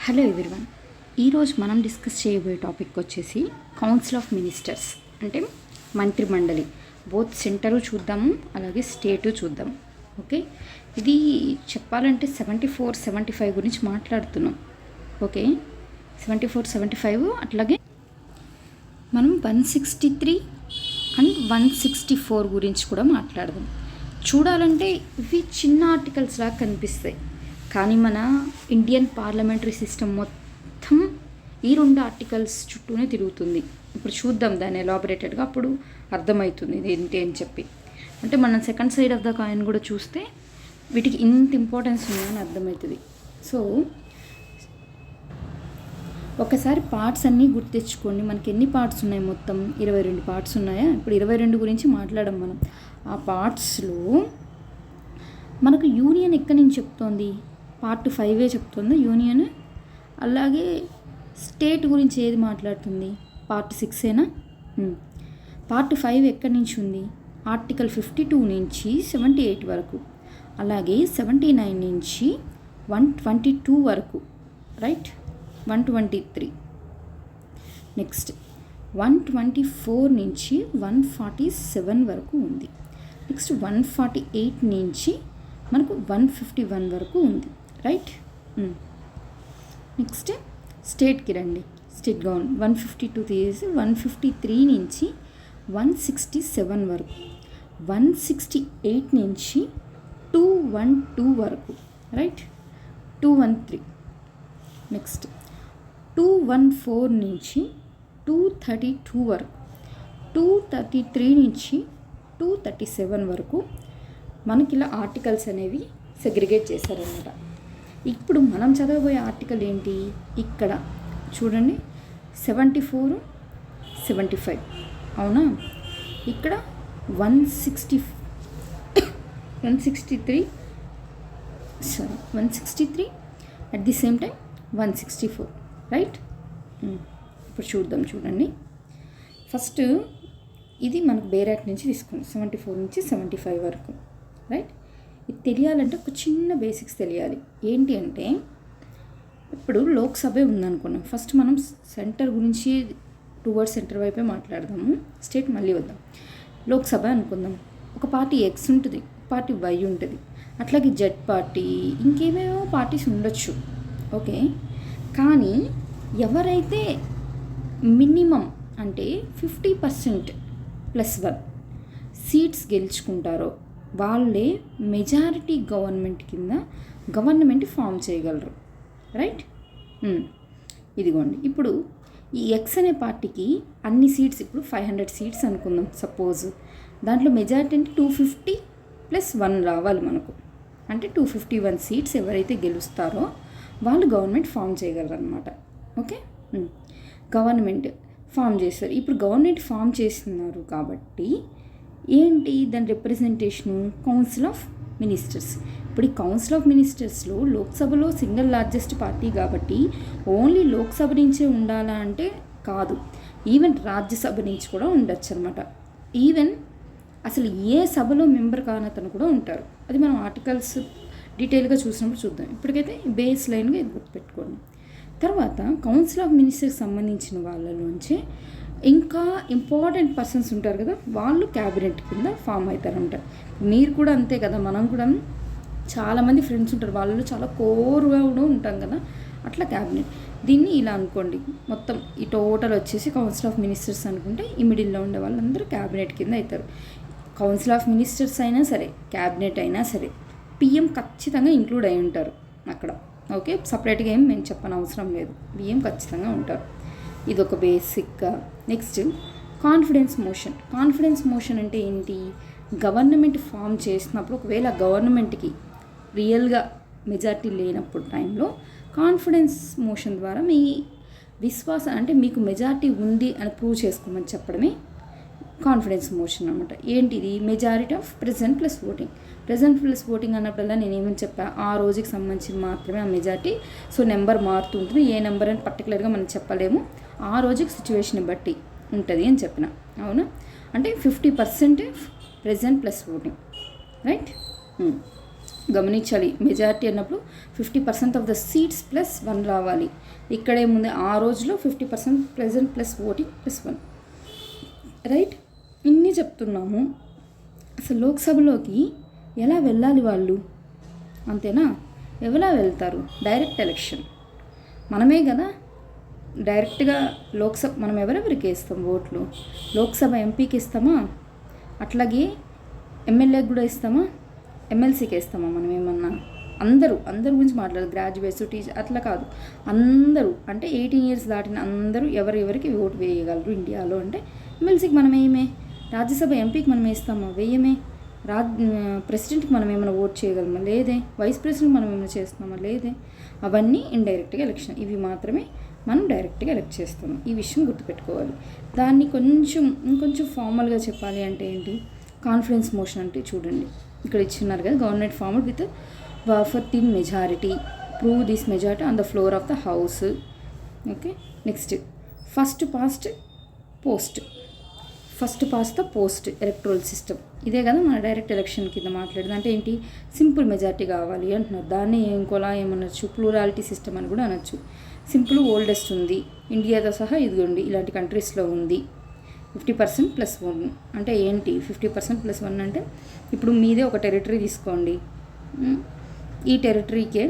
Hello everyone. ఈరోజు మనం discuss చేయబోయే టాపిక్ వచ్చేసి కౌన్సిల్ ఆఫ్ మినిస్టర్స్, అంటే మంత్రిమండలి. బోత్ సెంటరు చూద్దాము, అలాగే స్టేటు చూద్దాం. ఓకే, ఇది చెప్పాలంటే 74-75 గురించి మాట్లాడుతున్నాం. ఓకే, 74-75, అట్లాగే మనం 163 అండ్ 164 గురించి కూడా మాట్లాడదాం. చూడాలంటే ఇవి చిన్న ఆర్టికల్స్ లాగా కనిపిస్తాయి, కానీ మన ఇండియన్ పార్లమెంటరీ సిస్టమ్ మొత్తం ఈ 2 ఆర్టికల్స్ చుట్టూనే తిరుగుతుంది. ఇప్పుడు చూద్దాం దాన్ని ఎలాబరేటెడ్గా, అప్పుడు అర్థమవుతుంది ఇది ఏంటి అని చెప్పి. అంటే మనం second side of the coin కూడా చూస్తే వీటికి ఇంత ఇంపార్టెన్స్ ఉందని అర్థమవుతుంది. సో ఒకసారి పార్ట్స్ అన్నీ గుర్తు తెచ్చుకోండి. మనకి ఎన్ని పార్ట్స్ ఉన్నాయి? మొత్తం 22 పార్ట్స్ ఉన్నాయా? ఇప్పుడు 22 గురించి మాట్లాడడం మనం. ఆ పార్ట్స్లో మనకు యూనియన్ ఎక్కడి నుంచి చెప్తోంది? పార్ట్ 5 చెప్తుంది యూనియన్. అలాగే స్టేట్ గురించి ఏది మాట్లాడుతుంది? పార్ట్ 6 పార్ట్ 5 ఎక్కడి నుంచి ఉంది? ఆర్టికల్ 52 నుంచి 78 వరకు, అలాగే 79 నుంచి 122 వరకు, రైట్? 123. నెక్స్ట్ 124 నుంచి 147 వరకు ఉంది. నెక్స్ట్ 148 నుంచి మనకు 151 వరకు ఉంది, రైట్? నెక్స్ట్ స్టేట్కి రండి. స్టేట్ గవర్నమెంట్ 152 తీసి 153 నుంచి 167 వరకు, 168 నుంచి 212 వరకు, రైట్? 213. నెక్స్ట్ 214 నుంచి 232 వరకు, 233 నుంచి 237 వరకు మనకి ఇలా ఆర్టికల్స్ అనేవి సెగ్రిగేట్ చేశారన్నమాట. ఇప్పుడు మనం చదవబోయే ఆర్టికల్ ఏంటి? ఇక్కడ చూడండి, 74-75, అవునా? ఇక్కడ 163 at the same time 164, right? ఇప్పుడు చూడండి. ఫస్ట్ ఇది మనకు బేర్ యాక్ట్ నుంచి తీసుకుంది, 74 నుంచి 75 వరకు, రైట్? ఇది తెలియాలంటే ఒక చిన్న బేసిక్స్ తెలియాలి. ఏంటి అంటే, ఇప్పుడు లోక్సభే ఉందనుకున్నాం. ఫస్ట్ మనం సెంటర్ గురించి టువర్డ్స్ సెంటర్ వైపే మాట్లాడదాము, స్టేట్ మళ్ళీ వద్దాం. లోక్సభ అనుకుందాం. ఒక పార్టీ ఎక్స్ ఉంటుంది, పార్టీ వై ఉంటుంది, అట్లాగే జెడ్ పార్టీ, ఇంకేమేమో పార్టీస్ ఉండొచ్చు. ఓకే, కానీ ఎవరైతే మినిమం అంటే 50% +1 సీట్స్ గెలుచుకుంటారో వాళ్ళే మెజారిటీ గవర్నమెంట్ కింద గవర్నమెంట్ ఫామ్ చేయగలరు, రైట్? ఇదిగోండి, ఇప్పుడు ఈ ఎక్స్ అనే పార్టీకి అన్ని సీట్స్, ఇప్పుడు 500 సీట్స్ అనుకుందాం సపోజ్. దాంట్లో మెజారిటీ అంటే 250+1 రావాలి మనకు, అంటే 251 సీట్స్ ఎవరైతే గెలుస్తారో వాళ్ళు గవర్నమెంట్ ఫామ్ చేయగలరు అనమాట. ఓకే, గవర్నమెంట్ ఫామ్ చేస్తారు. ఇప్పుడు గవర్నమెంట్ ఫామ్ చేస్తున్నారు కాబట్టి ఏంటి దాని రిప్రజెంటేషను? Council of ministers. ఇప్పుడు ఈ కౌన్సిల్ ఆఫ్ మినిస్టర్స్లో లోక్సభలో సింగిల్ లార్జెస్ట్ పార్టీ కాబట్టి ఓన్లీ లోక్సభ నుంచే ఉండాలా అంటే కాదు, ఈవెన్ రాజ్యసభ నుంచి కూడా ఉండొచ్చు అనమాట. ఈవెన్ అసలు ఏ సభలో మెంబర్ కానతను కూడా ఉంటారు. అది మనం ఆర్టికల్స్ డీటెయిల్గా చూసినప్పుడు చూద్దాం. ఇప్పటికైతే బేస్ లైన్గా ఇది గుర్తుపెట్టుకోండి. తర్వాత కౌన్సిల్ ఆఫ్ మినిస్టర్కి సంబంధించిన వాళ్ళలోంచి ఇంకా ఇంపార్టెంట్ పర్సన్స్ ఉంటారు కదా, వాళ్ళు క్యాబినెట్ కింద ఫామ్ అవుతారంట. మీరు కూడా అంతే కదా, మనం కూడా చాలామంది ఫ్రెండ్స్ ఉంటారు, వాళ్ళు చాలా కోర్గా కూడా ఉంటాం కదా, అట్లా క్యాబినెట్. దీన్ని ఇలా అనుకోండి, మొత్తం ఈ టోటల్ వచ్చేసి కౌన్సిల్ ఆఫ్ మినిస్టర్స్ అనుకుంటే ఈ మిడిల్లో ఉండే వాళ్ళందరూ క్యాబినెట్ కింద అవుతారు. కౌన్సిల్ ఆఫ్ మినిస్టర్స్ అయినా సరే, క్యాబినెట్ అయినా సరే, పిఎం ఖచ్చితంగా ఇంక్లూడ్ అయి ఉంటారు అక్కడ. ఓకే, సపరేట్గా ఏం మేము చెప్పని అవసరం లేదు, పిఎం ఖచ్చితంగా ఉంటారు. ఇది ఒక బేసిక్గా. Next confidence motion. Confidence motion అంటే ఏంటి? గవర్నమెంట్ ఫామ్ చేసినప్పుడు ఒకవేళ గవర్నమెంట్కి రియల్గా మెజారిటీ లేనప్పుడు టైంలో కాన్ఫిడెన్స్ మోషన్ ద్వారా మీ విశ్వాసం, అంటే మీకు మెజారిటీ ఉంది అని ప్రూవ్ చేసుకోమని చెప్పడమే కాన్ఫిడెన్స్ మోషన్ అనమాట. ఏంటిది? Majority of present plus voting. Present plus voting అన్నప్పుడల్లా నేను ఏమని చెప్పా, ఆ రోజుకి సంబంధించి మాత్రమే ఆ మెజారిటీ. సో నెంబర్ మారుతూ ఉంటుంది, ఏ నెంబర్ అని పర్టికులర్గా మనం చెప్పలేము, ఆ రోజుకి సిచ్యువేషన్ బట్టి ఉంటుంది అని చెప్పిన, అవునా? అంటే 50% ప్రెజెంట్ ప్లస్ ఓటింగ్, రైట్? గమనించాలి. మెజారిటీ అన్నప్పుడు 50% ఆఫ్ ద సీట్స్ ప్లస్ 1 రావాలి. ఇక్కడేముంది, ఆ రోజులో 50% present plus voting plus 1, right. ఇన్ని చెప్తున్నాము. అసలు లోక్సభలోకి ఎలా వెళ్ళాలి వాళ్ళు, అంతేనా? ఎవలా వెళ్తారు? Direct election. మనమే కదా డైరెక్ట్గా లోక్సభ, మనం ఎవరెవరికి ఇస్తాం ఓట్లు? లోక్సభ ఎంపీకి ఇస్తామా, అట్లాగే ఎమ్మెల్యేకి కూడా ఇస్తామా, ఎమ్మెల్సీకి ఇస్తామా? మనం ఏమన్నా అందరు గురించి మాట్లాడదు, గ్రాడ్యుయేట్స్, టీచర్ అట్లా కాదు. అందరూ అంటే 18 years దాటిన అందరూ ఎవరెవరికి ఓటు వేయగలరు ఇండియాలో అంటే ఎమ్మెల్సీకి మనం వేయమే. రాజ్యసభ ఎంపీకి మనం వేస్తామా? వేయమే. ప్రెసిడెంట్కి మనం ఏమైనా ఓట్ చేయగలమా? లేదే. వైస్ ప్రెసిడెంట్ మనం ఏమైనా చేస్తున్నామా? లేదే. అవన్నీ ఇండైరెక్ట్గా ఎలక్షన్. ఇవి మాత్రమే మనం డైరెక్ట్గా ఎలక్ట్ చేస్తున్నాం. ఈ విషయం గుర్తుపెట్టుకోవాలి. దాన్ని ఇంకొంచెం ఫార్మల్గా చెప్పాలి అంటే ఏంటి, కాన్ఫిడెన్స్ మోషన్ అంటే చూడండి, ఇక్కడ ఇచ్చిన్నారు కదా, government formed with for thin majority, prove this majority on the floor of the house. Okay, next first past the post electoral system. ఇదే కదా మన డైరెక్ట్ ఎలక్షన్ కింద మాట్లాడేది. అంటే ఏంటి, సింపుల్ మెజారిటీ కావాలి అంటున్నారు. దాన్ని ఇంకోలా ఏమనొచ్చు, ప్లూరాలిటీ సిస్టమ్ అని కూడా అనొచ్చు. సింపుల్ ఓల్డెస్ట్ ఉంది, ఇండియాతో సహా ఇదిగోండి ఇలాంటి కంట్రీస్లో ఉంది. 50% ప్లస్ 1 అంటే ఏంటి, 50% ప్లస్ 1 అంటే ఇప్పుడు మీదే ఒక టెరిటరీ తీసుకోండి. ఈ టెరిటరీకే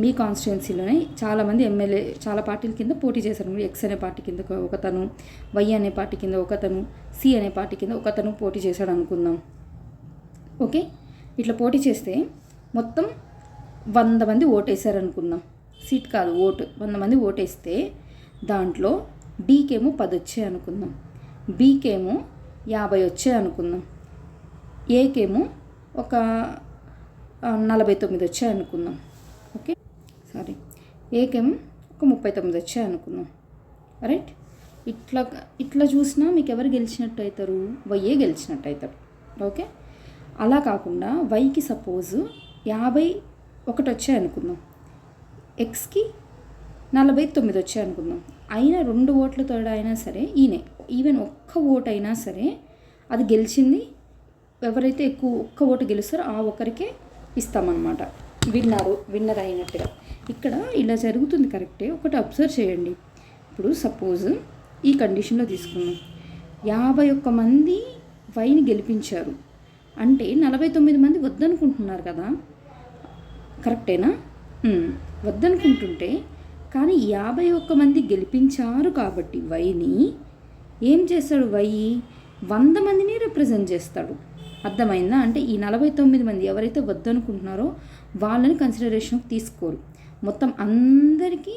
మీ కాన్స్టిట్యున్సీలోనే చాలామంది ఎమ్మెల్యే చాలా పార్టీల కింద పోటీ చేశారు. ఎక్స్ అనే పార్టీ కింద ఒకతను, వై అనే పార్టీ కింద ఒకతను, సి అనే పార్టీ కింద ఒకతను పోటీ చేశాడు అనుకుందాం. ఓకే, ఇట్లా పోటీ చేస్తే మొత్తం 100 మంది ఓటేశారు అనుకుందాం. సీట్ కాదు, ఓటు. 100 మంది ఓటేస్తే దాంట్లో డీకేమో 10 వచ్చాయి అనుకుందాం, బీకేమో 50 వచ్చాయి అనుకుందాం, ఏకేమో ఒక 49 వచ్చాయి అనుకుందాం. ఓకే, ఏకేమో ఒక 39 వచ్చాయి అనుకుందాం, రైట్. ఇట్లా చూసినా మీకు ఎవరు గెలిచినట్టు అవుతారు? వైయే గెలిచినట్టు అవుతారు. ఓకే, అలా కాకుండా వైకి సపోజ్ 51 వచ్చాయి అనుకుందాం, ఎక్స్కి 49 వచ్చాయి అనుకుందాం. అయినా 2 ఓట్లతో అయినా సరే ఈవెన్ ఒక్క ఓటు అయినా సరే అది గెలిచింది ఎవరైతే ఒక్క ఓటు గెలుస్తారో ఆ ఒక్కరికే ఇస్తామన్నమాట, విన్నర్ అయినట్టుగా. ఇక్కడ ఇలా జరుగుతుంది, కరెక్టే. ఒకటి అబ్జర్వ్ చేయండి. ఇప్పుడు సపోజ్ ఈ కండిషన్లో తీసుకున్నాం, 51 మంది వైని గెలిపించారు అంటే 49 మంది వద్దనుకుంటున్నారు కదా, కరెక్టేనా? వద్దనుకుంటుంటే కానీ 51 మంది గెలిపించారు కాబట్టి వైని ఏం చేస్తాడు, వై 100 మందిని రిప్రజెంట్ చేస్తాడు. అర్థమైందా? అంటే ఈ 49 మంది ఎవరైతే వద్దనుకుంటున్నారో వాళ్ళని కన్సిడరేషన్కి తీసుకోరు, మొత్తం అందరికీ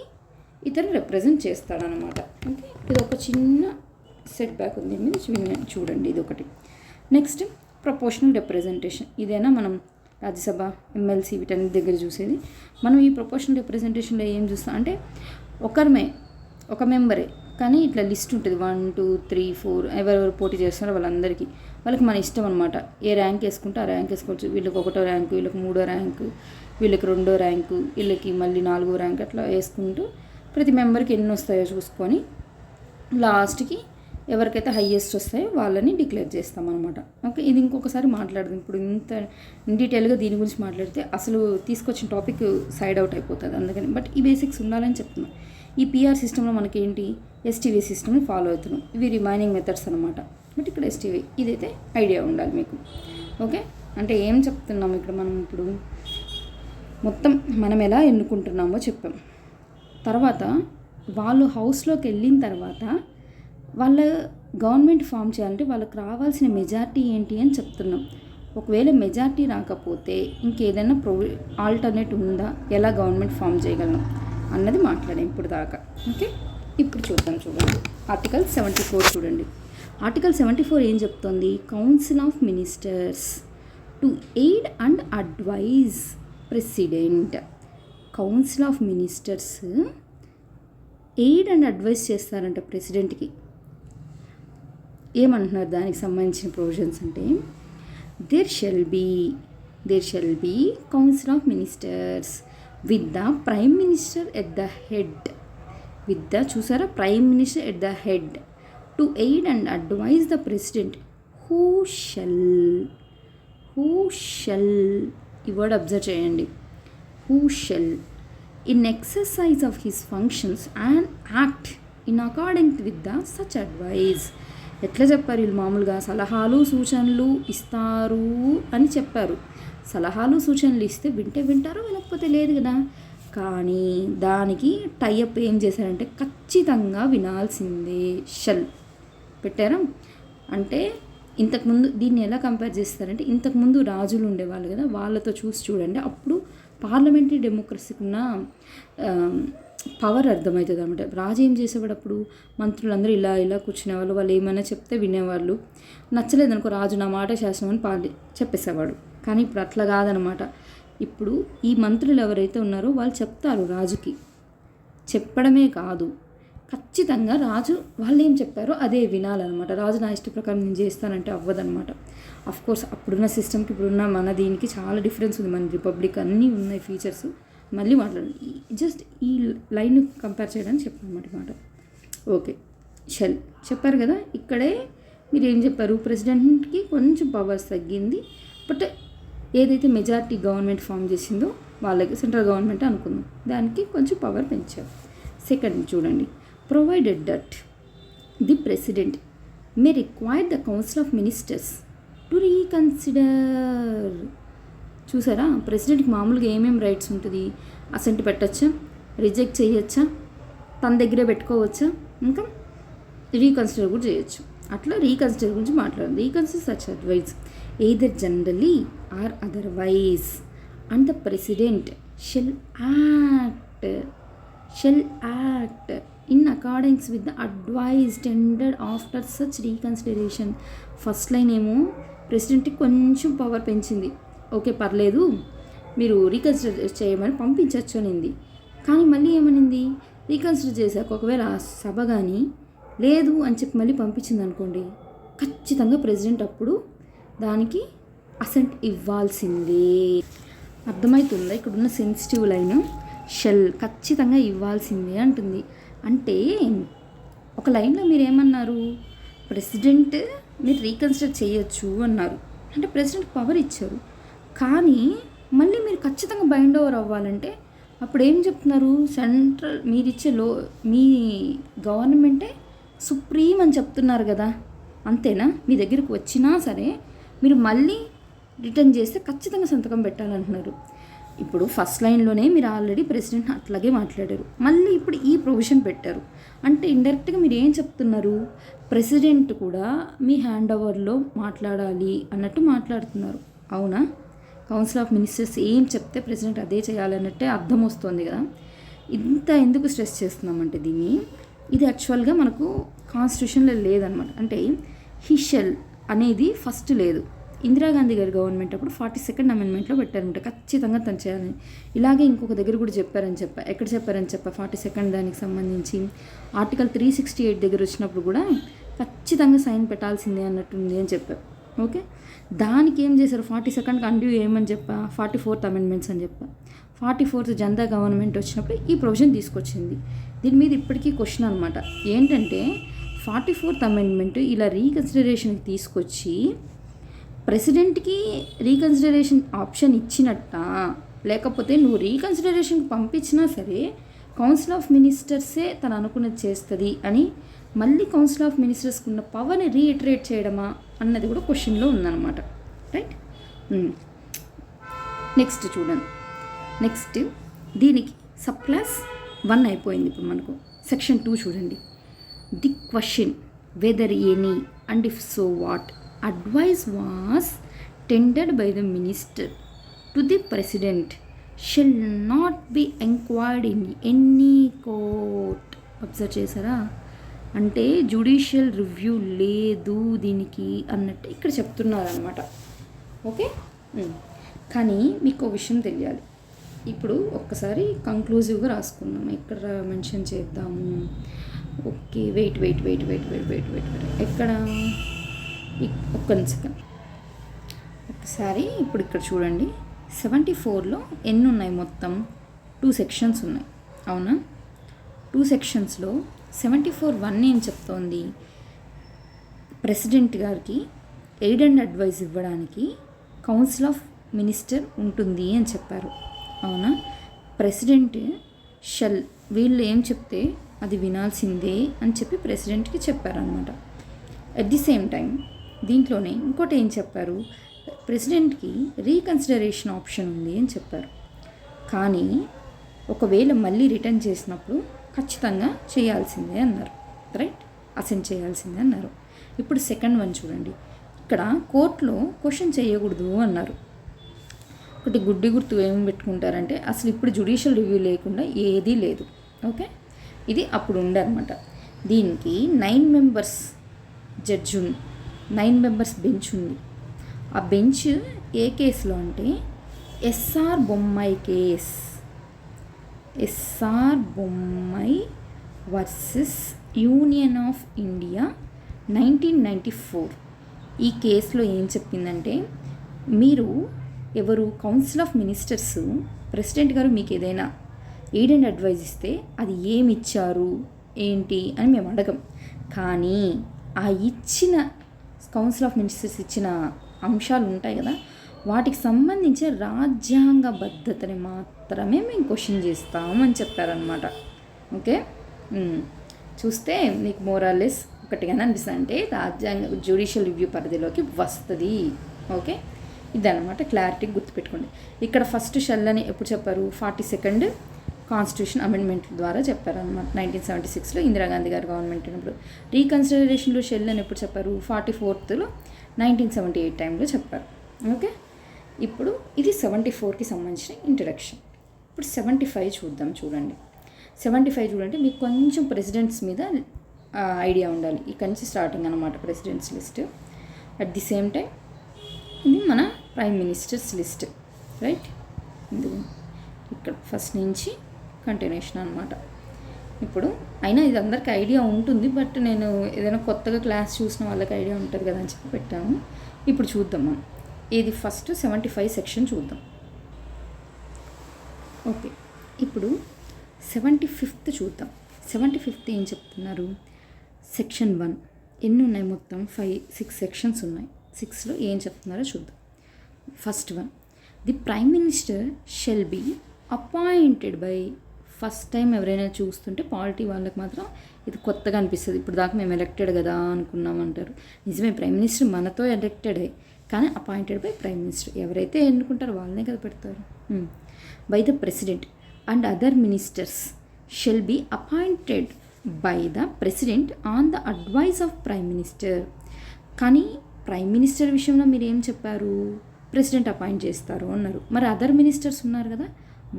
ఇతను రిప్రజెంట్ చేస్తాడనమాట. ఓకే, ఇది ఒక చిన్న సెట్ బ్యాక్ ఉంది మీద చూడండి, ఇది ఒకటి. Next proportional representation. ఇదేనా మనం రాజ్యసభ, ఎమ్మెల్సీ వీటన్ని దగ్గర చూసేది. మనం ఈ ప్రపోర్షనల్ రిప్రజెంటేషన్లో ఏం చూస్తాం అంటే ఒక మెంబరే కానీ ఇట్లా లిస్ట్ ఉంటుంది, 1 2 3 4 ఎవరెవరు పోటీ చేస్తున్నారో వాళ్ళకి మన ఇష్టం అనమాట. ఏ ర్యాంక్ వేసుకుంటే ఆ ర్యాంక్ వేసుకోవచ్చు. వీళ్ళకి 1వ ర్యాంకు, వీళ్ళకి 3వ ర్యాంకు, వీళ్ళకి 2వ ర్యాంకు, వీళ్ళకి మళ్ళీ 4వ ర్యాంక్, అట్లా వేసుకుంటూ ప్రతి మెంబర్కి ఎన్ని వస్తాయో చూసుకొని లాస్ట్కి ఎవరికైతే హయ్యెస్ట్ వస్తాయో వాళ్ళని డిక్లేర్ చేస్తామన్నమాట. ఓకే, ఇది ఇంకొకసారి మాట్లాడదాం. ఇప్పుడు ఇంత ఇన్ డీటెయిల్గా దీని గురించి మాట్లాడితే అసలు తీసుకొచ్చిన టాపిక్ సైడ్ అవుట్ అయిపోతుంది, అందుకని. బట్ ఈ బేసిక్స్ ఉండాలని చెప్తున్నాం. ఈ పిఆర్ సిస్టంలో మనకి ఏంటి, ఎస్టీవీ సిస్టమ్ని ఫాలో అవుతున్నాం. ఇవి రిమైనింగ్ మెథడ్స్ అనమాట. బట్ ఇక్కడ ఎస్టీవీ, ఇదైతే ఐడియా ఉండాలి మీకు. ఓకే, అంటే ఏం చెప్తున్నాము ఇక్కడ మనం, ఇప్పుడు మొత్తం మనం ఎలా ఎన్నుకుంటున్నామో చెప్పాం. తర్వాత వాళ్ళు హౌస్లోకి వెళ్ళిన తర్వాత వాళ్ళ గవర్నమెంట్ ఫామ్ చేయాలంటే వాళ్ళకి రావాల్సిన మెజారిటీ ఏంటి అని చెప్తున్నాం. ఒకవేళ మెజారిటీ రాకపోతే ఇంకేదైనా ఆల్టర్నేట్ ఉందా, ఎలా గవర్నమెంట్ ఫామ్ చేయగలం అన్నది మాట్లాడాం ఇప్పుడు దాకా. ఓకే, ఇప్పుడు చూడండి ఆర్టికల్ 74 చూడండి. ఆర్టికల్ 74 ఏం చెప్తుంది, council of ministers to aid and advise president. Council of ministers aid and advise చేస్తారంట ప్రెసిడెంట్కి. ఏమంటున్నారు దానికి సంబంధించిన ప్రొవిజన్స్ అంటే, there shall be council of ministers with the prime minister at the head, చూసారా, prime minister at the head to aid and advise the president who shall ఈ word observe చేయండి. Who shall in exercise of his functions and act in according with the such advise. ఎట్లా చెప్పారు వీళ్ళు? మామూలుగా సలహాలు సూచనలు ఇస్తారు అని చెప్పారు. సలహాలు సూచనలు ఇస్తే వింటే వింటారు, వినకపోతే లేదు కదా. కానీ దానికి టైఅప్ ఏం చేశారంటే ఖచ్చితంగా వినాల్సిందే షెల్ పెట్టారా. అంటే ఇంతకుముందు దీన్ని ఎలా కంపేర్ చేస్తారంటే, ఇంతకుముందు రాజులు ఉండేవాళ్ళు కదా, వాళ్ళతో చూసి చూడండి. అప్పుడు పార్లమెంటరీ డెమోక్రసీకి ఉన్న పవర్ అర్థమవుతుంది అనమాట. రాజు ఏం చేసేవాడు అప్పుడు? మంత్రులందరూ ఇలా ఇలా కూర్చునేవాళ్ళు, వాళ్ళు ఏమైనా చెప్తే వినేవాళ్ళు. నచ్చలేదనుకో రాజు నా మాట శాసనం అని చెప్పేసేవాడు. కానీ ఇప్పుడు అట్లా కాదనమాట. ఇప్పుడు ఈ మంత్రులు ఎవరైతే ఉన్నారో వాళ్ళు చెప్తారు రాజుకి. చెప్పడమే కాదు, ఖచ్చితంగా రాజు వాళ్ళు ఏం చెప్పారో అదే వినాలన్నమాట. రాజు నా ఇష్ట ప్రకారం నేను చేస్తానంటే అవ్వదనమాట. కోర్స్ అప్పుడున్న సిస్టమ్కి ఇప్పుడున్న మన దీనికి చాలా డిఫరెన్స్ ఉంది. మన రిపబ్లిక్ అన్నీ ఉన్నాయి ఫీచర్స్. మళ్ళీ మాట్లాడండి, జస్ట్ ఈ లైన్ కంపేర్ చేయడానికి చెప్పానమాట మాట. ఓకే, షెల్ చెప్పారు కదా. ఇక్కడే మీరు ఏం చెప్పారు? ప్రెసిడెంట్కి కొంచెం పవర్స్ తగ్గింది, బట్ ఏదైతే మెజారిటీ గవర్నమెంట్ ఫామ్ చేసిందో వాళ్ళకి సెంట్రల్ గవర్నమెంట్ అనుకుందాం, దానికి కొంచెం పవర్ పెంచారు. సెకండ్ చూడండి, provided that the president may require the council of ministers to reconsider. చూసారా, ప్రెసిడెంట్కి మామూలుగా ఏమేమి రైట్స్ ఉంటుంది? అసెంట్ పెట్టచ్చా, రిజెక్ట్ చేయొచ్చా, తన దగ్గరే పెట్టుకోవచ్చా, ఇంకా రీకన్సిడర్ కూడా చేయొచ్చు. అట్లా రీకన్సిడర్ గురించి మాట్లాడండి. Reconsider such advise either generally or otherwise and the president shall act in accordance with the advice tendered after such reconsideration. First line ఏమో ప్రెసిడెంట్కి కొంచెం పవర్ పెంచింది, ఓకే పర్లేదు మీరు రీకన్సిడర్ చేయమని పంపించవచ్చు అనింది. కానీ మళ్ళీ ఏమనింది? రీకన్సిడర్ చేశాక ఒకవేళ సభ కానీ లేదు అని చెప్పి మళ్ళీ పంపించింది అనుకోండి, ఖచ్చితంగా ప్రెసిడెంట్ అప్పుడు దానికి అసెంట్ ఇవ్వాల్సిందే. అర్థమవుతుందా? ఇక్కడున్న సెన్సిటివ్ లైన్ షెల్ ఖచ్చితంగా ఇవ్వాల్సిందే అంటుంది. అంటే ఒక లైన్లో మీరు ఏమన్నారు? ప్రెసిడెంట్ మీరు రీకన్సిడర్ చేయొచ్చు అన్నారు, అంటే ప్రెసిడెంట్ పవర్ ఇచ్చారు. కానీ మళ్ళీ మీరు ఖచ్చితంగా బైండ్ ఓవర్ అవ్వాలంటే అప్పుడు ఏం చెప్తున్నారు? సెంట్రల్ మీరిచ్చే మీ గవర్నమెంటే సుప్రీం అని చెప్తున్నారు కదా, అంతేనా? మీ దగ్గరికి వచ్చినా సరే మీరు మళ్ళీ రిటర్న్ చేస్తే ఖచ్చితంగా సంతకం పెట్టాలంటున్నారు. ఇప్పుడు ఫస్ట్ లైన్లోనే మీరు ఆల్రెడీ ప్రెసిడెంట్ అట్లాగే మాట్లాడారు, మళ్ళీ ఇప్పుడు ఈ ప్రొవిజన్ పెట్టారు. అంటే ఇండైరెక్ట్గా మీరు ఏం చెప్తున్నారు? ప్రెసిడెంట్ కూడా మీ హ్యాండ్ ఓవర్లో మాట్లాడాలి అన్నట్టు మాట్లాడుతున్నారు. అవునా? కౌన్సిల్ ఆఫ్ మినిస్టర్స్ ఏం చెప్తే ప్రెసిడెంట్ అదే చేయాలన్నట్టే అర్థం వస్తుంది కదా. ఇంత ఎందుకు స్ట్రెస్ చేస్తున్నామంటే దీన్ని, ఇది యాక్చువల్గా మనకు కాన్స్టిట్యూషన్లో లేదనమాట. అంటే హిషెల్ అనేది ఫస్ట్ లేదు. ఇందిరాగాంధీ గారి గవర్నమెంట్ అప్పుడు 42nd అమెండ్మెంట్లో పెట్టారనమాట, ఖచ్చితంగా తను చేయాలని. ఇలాగే ఇంకొక దగ్గర కూడా ఎక్కడ చెప్పారని 42nd దానికి సంబంధించి ఆర్టికల్ 368 దగ్గర వచ్చినప్పుడు కూడా ఖచ్చితంగా సైన్ పెట్టాల్సిందే అన్నట్టుంది అని చెప్పారు. ఓకే, దానికి ఏం చేశారు? 42nd అండ్యూ ఏమని 44th అమెండ్మెంట్స్ అని 44th జనతా గవర్నమెంట్ వచ్చినప్పుడు ఈ ప్రొవిజన్ తీసుకొచ్చింది. దీని మీద ఇప్పటికీ క్వశ్చన్ అనమాట. ఏంటంటే 44th అమెండ్మెంట్ ఇలా రీకన్సిడరేషన్కి తీసుకొచ్చి ప్రెసిడెంట్కి రీకన్సిడరేషన్ ఆప్షన్ ఇచ్చినట్ట, లేకపోతే నువ్వు రీకన్సిడరేషన్కి పంపించినా సరే కౌన్సిల్ ఆఫ్ మినిస్టర్సే తను అనుకున్నది చేస్తుంది అని మళ్ళీ కౌన్సిల్ ఆఫ్ మినిస్టర్స్కి ఉన్న పవర్ని రీఇటరేట్ చేయడమా అన్నది కూడా క్వశ్చన్లో ఉందన్నమాట. రైట్, నెక్స్ట్ చూడండి. నెక్స్ట్ దీనికి సబ్ క్లాస్ 1 అయిపోయింది. ఇప్పుడు మనకు సెక్షన్ 2 చూడండి. The question weather any and if so what advice was tendered by the minister to the president shall not be enquired in any court. Observe చేశారా? అంటే judicial review లేదు దీనికి అన్నట్టు ఇక్కడ చెప్తున్నారనమాట. ఓకే, కానీ మీకు విషయం తెలియాలి. ఇప్పుడు ఒక్కసారి కంక్లూజివ్గా రాసుకుందాం. ఎక్కడ మెన్షన్ చేద్దాము? ఓకే, వెయిట్ ఎక్కడ? ఒక్క సెకండ్ ఒకసారి. ఇప్పుడు ఇక్కడ చూడండి, 74లో ఎన్ని ఉన్నాయి? మొత్తం 2 సెక్షన్స్ ఉన్నాయి, అవునా? 2 సెక్షన్స్లో 74(1) ఏం చెప్తోంది? ప్రెసిడెంట్ గారికి ఎయిడ్ అండ్ అడ్వైస్ ఇవ్వడానికి కౌన్సిల్ ఆఫ్ మినిస్టర్ ఉంటుంది అని చెప్పారు. అవునా? ప్రెసిడెంట్ షెల్, వీళ్ళు ఏం చెప్తే అది వినాల్సిందే అని చెప్పి ప్రెసిడెంట్కి చెప్పారనమాట. అట్ ది సేమ్ టైం దీంట్లోనే ఇంకోటి ఏం చెప్పారు, ప్రెసిడెంట్కి రీకన్సిడరేషన్ ఆప్షన్ ఉంది అని చెప్పారు. కానీ ఒకవేళ మళ్ళీ రిటర్న్ చేసినప్పుడు ఖచ్చితంగా చేయాల్సిందే అన్నారు. రైట్, అసెంట్ చేయాల్సిందే అన్నారు. ఇప్పుడు సెకండ్ వన్ చూడండి, ఇక్కడ కోర్టులో క్వశ్చన్ చేయకూడదు అన్నారు. ఒకటి గుడ్డి గుర్తు ఏం పెట్టుకుంటారంటే అసలు ఇప్పుడు జ్యుడిషియల్ రివ్యూ లేకుండా ఏదీ లేదు. ఓకే, ఇది అప్పుడు ఉండే అనమాట. దీనికి 9 మెంబర్స్ జడ్జి 9 మెంబర్స్ బెంచ్ ఉంది. ఆ బెంచ్ ఏ కేసులో అంటే S R Bommai case, S R Bommai versus union of India 1994. ఈ కేసులో ఏం చెప్పిందంటే, మీరు ఎవరు కౌన్సిల్ ఆఫ్ మినిస్టర్స్ ప్రెసిడెంట్ గారు మీకు ఏదైనా ఎయిడ్ అండ్ అడ్వైజ్ ఇస్తే అది ఏమి ఇచ్చారు ఏంటి అని మేము అడగం. కానీ ఆ ఇచ్చిన కౌన్సిల్ ఆఫ్ మినిస్టర్స్ ఇచ్చిన అంశాలు ఉంటాయి కదా, వాటికి సంబంధించిన రాజ్యాంగబద్ధతని మాత్రమే మేము క్వశ్చన్ చేస్తామని చెప్పారనమాట. ఓకే, చూస్తే మీకు మోరాలెస్ ఒకటిగానే అనిపిస్తుంది, అంటే రాజ్యాంగ జ్యుడిషియల్ రివ్యూ పరిధిలోకి వస్తుంది. ఓకే, ఇదన్నమాట, క్లారిటీ గుర్తుపెట్టుకోండి. ఇక్కడ ఫస్ట్ షెల్ అని ఎప్పుడు చెప్పారు, 42nd కాన్స్టిట్యూషన్ అమెండ్మెంట్ ద్వారా చెప్పారనమాట. 1976లో ఇందిరాగాంధీ గారు గవర్నమెంట్ ఉన్నప్పుడు. రీకన్సిడరేషన్లో షెల్ అని ఎప్పుడు చెప్పారు, 44th 1978 టైంలో చెప్పారు. ఓకే, ఇప్పుడు ఇది 74కి సంబంధించిన ఇంట్రడక్షన్. ఇప్పుడు 75 చూద్దాం. చూడండి 75 చూడండి, మీకు కొంచెం ప్రెసిడెంట్స్ మీద ఐడియా ఉండాలి. ఇక్కడి నుంచి స్టార్టింగ్ అనమాట presidents list. At the same time ఇది మన ప్రైమ్ మినిస్టర్స్ లిస్ట్. రైట్, ఇక్కడ ఫస్ట్ నుంచి కంటిన్యూషన్ అనమాట. ఇప్పుడు అయినా ఇది అందరికి ఐడియా ఉంటుంది, బట్ నేను ఏదైనా కొత్తగా క్లాస్ చూసిన వాళ్ళకి ఐడియా ఉంటుంది కదా అని చెప్పి పెట్టాము. ఇప్పుడు చూద్దాం మనం ఇది ఫస్ట్ 75 సెక్షన్ చూద్దాం. ఓకే, ఇప్పుడు 75th చూద్దాం. 75th ఏం చెప్తున్నారు, సెక్షన్ 1 ఎన్ని ఉన్నాయి, మొత్తం 6 సెక్షన్స్ ఉన్నాయి. 6లో ఏం చెప్తున్నారో చూద్దాం. First one, the prime minister shall be appointed by. First time ఎవరైనా చూస్తుంటే పాలిటీ వాళ్ళకి మాత్రం ఇది కొత్తగా అనిపిస్తుంది. ఇప్పుడు దాకా మేము ఎలక్టెడ్ కదా అనుకున్నామంటారు. నిజమే, ప్రైమ్ మినిస్టర్ మనతో ఎలక్టెడే, కానీ అపాయింటెడ్ బై ప్రైమ్ మినిస్టర్. ఎవరైతే ఎన్నుకుంటారో వాళ్ళనే కదా పెడతారు. By the president and other ministers shall be appointed by the president on the advice of prime minister. కానీ ప్రైమ్ మినిస్టర్ విషయంలో మీరు ఏం చెప్పారు, ప్రెసిడెంట్ అపాయింట్ చేస్తారు అన్నారు. మరి అదర్ మినిస్టర్స్ ఉన్నారు కదా,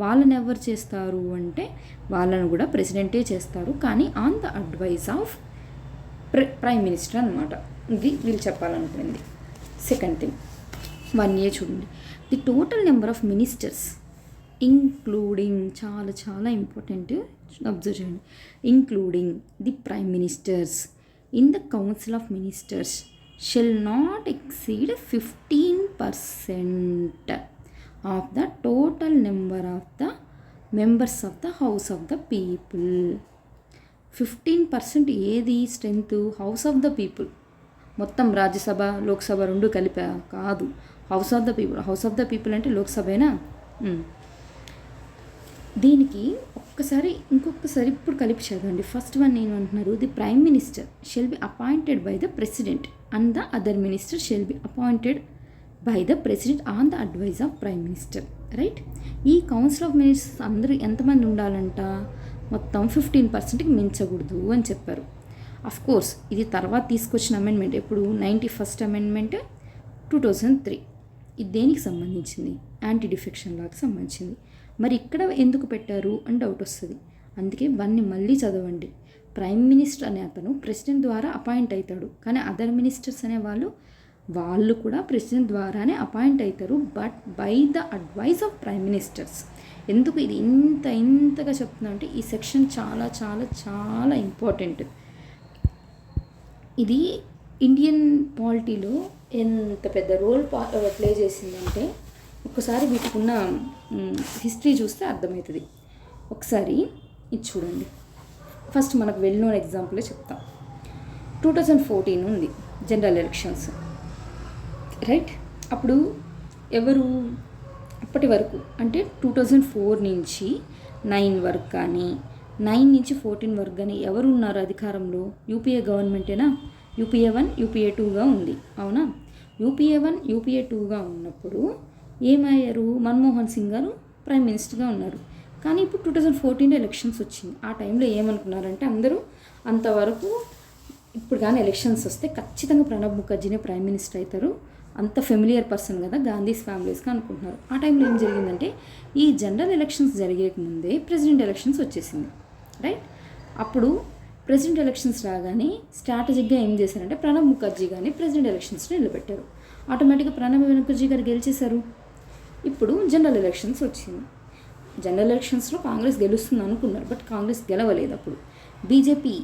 వాళ్ళని ఎవరు చేస్తారు అంటే వాళ్ళను కూడా ప్రెసిడెంటే చేస్తారు, కానీ on the advice of prime minister అనమాట. ఇది వీళ్ళు చెప్పాలనుకునేది. సెకండ్ థింగ్ 1A చూడండి, the total number of ministers including, చాలా చాలా ఇంపార్టెంట్, అబ్జర్వ్ చేయండి, including the prime ministers in the council of ministers shall not exceed 15% of the total number of the members of the house of the people. 15% ఏది strength, house of the people. మొత్తం రాజ్యసభ లోక్సభ రెండు కలిపా కాదు, house of the people. House of the people అంటే లోక్సభేనా. దీనికి ఇంకొకసారి ఇప్పుడు కలిపి చదవండి. ఫస్ట్ వన్ ఏమంటున్నారు, the prime minister shall be appointed by the president and the other minister shall be appointed by the president on the advise of prime minister. Right, ఈ council of ministers అందరూ ఎంతమంది ఉండాలంట, మొత్తం 15%కి మించకూడదు అని చెప్పారు. Of course ఇది తర్వాత తీసుకొచ్చిన అమెండ్మెంట్, ఎప్పుడు 91st అమెండ్మెంట్ 2003. ఇది దేనికి సంబంధించింది, యాంటీ డిఫెక్షన్ లాకి సంబంధించింది. మరి ఇక్కడ ఎందుకు పెట్టారు అని డౌట్ వస్తుంది. అందుకే వన్ని మళ్ళీ చదవండి. ప్రైమ్ మినిస్టర్ అనే అతను ప్రెసిడెంట్ ద్వారా అపాయింట్ అవుతాడు, కానీ అదర్ మినిస్టర్స్ అనే వాళ్ళు కూడా ప్రెసిడెంట్ ద్వారానే అపాయింట్ అవుతారు, but by the advice of prime ministers. ఎందుకు ఇది ఇంతగా చెప్తున్నా అంటే ఈ సెక్షన్ చాలా చాలా చాలా ఇంపార్టెంట్. ఇది ఇండియన్ పాలిటీలో ఎంత పెద్ద రోల్ ప్లే చేసిందంటే ఒకసారి వీటికి ఉన్న హిస్టరీ చూస్తే అర్థమవుతుంది. ఒకసారి ఇది చూడండి. ఫస్ట్ మనకు వెల్ నోన్ ఎగ్జాంపులే చెప్తాం. 2014 ఉంది జనరల్ ఎలక్షన్స్. రైట్, అప్పుడు ఎవరు అప్పటి వరకు అంటే 2004 నుంచి 9 వరకు కానీ 9 నుంచి 14 వరకు కానీ ఎవరు ఉన్నారు అధికారంలో? యూపీఏ గవర్నమెంటేనా? యూపీఏ 1 యూపీఏ 2గా ఉంది, అవునా? యూపీఏ 1 యూపీఏ 2గా ఉన్నప్పుడు ఏమయ్యారు? మన్మోహన్ సింగ్ గారు ప్రైమ్ మినిస్టర్గా ఉన్నారు. కానీ ఇప్పుడు 2014 ఎలక్షన్స్ వచ్చింది. ఆ టైంలో ఏమనుకున్నారంటే అందరూ అంతవరకు ఇప్పుడు కానీ ఎలక్షన్స్ వస్తే ఖచ్చితంగా ప్రణబ్ ముఖర్జీనే ప్రైమ్ మినిస్టర్ అవుతారు, అంత ఫెమిలియర్ పర్సన్ కదా గాంధీస్ ఫ్యామిలీస్గా అనుకుంటున్నారు. ఆ టైంలో ఏం జరిగిందంటే ఈ జనరల్ ఎలక్షన్స్ జరిగేకముందే ప్రెసిడెంట్ ఎలక్షన్స్ వచ్చేసింది, రైట్? అప్పుడు ప్రెసిడెంట్ ఎలక్షన్స్ రాగానే స్ట్రాటజిక్గా ఏం చేశారంటే ప్రణబ్ ముఖర్జీ గారిని ప్రెసిడెంట్ ఎలక్షన్స్లో నిలబెట్టారు. ఆటోమేటిక్గా ప్రణబ్ ముఖర్జీ గారు గెలిచేశారు. ఇప్పుడు జనరల్ ఎలక్షన్స్ వచ్చింది. జనరల్ ఎలక్షన్స్లో కాంగ్రెస్ గెలుస్తుంది అనుకున్నారు, బట్ కాంగ్రెస్ గెలవలేదు. అప్పుడు బీజేపీ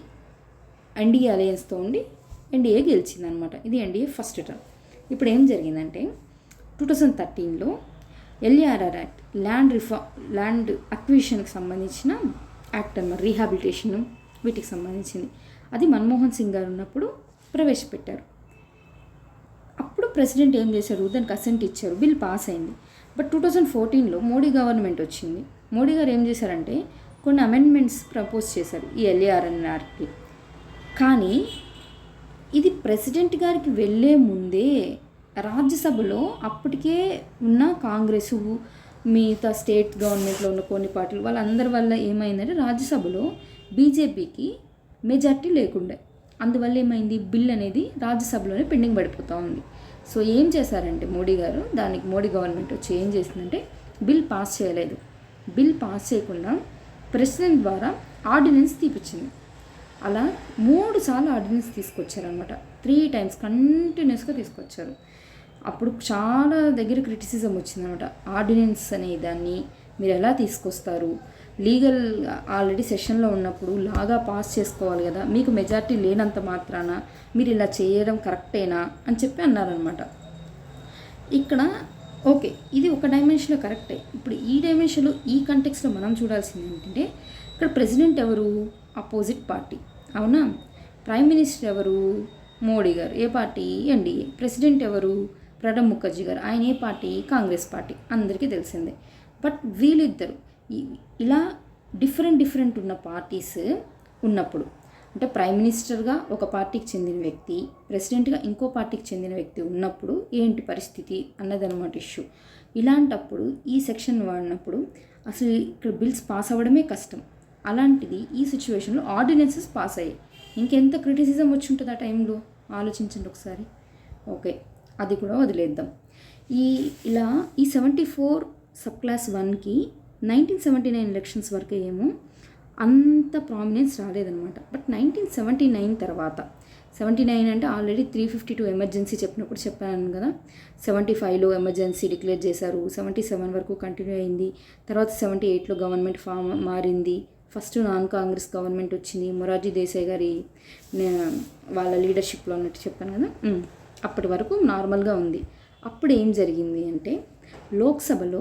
ఎన్డీఏ అలయన్స్తో ఉండి ఎన్డీఏ గెలిచింది అనమాట. ఇది ఎన్డీఏ ఫస్ట్ టర్మ్. ఇప్పుడు ఏం జరిగిందంటే 2013లో ఎల్ఏఆర్ఆర్ యాక్ట్, ల్యాండ్ అక్విజిషన్కి సంబంధించిన యాక్ట్ అన్నమాట, రీహాబిలిటేషన్ వీటికి సంబంధించింది. అది మన్మోహన్ సింగ్ గారు ఉన్నప్పుడు ప్రవేశపెట్టారు. అప్పుడు ప్రెసిడెంట్ ఏం చేశారు? దానికి అసెంట్ ఇచ్చారు, బిల్ పాస్ అయింది. బట్ 2014లో మోడీ గవర్నమెంట్ వచ్చింది. మోడీ గారు ఏం చేశారంటే కొన్ని అమెండ్మెంట్స్ ప్రపోజ్ చేశారు ఈ ఎల్ఏఆర్ఆర్కి. కానీ ఇది ప్రెసిడెంట్ గారికి వెళ్ళే ముందే రాజ్యసభలో అప్పటికే ఉన్న కాంగ్రెసు, మిగతా స్టేట్ గవర్నమెంట్లో ఉన్న కొన్ని పార్టీలు వాళ్ళందరి వల్ల ఏమైందంటే రాజ్యసభలో బీజేపీకి మెజార్టీ లేకుండే. అందువల్ల ఏమైంది? బిల్ అనేది రాజ్యసభలోనే పెండింగ్ పడిపోతూ ఉంది. సో ఏం చేశారంటే మోడీ గారు, దానికి మోడీ గవర్నమెంట్ వచ్చి ఏం చేసిందంటే బిల్ పాస్ చేయలేదు. బిల్ పాస్ చేయకుండా ప్రెసిడెంట్ ద్వారా ఆర్డినెన్స్ తీపిచ్చింది. అలా 3 సార్లు ఆర్డినెన్స్ తీసుకొచ్చారనమాట. 3 టైమ్స్ కంటిన్యూస్గా తీసుకొచ్చారు. అప్పుడు చాలా దగ్గర క్రిటిసిజం వచ్చిందనమాట. ఆర్డినెన్స్ అనే దాన్ని మీరు ఎలా తీసుకొస్తారు? లీగల్ ఆల్రెడీ సెషన్లో ఉన్నప్పుడు లాగా పాస్ చేసుకోవాలి కదా, మీకు మెజారిటీ లేనంత మాత్రాన మీరు ఇలా చేయడం కరెక్టేనా అని చెప్పి అన్నారనమాట. ఇక్కడ ఓకే, ఇది ఒక డైమెన్షన్లో కరెక్టే. ఇప్పుడు ఈ డైమెన్షన్లో ఈ కంటెక్స్లో మనం చూడాల్సింది ఏంటంటే ఇక్కడ ప్రెసిడెంట్ ఎవరు? అపోజిట్ పార్టీ, అవునా? ప్రైమ్ మినిస్టర్ ఎవరు? మోడీ గారు. ఏ పార్టీ? ఎన్డీఏ. ప్రెసిడెంట్ ఎవరు? ప్రణబ్ ముఖర్జీ గారు. ఆయన ఏ పార్టీ? కాంగ్రెస్ పార్టీ, అందరికీ తెలిసిందే. బట్ వీళ్ళిద్దరు ఇలా డిఫరెంట్ ఉన్న పార్టీస్ ఉన్నప్పుడు, అంటే ప్రైమ్ మినిస్టర్గా ఒక పార్టీకి చెందిన వ్యక్తి, ప్రెసిడెంట్గా ఇంకో పార్టీకి చెందిన వ్యక్తి ఉన్నప్పుడు ఏంటి పరిస్థితి అన్నదన్నమాట ఇష్యూ. ఇలాంటప్పుడు ఈ సెక్షన్ వాడినప్పుడు అసలు ఇక్కడ బిల్స్ పాస్ అవ్వడమే కష్టం. అలాంటిది ఈ సిచ్యువేషన్లో ఆర్డినెన్సెస్ పాస్ అయ్యాయి. ఇంకెంత క్రిటిసిజం వచ్చి ఉంటుంది ఆ టైంలో ఆలోచించండి ఒకసారి. ఓకే, అది కూడా వదిలేద్దాం. ఇలా ఈ 74 సబ్ క్లాస్ 1కి 1979 ఎలక్షన్స్ వరకు ఏమో అంత ప్రామినెన్స్ రాలేదనమాట. బట్ 1979 తర్వాత 79 అంటే ఆల్రెడీ 352 ఎమర్జెన్సీ చెప్పినప్పుడు చెప్పాను కదా. 75లో ఎమర్జెన్సీ డిక్లేర్ చేశారు, 77 వరకు కంటిన్యూ అయింది. తర్వాత 78లో గవర్నమెంట్ మారింది. ఫస్ట్ నాన్ కాంగ్రెస్ గవర్నమెంట్ వచ్చింది, మొరార్జీ దేశాయ్ గారి వాళ్ళ లీడర్షిప్లో ఉన్నట్టు చెప్పాను కదా. అప్పటి వరకు నార్మల్గా ఉంది. అప్పుడు ఏం జరిగింది అంటే లోక్సభలో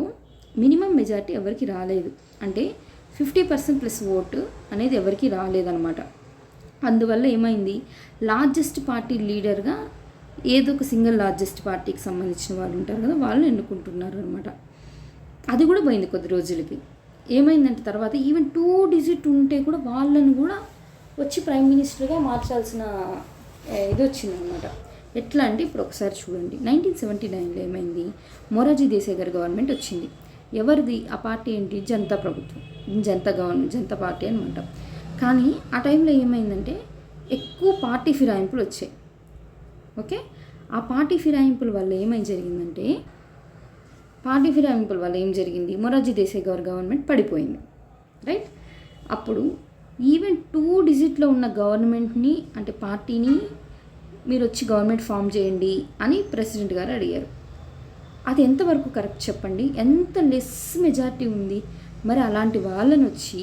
మినిమం మెజారిటీ ఎవరికి రాలేదు, అంటే 50% ప్లస్ ఓటు అనేది ఎవరికి రాలేదన్నమాట. అందువల్ల ఏమైంది? లార్జెస్ట్ పార్టీ లీడర్గా ఏదో ఒక సింగిల్ లార్జెస్ట్ పార్టీకి సంబంధించిన వాళ్ళు ఉంటారు కదా, వాళ్ళు ఎన్నుకుంటున్నారు అనమాట. అది కూడా పోయింది కొద్ది రోజులకి. ఏమైందంటే తర్వాత ఈవెన్ 2 డిజిట్ ఉంటే కూడా వాళ్ళను కూడా వచ్చి ప్రైమ్ మినిస్టర్గా మార్చాల్సిన ఇది వచ్చిందనమాట. ఎట్లా అంటే ఇప్పుడు ఒకసారి చూడండి, 1979లో ఏమైంది? మొరార్జీ దేశాయ్ గారి గవర్నమెంట్ వచ్చింది. ఎవరిది ఆ పార్టీ? ఏంటి? జనతా ప్రభుత్వం, జనతా పార్టీ అనమాట. కానీ ఆ టైంలో ఏమైందంటే ఎక్కువ పార్టీ ఫిరాయింపులు వచ్చాయి. ఓకే, ఆ పార్టీ ఫిరాయింపుల వల్ల ఏం జరిగింది? మొరార్జీ దేశాయ్ గారి గవర్నమెంట్ పడిపోయింది, రైట్? అప్పుడు ఈవెన్ 2 డిజిట్లో ఉన్న గవర్నమెంట్ని, అంటే పార్టీని మీరు వచ్చి గవర్నమెంట్ ఫామ్ చేయండి అని ప్రెసిడెంట్ గారు అడిగారు. అది ఎంతవరకు కరెక్ట్ చెప్పండి? ఎంత లెస్ మెజారిటీ ఉంది. మరి అలాంటి వాళ్ళని వచ్చి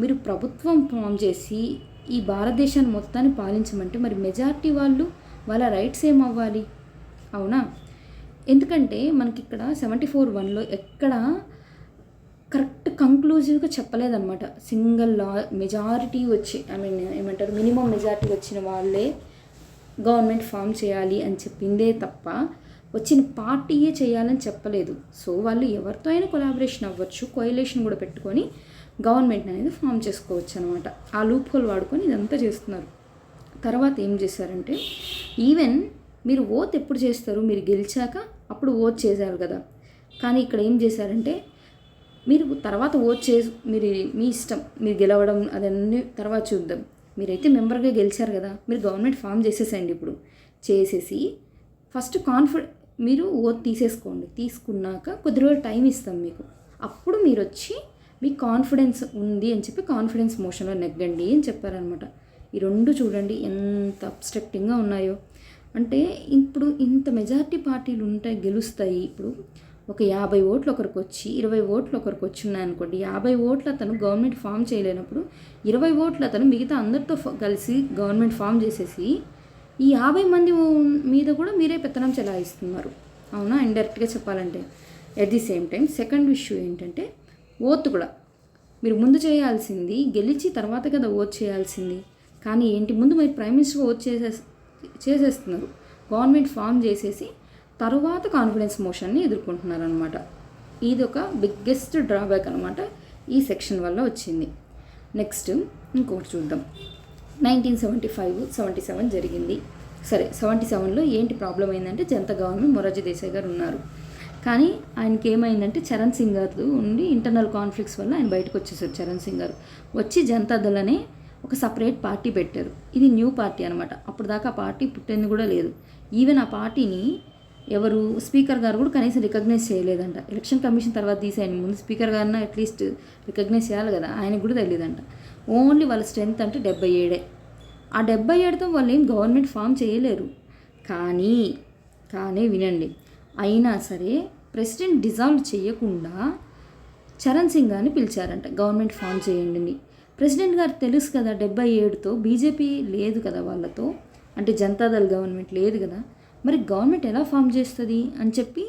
మీరు ప్రభుత్వం ఫామ్ చేసి ఈ భారతదేశాన్ని మొత్తాన్ని పాలించమంటే మరి మెజారిటీ వాళ్ళ రైట్స్ ఏమవ్వాలి? అవునా? ఎందుకంటే మనకి ఇక్కడ 74(1)లో ఎక్కడ కరెక్ట్ కంక్లూజివ్గా చెప్పలేదన్నమాట. సింగిల్ మెజారిటీ వచ్చి మినిమం మెజారిటీ వచ్చిన వాళ్ళే గవర్నమెంట్ ఫామ్ చేయాలి అని చెప్పిందే తప్ప వచ్చిన పార్టీయే చేయాలని చెప్పలేదు. సో వాళ్ళు ఎవరితో అయినా కొలాబరేషన్ అవ్వచ్చు, కోయలేషన్ కూడా పెట్టుకొని గవర్నమెంట్ అనేది ఫామ్ చేసుకోవచ్చు అనమాట. ఆ లూప్ హోల్ వాడుకొని ఇదంతా చేస్తున్నారు. తర్వాత ఏం చేశారంటే, ఈవెన్ మీరు ఓత్ ఎప్పుడు చేస్తారు, మీరు గెలిచాక అప్పుడు ఓత్ చేశారు కదా, కానీ ఇక్కడ ఏం చేశారంటే మీరు తర్వాత ఓట్ చేసి మీరు మీ ఇష్టం, మీరు గెలవడం అదన్నీ తర్వాత చూద్దాం. మీరైతే మెంబర్గా గెలిచారు కదా, మీరు గవర్నమెంట్ ఫామ్ చేసేసండి. ఇప్పుడు చేసేసి ఫస్ట్ మీరు ఓట్ తీసేసుకోండి. తీసుకున్నాక కొద్ది రోజులు టైం ఇస్తాం మీకు. అప్పుడు మీరు వచ్చి మీకు కాన్ఫిడెన్స్ ఉంది అని చెప్పి కాన్ఫిడెన్స్ మోషన్లో నెగ్గండి అని చెప్పారనమాట. ఈ రెండు చూడండి ఎంత అబ్స్ట్రక్టింగ్గా ఉన్నాయో. అంటే ఇప్పుడు ఇంత మెజారిటీ పార్టీలు ఉంటాయి, గెలుస్తాయి. ఇప్పుడు ఒక 50 ఓట్లు ఒకరికి వచ్చి 20 ఓట్లు ఒకరికి వచ్చి ఉన్నాయనుకోండి, 50 ఓట్లు అతను గవర్నమెంట్ ఫామ్ చేయలేనప్పుడు 20 ఓట్లు అతను మిగతా అందరితో కలిసి గవర్నమెంట్ ఫామ్ చేసేసి ఈ 50 మంది మీద కూడా మీరే పెత్తనం చెలాయిస్తున్నారు. అవునా, ఇండైరెక్ట్గా చెప్పాలంటే. At the same time second issue ఏంటంటే ఓత్ కూడా మీరు ముందు చేయాల్సింది, గెలిచి తర్వాత కదా ఓత్ చేయాల్సింది. కానీ ఏంటి, ముందు మీరు ప్రైమ్ మినిస్టర్ ఓత్ చేసేస్తున్నారు, గవర్నమెంట్ ఫామ్ చేసేసి తర్వాత కాన్ఫిడెన్స్ మోషన్ని ఎదుర్కొంటున్నారనమాట. ఇది ఒక బిగ్గెస్ట్ డ్రాబ్యాక్ అనమాట ఈ సెక్షన్ వల్ల వచ్చింది. నెక్స్ట్ ఇంకోటి చూద్దాం. 1975-77 జరిగింది. సరే, 77లో ఏంటి ప్రాబ్లం అయిందంటే, జనతా గవర్నమెంట్ మొరార్జీ దేశాయ్ గారు ఉన్నారు. కానీ ఆయనకి ఏమైందంటే చరణ్ సింగ్ గారు ఉండి ఇంటర్నల్ కాన్ఫ్లిక్ట్స్ వల్ల ఆయన బయటకు వచ్చేసారు. చరణ్ సింగ్ గారు వచ్చి జనతాదళ్ అనే ఒక సపరేట్ పార్టీ పెట్టారు. ఇది న్యూ పార్టీ అనమాట. అప్పుడు దాకా ఆ పార్టీ పుట్టింది కూడా లేదు. ఈవెన్ ఆ పార్టీని ఎవరు స్పీకర్ గారు కూడా కనీసం రికగ్నైజ్ చేయలేదంట. ఎలక్షన్ కమిషన్ తర్వాత తీసేయండి, ముందు స్పీకర్ గారిన అట్లీస్ట్ రికగ్నైజ్ చేయాలి కదా, ఆయనకు కూడా తెలియదంట. ఓన్లీ వాళ్ళ స్ట్రెంత్ అంటే 77. ఆ 77తో వాళ్ళు ఏం గవర్నమెంట్ ఫామ్ చేయలేరు. కానీ వినండి, అయినా సరే ప్రెసిడెంట్ డిజాల్వ్ చేయకుండా చరణ్ సింగ్ గారిని పిలిచారంట గవర్నమెంట్ ఫామ్ చేయండి. ప్రెసిడెంట్ గారు తెలుసు కదా, 77తో బీజేపీ లేదు కదా వాళ్ళతో, అంటే జనతాదళ్ గవర్నమెంట్ లేదు కదా, మరి గవర్నమెంట్ ఎలా ఫామ్ చేస్తుంది అని చెప్పి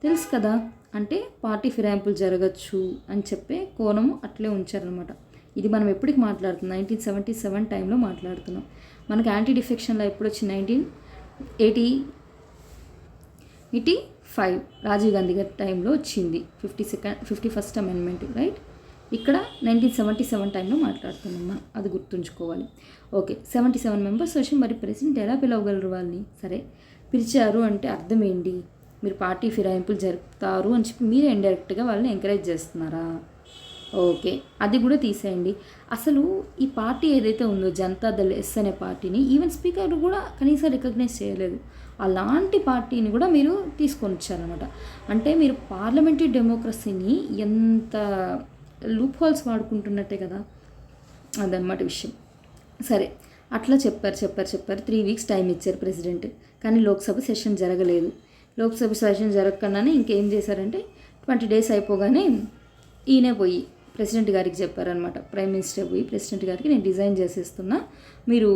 తెలుసు కదా, అంటే పార్టీ ఫిరాయింపులు జరగచ్చు అని చెప్పే కోణము అట్లే ఉంచారనమాట. ఇది మనం ఎప్పటికి మాట్లాడుతున్నాం, 1977 టైంలో మాట్లాడుతున్నాం. మనకి యాంటీ డిఫెక్షన్లో ఎప్పుడు వచ్చింది, 1985 రాజీవ్ గాంధీ గారి టైంలో వచ్చింది 51st అమెండ్మెంట్, రైట్. ఇక్కడ 1977 టైంలో మాట్లాడుతున్నాం మనం, అది గుర్తుంచుకోవాలి. ఓకే, 77 మెంబర్స్ వచ్చి మరి ప్రెసిడెంట్ ఎలా పిలవగలరు వాళ్ళని? సరే, పిలిచారు అంటే అర్థం ఏంటి, మీరు పార్టీ ఫిరాయింపులు జరుపుతారు అని చెప్పి మీరే ఇండైరెక్ట్గా వాళ్ళని ఎంకరేజ్ చేస్తున్నారా? ఓకే, అది కూడా తీసేయండి. అసలు ఈ పార్టీ ఏదైతే ఉందో జనతాదళ్ ఎస్ అనే పార్టీని ఈవెన్ స్పీకర్ కూడా కనీసం రికగ్నైజ్ చేయలేదు. అలాంటి పార్టీని కూడా మీరు తీసుకొని వచ్చారనమాట. అంటే మీరు పార్లమెంటరీ డెమోక్రసీని ఎంత లూప్ హోల్స్ వాడుకుంటున్నట్టే కదా, అదనమాట విషయం. సరే, అట్లా చెప్పారు 3 వీక్స్ టైం ఇచ్చారు ప్రెసిడెంట్. కానీ లోక్సభ సెషన్ జరగలేదు. లోక్సభ సెషన్ జరగకుండానే ఇంకేం చేశారంటే 20 డేస్ అయిపోగానే ఈయనే పోయి ప్రెసిడెంట్ గారికి చెప్పారనమాట. ప్రైమ్ మినిస్టర్ పోయి ప్రెసిడెంట్ గారికి నేను డిజైన్ చేసేస్తున్నా, మీరు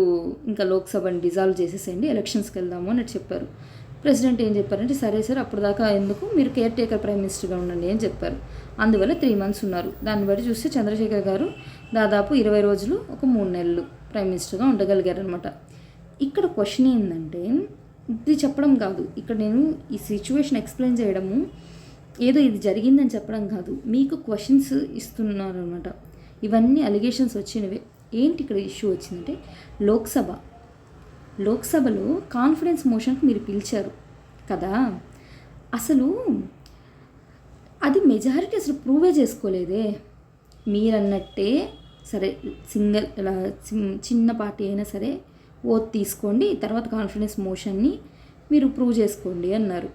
ఇంకా లోక్సభని డిజాల్వ్ చేసేసేయండి, ఎలక్షన్స్కి వెళ్దాము అని చెప్పారు. ప్రెసిడెంట్ ఏం చెప్పారంటే సరే సార్, అప్పుడు దాకా ఎందుకు, మీరు కేర్ టేకర్ ప్రైమ్ మినిస్టర్గా ఉండండి అని చెప్పారు. అందువల్ల 3 months ఉన్నారు. దాన్ని బట్టి చూస్తే చంద్రశేఖర్ గారు దాదాపు 20 రోజులు, ఒక 3 నెలలు ప్రైమ్ మినిస్టర్గా ఉండగలిగారు అనమాట. ఇక్కడ క్వశ్చన్ ఏంటంటే, ఇది చెప్పడం కాదు, ఇక్కడ నేను ఈ సిచ్యువేషన్ ఎక్స్ప్లెయిన్ చేయడము, ఏదో ఇది జరిగిందని చెప్పడం కాదు, మీకు క్వశ్చన్స్ ఇస్తున్నారు అనమాట. ఇవన్నీ అలిగేషన్స్ వచ్చినవే. ఏంటి ఇక్కడ ఇష్యూ వచ్చిందంటే, లోక్సభలో కాన్ఫిడెన్స్ మోషన్కి మీరు పిలిచారు కదా, అసలు అది మెజారిటీ అసలు ప్రూవే చేసుకోలేదే. మీరన్నట్టే సరే, చిన్న పార్టీ అయినా సరే ఓత్ తీసుకోండి, తర్వాత కాన్ఫిడెన్స్ మోషన్ని మీరు ప్రూవ్ చేసుకోండి అన్నారు.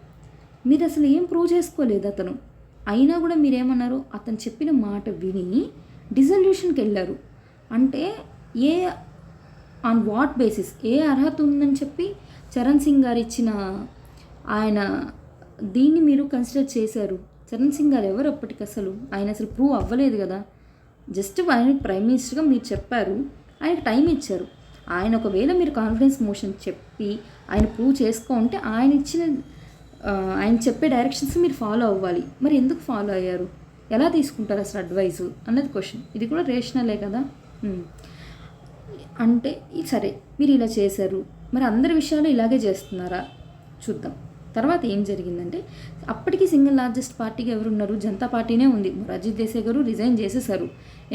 మీరు అసలు ఏం ప్రూవ్ చేసుకోలేదు అతను. అయినా కూడా మీరేమన్నారు, అతను చెప్పిన మాట విని డిజల్యూషన్కి వెళ్ళారు. అంటే ఆన్ వాట్ బేసిస్, ఏ అర్హత ఉందని చెప్పి చరణ్ సింగ్ గారు ఇచ్చిన ఆయన దీన్ని మీరు కన్సిడర్ చేశారు. చరణ్ సింగ్ గారు ఎవరు అప్పటికి, అసలు ఆయన అసలు ప్రూవ్ అవ్వలేదు కదా. జస్ట్ ఆయన ప్రైమ్ మినిస్టర్గా మీరు చెప్పారు, ఆయనకు టైం ఇచ్చారు. ఆయన ఒకవేళ మీరు కాన్ఫిడెన్స్ మోషన్ చెప్పి ఆయన ప్రూవ్ చేసుకుంటే ఆయన చెప్పే డైరెక్షన్స్ మీరు ఫాలో అవ్వాలి. మరి ఎందుకు ఫాలో అయ్యారు, ఎలా తీసుకుంటారు అసలు అడ్వైజు అన్నది క్వశ్చన్. ఇది కూడా రేషనలే కదా. అంటే సరే, మీరు ఇలా చేశారు, మరి అందరి విషయాలు ఇలాగే చేస్తున్నారా చూద్దాం. తర్వాత ఏం జరిగిందంటే అప్పటికి సింగిల్ లార్జెస్ట్ పార్టీగా ఎవరున్నారు, జనతా పార్టీనే ఉంది. మొరార్జీ దేశాయ్ గారు రిజైన్ చేసేసారు,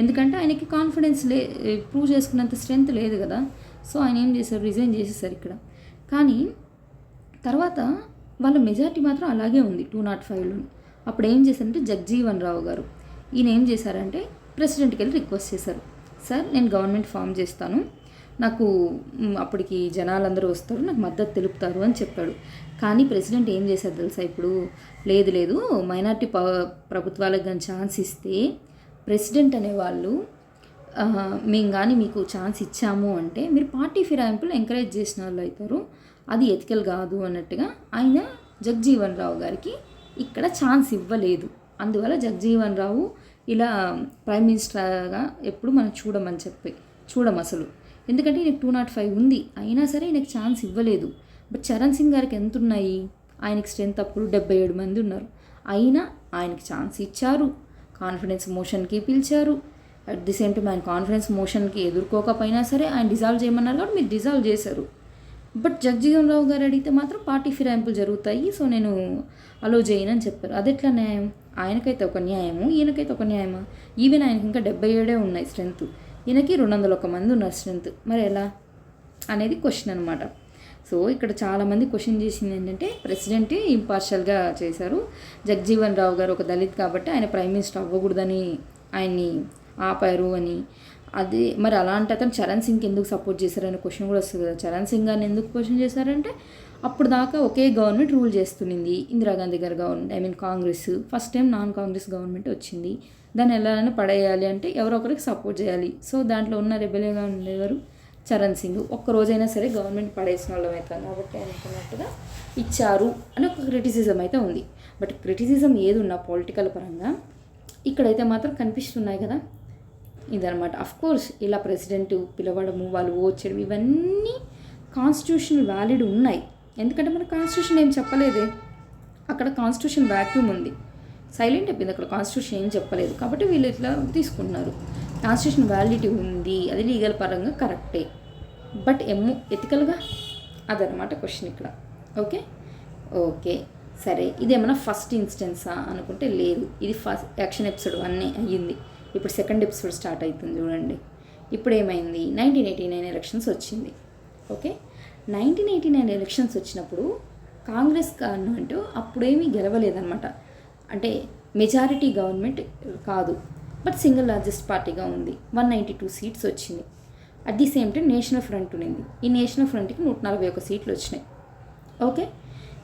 ఎందుకంటే ఆయనకి కాన్ఫిడెన్స్ ప్రూవ్ చేసుకున్నంత స్ట్రెంత్ లేదు కదా. సో ఆయన ఏం చేశారు, రిజైన్ చేసేసారు ఇక్కడ. కానీ తర్వాత వాళ్ళ మెజారిటీ మాత్రం అలాగే ఉంది 205లో. అప్పుడు ఏం చేశారంటే జగ్జీవన్ రావు గారు ఈయన ఏం చేశారంటే ప్రెసిడెంట్కి వెళ్ళి రిక్వెస్ట్ చేశారు, సార్ నేను గవర్నమెంట్ ఫామ్ చేస్తాను, నాకు అప్పటికి జనాలందరూ వస్తారు, నాకు మద్దతు తెలుపుతారు అని చెప్పాడు. కానీ ప్రెసిడెంట్ ఏం చేశారు తెలుసా, ఇప్పుడు లేదు మైనార్టీ ప్రభుత్వాలకు కానీ ఛాన్స్ ఇస్తే ప్రెసిడెంట్ అనేవాళ్ళు మేము కానీ మీకు ఛాన్స్ ఇచ్చాము అంటే మీరు పార్టీ ఫిరాయింపులు ఎంకరేజ్ చేసిన వాళ్ళు అవుతారు, అది ఎథికల్ కాదు అన్నట్టుగా ఆయన జగ్జీవన్ రావు గారికి ఇక్కడ ఛాన్స్ ఇవ్వలేదు. అందువల్ల జగ్జీవన్ రావు ఇలా ప్రైమ్ మినిస్టర్గా ఎప్పుడు మనం చూడం అసలు, ఎందుకంటే ఈయనకు 205 ఉంది, అయినా సరే ఈయనకు ఛాన్స్ ఇవ్వలేదు. బట్ చరణ్ సింగ్ గారికి ఎంత ఉన్నాయి, ఆయనకి స్ట్రెంత్ అప్పుడు 77 మంది ఉన్నారు, అయినా ఆయనకి ఛాన్స్ ఇచ్చారు, కాన్ఫిడెన్స్ మోషన్కి పిలిచారు. అట్ ది సేమ్ టైం ఆయన కాన్ఫిడెన్స్ మోషన్కి ఎదుర్కోకపోయినా సరే ఆయన డిజాల్వ్ చేయమన్నారు కాబట్టి మీరు డిజాల్వ్ చేశారు. బట్ జగ్జీవన్ రావు గారు అడిగితే మాత్రం పార్టీ ఫిరాయింపులు జరుగుతాయి, సో నేను అలో చేయనని చెప్పారు. అది ఎట్లా న్యాయం, ఆయనకైతే ఒక న్యాయము, ఈయనకైతే ఒక న్యాయమా? ఈవెన్ ఆయనకి ఇంకా 77 ఉన్నాయి స్ట్రెంత్, ఈయనకి 201 మంది ఉన్నారు స్ట్రెంత్, మరి ఎలా అనేది క్వశ్చన్ అనమాట. సో ఇక్కడ చాలామంది క్వశ్చన్ చేసింది ఏంటంటే ప్రెసిడెంట్ ఇంపార్షియల్గా చేశారు, జగ్జీవన్ రావు గారు ఒక దళిత్ కాబట్టి ఆయన ప్రైమ్ మినిస్టర్ అవ్వకూడదని ఆయన్ని ఆపారు అని. అది మరి అలాంటి అతను చరణ్ సింగ్కి ఎందుకు సపోర్ట్ చేశారనే క్వశ్చన్ కూడా వస్తుంది కదా. చరణ్ సింగ్ గారిని ఎందుకు క్వశ్చన్ చేశారంటే అప్పుడు దాకా ఒకే గవర్నమెంట్ రూల్ చేస్తుంది, ఇందిరాగాంధీ గారు government, Congress, first time non Congress government వచ్చింది, దాన్ని ఎలాగైనా పడేయాలి అంటే ఎవరో ఒకరికి సపోర్ట్ చేయాలి. సో దాంట్లో ఉన్న రెబెల్గా ఉండేవారు చరణ్ సింగ్, ఒక్కరోజైనా సరే గవర్నమెంట్ పడేసిన వాళ్ళం అవుతాం కాబట్టి అనుకున్నట్టుగా ఇచ్చారు అని ఒక క్రిటిసిజం అయితే ఉంది. బట్ క్రిటిసిజం ఏది ఉన్నా పొలిటికల్ పరంగా ఇక్కడైతే మాత్రం కనిపిస్తున్నాయి కదా. ఇదనమాట. అఫ్కోర్స్ ఇలా ప్రెసిడెంట్ పిలవడము, వాళ్ళు ఓట్ చేయడం, ఇవన్నీ కాన్స్టిట్యూషనల్ వ్యాలిడ్ ఉన్నాయి, ఎందుకంటే మన కాన్స్టిట్యూషన్ ఏం చెప్పలేదే, అక్కడ కాన్స్టిట్యూషన్ వ్యాక్యూమ్ ఉంది, సైలెంట్ అయిపోయింది, అక్కడ కాన్స్టిట్యూషన్ ఏం చెప్పలేదు కాబట్టి వీళ్ళు ఇట్లా తీసుకుంటున్నారు. కాన్స్టిట్యూషన్ వ్యాలిడిటీ ఉంది, అది లీగల్ పరంగా కరెక్టే, బట్ ఎథికల్గా అదనమాట క్వశ్చన్ ఇక్కడ. ఓకే సరే, ఇదేమన్నా ఫస్ట్ ఇన్స్టెన్సా అనుకుంటే లేదు, ఇది ఫస్ట్ యాక్షన్ ఎపిసోడ్ 1 అయ్యింది, ఇప్పుడు సెకండ్ ఎపిసోడ్ స్టార్ట్ అవుతుంది చూడండి. ఇప్పుడు ఏమైంది, 1989 ఎలక్షన్స్ వచ్చింది. 1989 ఎలక్షన్స్ వచ్చినప్పుడు కాంగ్రెస్ గవర్నమెంట్ అప్పుడేమీ గెలవలేదన్నమాట, అంటే మెజారిటీ గవర్నమెంట్ కాదు, బట్ సింగిల్ లార్జెస్ట్ పార్టీగా ఉంది, 192 సీట్స్ వచ్చింది. At the same time national front ఉన్నింది, ఈ నేషనల్ ఫ్రంట్కి 141 సీట్లు వచ్చినాయి.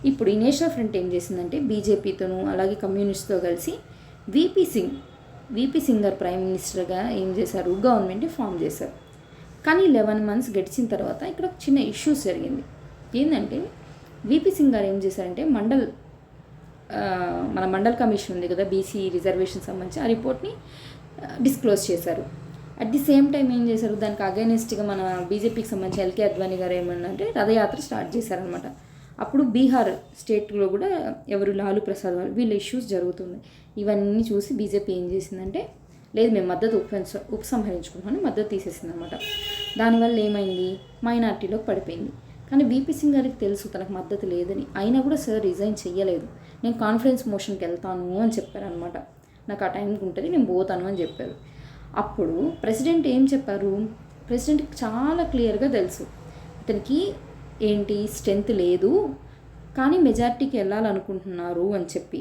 ఇప్పుడు ఈ నేషనల్ ఫ్రంట్ ఏం చేసిందంటే బీజేపీతోనూ అలాగే కమ్యూనిస్ట్తో కలిసి వీపీ సింగ్ గారు ప్రైమ్ మినిస్టర్గా ఏం చేశారు, గవర్నమెంట్ ఫామ్ చేశారు. కానీ 11 months గడిచిన తర్వాత ఇక్కడ చిన్న ఇష్యూస్ జరిగింది. ఏంటంటే వీపీ సింగ్ గారు ఏం చేశారంటే మన మండల్ కమిషన్ ఉంది కదా, బీసీ రిజర్వేషన్ సంబంధించి ఆ రిపోర్ట్ని డిస్క్లోజ్ చేశారు. అట్ ది సేమ్ టైం ఏం చేశారు, దానికి అగైనెస్ట్గా మన బీజేపీకి సంబంధించి ఎల్కే అద్వానీ గారు ఏమన్నంటే రథయాత్ర స్టార్ట్ చేశారనమాట. అప్పుడు బీహార్ స్టేట్లో కూడా ఎవరు లాలూ ప్రసాద్ వాళ్ళు వీళ్ళ ఇష్యూస్ జరుగుతుంది. ఇవన్నీ చూసి బీజేపీ ఏం చేసిందంటే లేదు మేము మద్దతు ఉపసంహరించుకుంటామని మద్దతు తీసేసింది అనమాట. దానివల్ల ఏమైంది, మైనార్టీలోకి పడిపోయింది. కానీ వీపీ సింగ్ గారికి తెలుసు తనకు మద్దతు లేదని, అయినా కూడా సార్ రిజైన్ చెయ్యలేదు, నేను కాన్ఫిడెన్స్ మోషన్కి వెళ్తాను అని చెప్పారనమాట, నాకు ఆ టైంకి ఉంటుంది నేను పోతాను అని చెప్పారు. అప్పుడు ప్రెసిడెంట్ ఏం చెప్పారు, ప్రెసిడెంట్కి చాలా క్లియర్గా తెలుసు ఇతనికి ఏంటి స్ట్రెంత్ లేదు, కానీ మెజారిటీకి వెళ్ళాలనుకుంటున్నారు అని చెప్పి,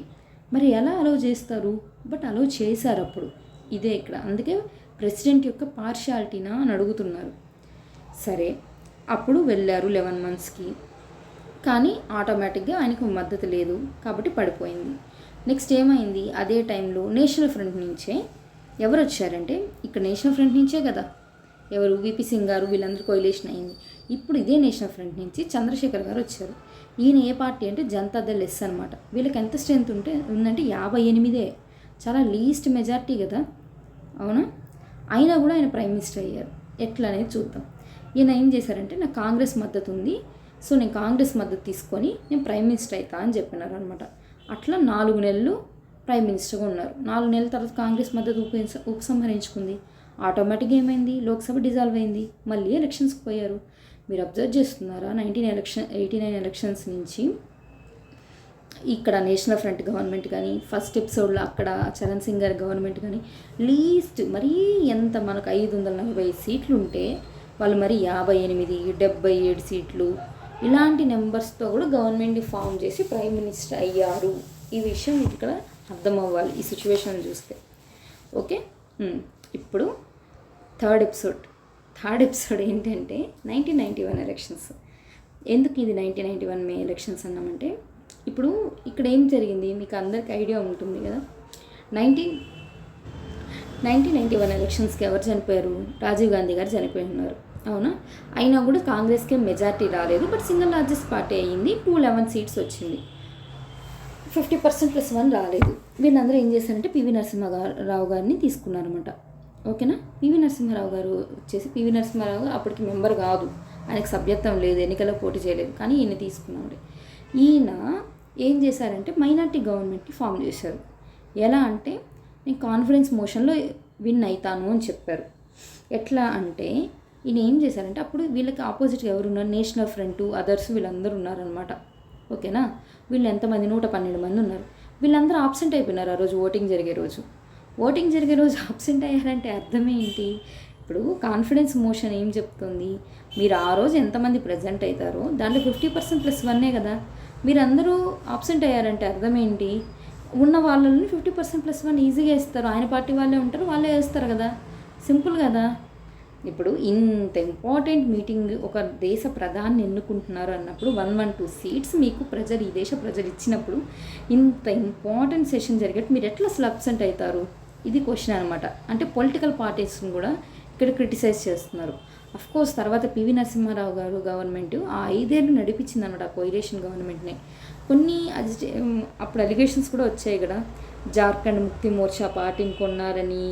మరి ఎలా అలౌ చేస్తారు, బట్ అలౌ చేశారు అప్పుడు. ఇదే ఇక్కడ, అందుకే ప్రెసిడెంట్ యొక్క పార్షియాలిటీనా అని అడుగుతున్నారు. సరే అప్పుడు వెళ్ళారు 11 monthsకి, కానీ ఆటోమేటిక్గా ఆయనకు మద్దతు లేదు కాబట్టి పడిపోయింది. నెక్స్ట్ ఏమైంది, అదే టైంలో నేషనల్ ఫ్రంట్ నుంచే ఎవరు వచ్చారంటే, ఇక్కడ నేషనల్ ఫ్రంట్ నుంచే కదా ఎవరు వీపీ సింగ్ గారు వీళ్ళందరూ కోయిలేషన్ అయింది. ఇప్పుడు ఇదే నేషనల్ ఫ్రంట్ నుంచి చంద్రశేఖర్ గారు వచ్చారు. ఈయన ఏ పార్టీ అంటే జనతా దళ్ ఎస్ అనమాట. వీళ్ళకి ఎంత స్ట్రెంత్ ఉందంటే 58, చాలా లీస్ట్ మెజారిటీ కదా, అవునా? అయినా కూడా ఆయన ప్రైమ్ మినిస్టర్ అయ్యారు. ఎట్లా అనేది చూద్దాం. ఈయన ఏం చేశారంటే నాకు కాంగ్రెస్ మద్దతు ఉంది, సో నేను కాంగ్రెస్ మద్దతు తీసుకొని నేను ప్రైమ్ మినిస్టర్ అవుతా అని చెప్పినారు అనమాట. అట్లా 4 నెలలు ప్రైమ్ మినిస్టర్గా ఉన్నారు. 4 నెలల తర్వాత కాంగ్రెస్ మద్దతు ఉపసంహరించుకుంది. ఆటోమేటిక్గా ఏమైంది, లోక్సభ డిజాల్వ్ అయింది, మళ్ళీ ఎలక్షన్స్కి పోయారు. మీరు అబ్జర్వ్ చేస్తున్నారా, 1989 ఎలక్షన్స్ నుంచి ఇక్కడ నేషనల్ ఫ్రంట్ గవర్నమెంట్ కానీ, ఫస్ట్ ఎపిసోడ్లో అక్కడ చరణ్ సింగ్ గారి గవర్నమెంట్ కానీ లీస్ట్ మరీ ఎంత మనకు 540 సీట్లు ఉంటే వాళ్ళు మరి 58, 77 సీట్లు ఇలాంటి నెంబర్స్తో కూడా గవర్నమెంట్ని ఫామ్ చేసి ప్రైమ్ మినిస్టర్ అయ్యారు. ఈ విషయం ఇక్కడ అర్థం అవ్వాలి ఈ సిచ్యువేషన్ చూస్తే. ఓకే, ఇప్పుడు థర్డ్ ఎపిసోడ్ ఏంటంటే 1991 ఎలక్షన్స్. ఎందుకు ఇది 1991 మే ఎలక్షన్స్ అన్నామంటే, ఇప్పుడు ఇక్కడ ఏం జరిగింది మీకు అందరికి ఐడియా ఉంటుంది కదా. 1991 ఎలక్షన్స్కి ఎవరు చనిపోయారు? రాజీవ్ గాంధీ గారు చనిపోయి ఉన్నారు, అవునా? అయినా కూడా కాంగ్రెస్కి మెజార్టీ రాలేదు, బట్ సింగిల్ లార్జెస్ట్ పార్టీ అయ్యింది. 211 సీట్స్ వచ్చింది. 50% +1 రాలేదు. వీళ్ళందరూ ఏం చేశారంటే పివి నరసింహారావు గారిని తీసుకున్నారన్నమాట. ఓకేనా? పివి నరసింహారావు గారు వచ్చేసి, పివి నరసింహారావు గారు అప్పటికి మెంబర్ కాదు, ఆయనకు సభ్యత్వం లేదు, ఎన్నికల్లో పోటీ చేయలేదు, కానీ ఈయన తీసుకున్నాడు. ఈయన ఏం చేశారంటే మైనార్టీ గవర్నమెంట్ని ఫామ్ చేశారు. ఎలా అంటే నేను కాన్ఫరెన్స్ మోషన్లో విన్ అవుతాను అని చెప్పారు. ఎట్లా అంటే ఈయన ఏం చేశారంటే, అప్పుడు వీళ్ళకి ఆపోజిట్గా ఎవరు ఉన్నారు? నేషనల్ ఫ్రంట్, అదర్స్ వీళ్ళందరూ ఉన్నారనమాట. ఓకేనా? వీళ్ళు ఎంతమంది? 112 మంది ఉన్నారు. వీళ్ళందరూ ఆబ్సెంట్ అయిపోయినారు ఆ రోజు ఓటింగ్ జరిగే రోజు ఆబ్సెంట్ అయ్యారంటే అర్థం ఏంటి? ఇప్పుడు కాన్ఫిడెన్స్ మోషన్ ఏం చెప్తుంది? మీరు ఆ రోజు ఎంతమంది ప్రజెంట్ అవుతారో దాంట్లో 50% +1 కదా. మీరందరూ ఆబ్సెంట్ అయ్యారంటే అర్థం ఏంటి? ఉన్న వాళ్ళని 50% +1 ఈజీగా ఇస్తారు. ఆయన పార్టీ వాళ్ళే ఉంటారు, వాళ్ళే వేస్తారు కదా. సింపుల్ కదా. ఇప్పుడు ఇంత ఇంపార్టెంట్ మీటింగ్, ఒక దేశ ప్రధాని ఎన్నుకుంటున్నారు అన్నప్పుడు 112 సీట్స్ మీకు ఈ దేశ ప్రజలు ఇచ్చినప్పుడు ఇంత ఇంపార్టెంట్ సెషన్ జరిగేట్టు మీరు ఎట్లా అసలు అబ్సెంట్ అవుతారు? ఇది క్వశ్చన్ అనమాట. అంటే పొలిటికల్ పార్టీస్ని కూడా ఇక్కడ క్రిటిసైజ్ చేస్తున్నారు. అఫ్కోర్స్ తర్వాత పివి నరసింహారావు గారు గవర్నమెంట్ ఆ 5 ఏళ్ళు నడిపించింది అనమాట, కోయిలేషన్ గవర్నమెంట్ని. కొన్ని అప్పుడు అలిగేషన్స్ కూడా వచ్చాయి కదా, జార్ఖండ్ ముక్తి మోర్చా పార్టీని కొన్నారని,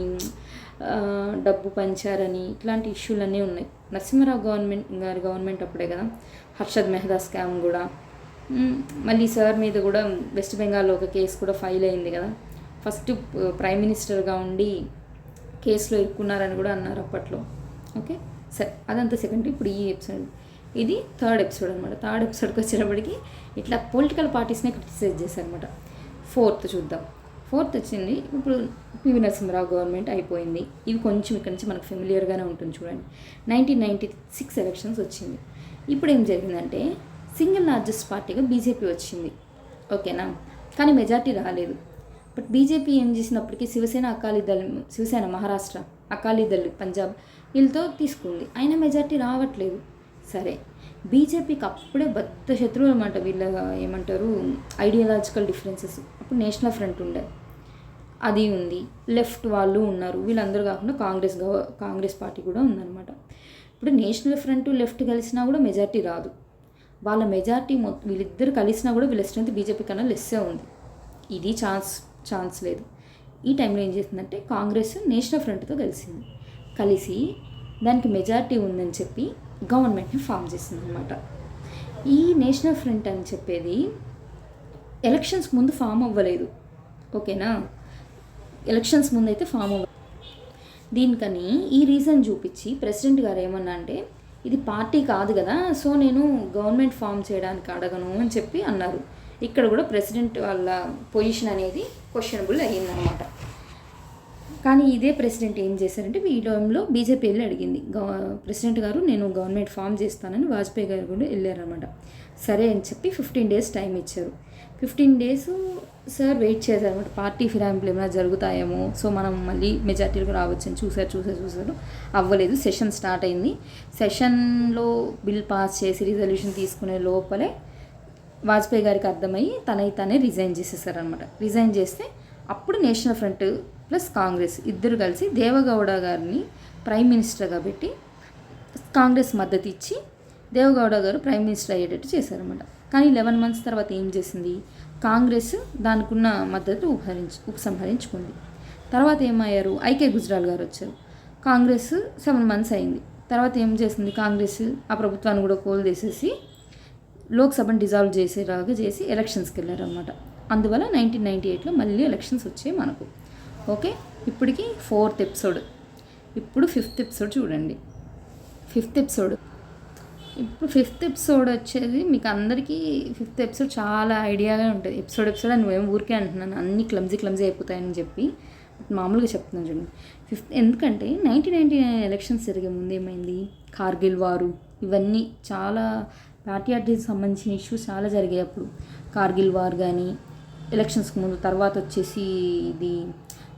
డబ్బు పంచారని, ఇట్లాంటి ఇష్యూలన్నీ ఉన్నాయి. నరసింహారావు గవర్నమెంట్ అప్పుడే కదా. హర్షద్ మెహదా స్కామ్ కూడా, మళ్ళీ సార్ మీద కూడా వెస్ట్ బెంగాల్లో ఒక కేసు కూడా ఫైల్ అయింది కదా. ఫస్ట్ ప్రైమ్ మినిస్టర్గా ఉండి కేసులో ఇరుక్కున్నారని కూడా అన్నారు అప్పట్లో. ఓకే, సరే అదంతా సెకండ్. ఇప్పుడు ఈ ఎపిసోడ్, ఇది థర్డ్ ఎపిసోడ్ అనమాట. థర్డ్ ఎపిసోడ్కి వచ్చేటప్పటికి ఇట్లా పొలిటికల్ పార్టీస్నే క్రిటిసైజ్ చేశారనమాట. ఫోర్త్ చూద్దాం. ఫోర్త్ వచ్చింది, ఇప్పుడు పివి నరసింహారావు గవర్నమెంట్ అయిపోయింది. ఇవి కొంచెం ఇక్కడ నుంచి మనకు ఫెమిలియర్గానే ఉంటుంది చూడండి. 1996 ఎలక్షన్స్ వచ్చింది. ఇప్పుడు ఏం జరిగిందంటే సింగిల్ లార్జెస్ట్ పార్టీగా బీజేపీ వచ్చింది. ఓకేనా? కానీ మెజార్టీ రాలేదు. బట్ బీజేపీ ఏం చేసినప్పటికీ శివసేన మహారాష్ట్ర, అకాలీదళ్ పంజాబ్ వీళ్ళతో తీసుకుంది, అయినా మెజార్టీ రావట్లేదు. సరే, బీజేపీకి అప్పుడే బద్ద శత్రువులు అనమాట. వీళ్ళ ఏమంటారు, ఐడియాలజికల్ డిఫరెన్సెస్. అప్పుడు నేషనల్ ఫ్రంట్ ఉండే, అది ఉంది, లెఫ్ట్ వాళ్ళు ఉన్నారు. వీళ్ళందరూ కాకుండా కాంగ్రెస్ పార్టీ కూడా ఉందన్నమాట. ఇప్పుడు నేషనల్ ఫ్రంట్ లెఫ్ట్ కలిసినా కూడా మెజార్టీ రాదు. వాళ్ళ మెజార్టీ వీళ్ళిద్దరు కలిసినా కూడా వీళ్ళ స్ట్రెంత్ బీజేపీ కన్నా లెస్సే ఉంది. ఇది ఛాన్స్ లేదు. ఈ టైంలో ఏం చేసిందంటే కాంగ్రెస్ నేషనల్ ఫ్రంట్తో కలిసి దానికి మెజార్టీ ఉందని చెప్పి గవర్నమెంట్ని ఫామ్ చేసింది అనమాట. ఈ నేషనల్ ఫ్రంట్ అని చెప్పేది ఎలక్షన్స్ ముందు ఫామ్ అవ్వలేదు. ఓకేనా? ఎలక్షన్స్ ముందు అయితే ఫామ్ అవ్వలేదు. దీనికని ఈ రీజన్ చూపించి ప్రెసిడెంట్ గారు ఏమన్నా అంటే, ఇది పార్టీ కాదు కదా, సో నేను గవర్నమెంట్ ఫామ్ చేయడానికి అడగను అని చెప్పి అన్నారు. ఇక్కడ కూడా ప్రెసిడెంట్ వాళ్ళ పొజిషన్ అనేది క్వశ్చనబుల్ అయ్యిందనమాట. కానీ ఇదే ప్రెసిడెంట్ ఏం చేశారంటే, ఈ టైంలో బీజేపీ వెళ్ళి అడిగింది ప్రెసిడెంట్ గారు, నేను గవర్నమెంట్ ఫామ్ చేస్తానని. వాజ్పేయి గారు కూడా వెళ్ళారనమాట. సరే అని చెప్పి 15 days టైం ఇచ్చారు. 15 days సార్ వెయిట్ చేశారనమాట. పార్టీ ఫిరాయింపులు ఏమైనా జరుగుతాయేమో, సో మనం మళ్ళీ మెజార్టీలకు రావచ్చు అని చూసారు. అవ్వలేదు. సెషన్ స్టార్ట్ అయింది. సెషన్లో బిల్ పాస్ చేసి రిజల్యూషన్ తీసుకునే లోపలే వాజ్పేయి గారికి అర్థమయ్యి తనే రిజైన్ చేసేసారనమాట. రిజైన్ చేస్తే అప్పుడు నేషనల్ ఫ్రంట్ ప్లస్ కాంగ్రెస్ ఇద్దరు కలిసి దేవగౌడ గారిని ప్రైమ్ మినిస్టర్గా పెట్టి కాంగ్రెస్ మద్దతు ఇచ్చి దేవగౌడ గారు ప్రైమ్ మినిస్టర్ అయ్యేటట్టు చేశారన్నమాట. కానీ 11 months తర్వాత ఏం చేసింది, కాంగ్రెస్ దానికున్న మద్దతు ఉపసంహరించుకుంది. తర్వాత ఏమయ్యారు, ఐకే గుజ్రాల్ గారు వచ్చారు. కాంగ్రెస్ 7 months అయింది. తర్వాత ఏం చేసింది కాంగ్రెస్, ఆ ప్రభుత్వాన్ని కూడా కోల్దేసేసి లోక్సభను డిజాల్వ్ చేసేలాగా చేసి ఎలక్షన్స్కి వెళ్ళారనమాట. అందువల్ల 1998లో మళ్ళీ ఎలక్షన్స్ వచ్చాయి మనకు. ఓకే, ఇప్పటికి 4th ఎపిసోడ్. ఇప్పుడు 5th ఎపిసోడ్ చూడండి. 5th ఎపిసోడ్ ఇప్పుడు 5th ఎపిసోడ్ వచ్చేది మీకు అందరికీ 5th ఎపిసోడ్ చాలా ఐడియాగా ఉంటుంది. ఎపిసోడ్ అని నువ్వేం ఊరికే అంటున్నాను, అన్నీ క్లమ్జీ అయిపోతాయని చెప్పి మామూలుగా చెప్తున్నాను చూడండి. 5th ఎందుకంటే 1999 ఎలక్షన్స్ జరిగే ముందు ఏమైంది, కార్గిల్ వారు ఇవన్నీ చాలా ప్యాట్రియాటిక్కి సంబంధించిన ఇష్యూస్ చాలా జరిగాయి అప్పుడు. కార్గిల్ వార్ కానీ, ఎలక్షన్స్కి ముందు, తర్వాత వచ్చేసి ఇది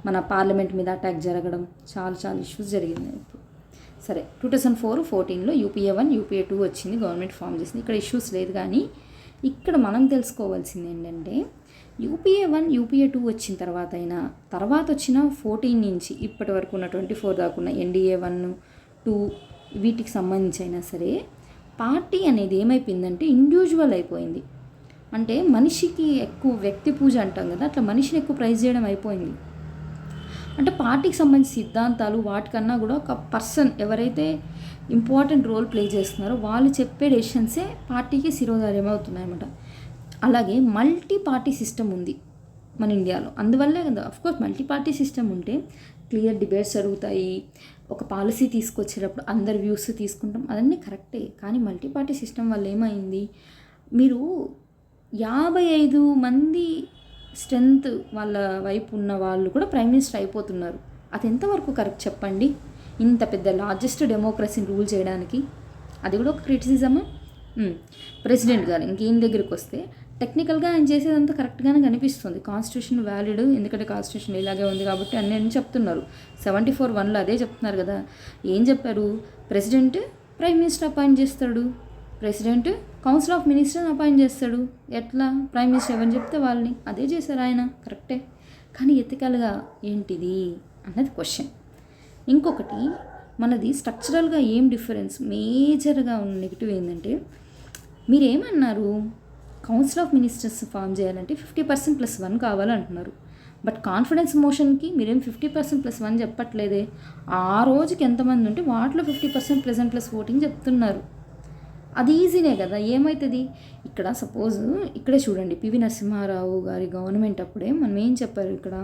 మన పార్లమెంట్ మీద అటాక్ జరగడం, చాలా ఇష్యూస్ జరిగింది ఇప్పుడు. సరే 2014లో UPA 1 UPA 2 వచ్చింది, గవర్నమెంట్ ఫామ్ చేసింది. ఇక్కడ ఇష్యూస్ లేదు. కానీ ఇక్కడ మనం తెలుసుకోవాల్సింది ఏంటంటే UPA 1 UPA 2 వచ్చిన తర్వాత వచ్చిన 14 నుంచి ఇప్పటి వరకు ఉన్న 24 దాకా ఉన్న NDA 1 2 వీటికి సంబంధించి అయినా సరే పార్టీ అనేది ఏమైపోయిందంటే ఇండివిజువల్ అయిపోయింది. అంటే మనిషికి ఎక్కువ వ్యక్తి పూజ అంటాం కదా, అట్లా మనిషిని ఎక్కువ ప్రైజ్ చేయడం అయిపోయింది. అంటే పార్టీకి సంబంధించిన సిద్ధాంతాలు వాటికన్నా కూడా ఒక పర్సన్ ఎవరైతే ఇంపార్టెంట్ రోల్ ప్లే చేస్తున్నారో వాళ్ళు చెప్పే డెసిషన్సే పార్టీకి శిరోధార్యం అవుతున్నాయన్నమాట. అలాగే మల్టీ పార్టీ సిస్టమ్ ఉంది మన ఇండియాలో. అందువల్లే కదా అఫ్కోర్స్ మల్టీ పార్టీ సిస్టమ్ ఉంటే క్లియర్ డిబేట్స్ జరుగుతాయి, ఒక పాలసీ తీసుకొచ్చేటప్పుడు అందరి వ్యూస్ తీసుకుంటాం, అదన్నీ కరెక్టే. కానీ మల్టీ పార్టీ సిస్టమ్ వల్ల ఏమైంది, మీరు 55 మంది స్ట్రెంత్ వాళ్ళ వైపు ఉన్న వాళ్ళు కూడా ప్రైమ్ మినిస్టర్ అయిపోతున్నారు. అది ఎంతవరకు కరెక్ట్ చెప్పండి? ఇంత పెద్ద లార్జెస్ట్ డెమోక్రసీని రూల్ చేయడానికి అది కూడా ఒక క్రిటిసిజమా? ప్రెసిడెంట్ గారు ఇంకేం దగ్గరికి వస్తే టెక్నికల్గా ఆయన చేసేదంతా కరెక్ట్గానే కనిపిస్తుంది. కాన్స్టిట్యూషన్ వ్యాలిడ్, ఎందుకంటే కాన్స్టిట్యూషన్ ఇలాగే ఉంది కాబట్టి అన్నీ చెప్తున్నారు. 74(1)లో అదే చెప్తున్నారు కదా. ఏం చెప్పారు, ప్రెసిడెంట్ ప్రైమ్ మినిస్టర్ అపాయింట్ చేస్తాడు, ప్రెసిడెంట్ కౌన్సిల్ ఆఫ్ మినిస్టర్ని అపాయింట్ చేస్తాడు. ఎట్లా, ప్రైమ్ మినిస్టర్ ఎవరిని చెప్తే వాళ్ళని, అదే చేశారు ఆయన, కరెక్టే. కానీ ఎథికల్గా ఏంటిది అన్నది క్వశ్చన్. ఇంకొకటి మనది స్ట్రక్చరల్గా ఏం డిఫరెన్స్ మేజర్గా ఉన్న నెగిటివ్ ఏంటంటే, మీరేమన్నారు, కౌన్సిల్ ఆఫ్ మినిస్టర్స్ ఫామ్ చేయాలంటే 50% +1 కావాలంటున్నారు. బట్ కాన్ఫిడెన్స్ మోషన్కి మీరేం 50% +1 చెప్పట్లేదే. ఆ రోజుకి ఎంతమంది ఉంటే వాటిలో 50% ప్రెజెంట్ ప్లస్ ఓటింగ్ చెప్తున్నారు. అది ఈజీనే కదా. ఏమవుతుంది ఇక్కడ, సపోజ్ ఇక్కడే చూడండి, పివి నరసింహారావు గారి గవర్నమెంట్ అప్పుడే మనం ఏం చెప్పారు ఇక్కడ,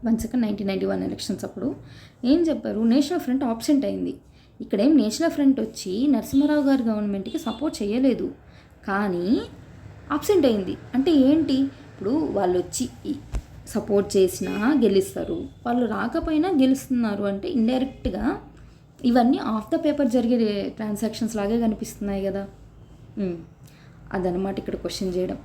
1991 ఎలక్షన్స్ అప్పుడు ఏం చెప్పారు, నేషనల్ ఫ్రంట్ ఆబ్సెంట్ అయింది. ఇక్కడేం నేషనల్ ఫ్రంట్ వచ్చి నరసింహారావు గారి గవర్నమెంట్కి సపోర్ట్ చేయలేదు, కానీ ఆబ్సెంట్ అయింది. అంటే ఏంటి, ఇప్పుడు వాళ్ళు వచ్చి సపోర్ట్ చేసినా గెలుస్తారు, వాళ్ళు రాకపోయినా గెలుస్తున్నారు. అంటే ఇండైరెక్ట్గా ఇవన్నీ ఆఫ్ ద పేపర్ జరిగే ట్రాన్సాక్షన్స్ లాగే కనిపిస్తున్నాయి కదా. అదనమాట ఇక్కడ క్వశ్చన్ చేయడం.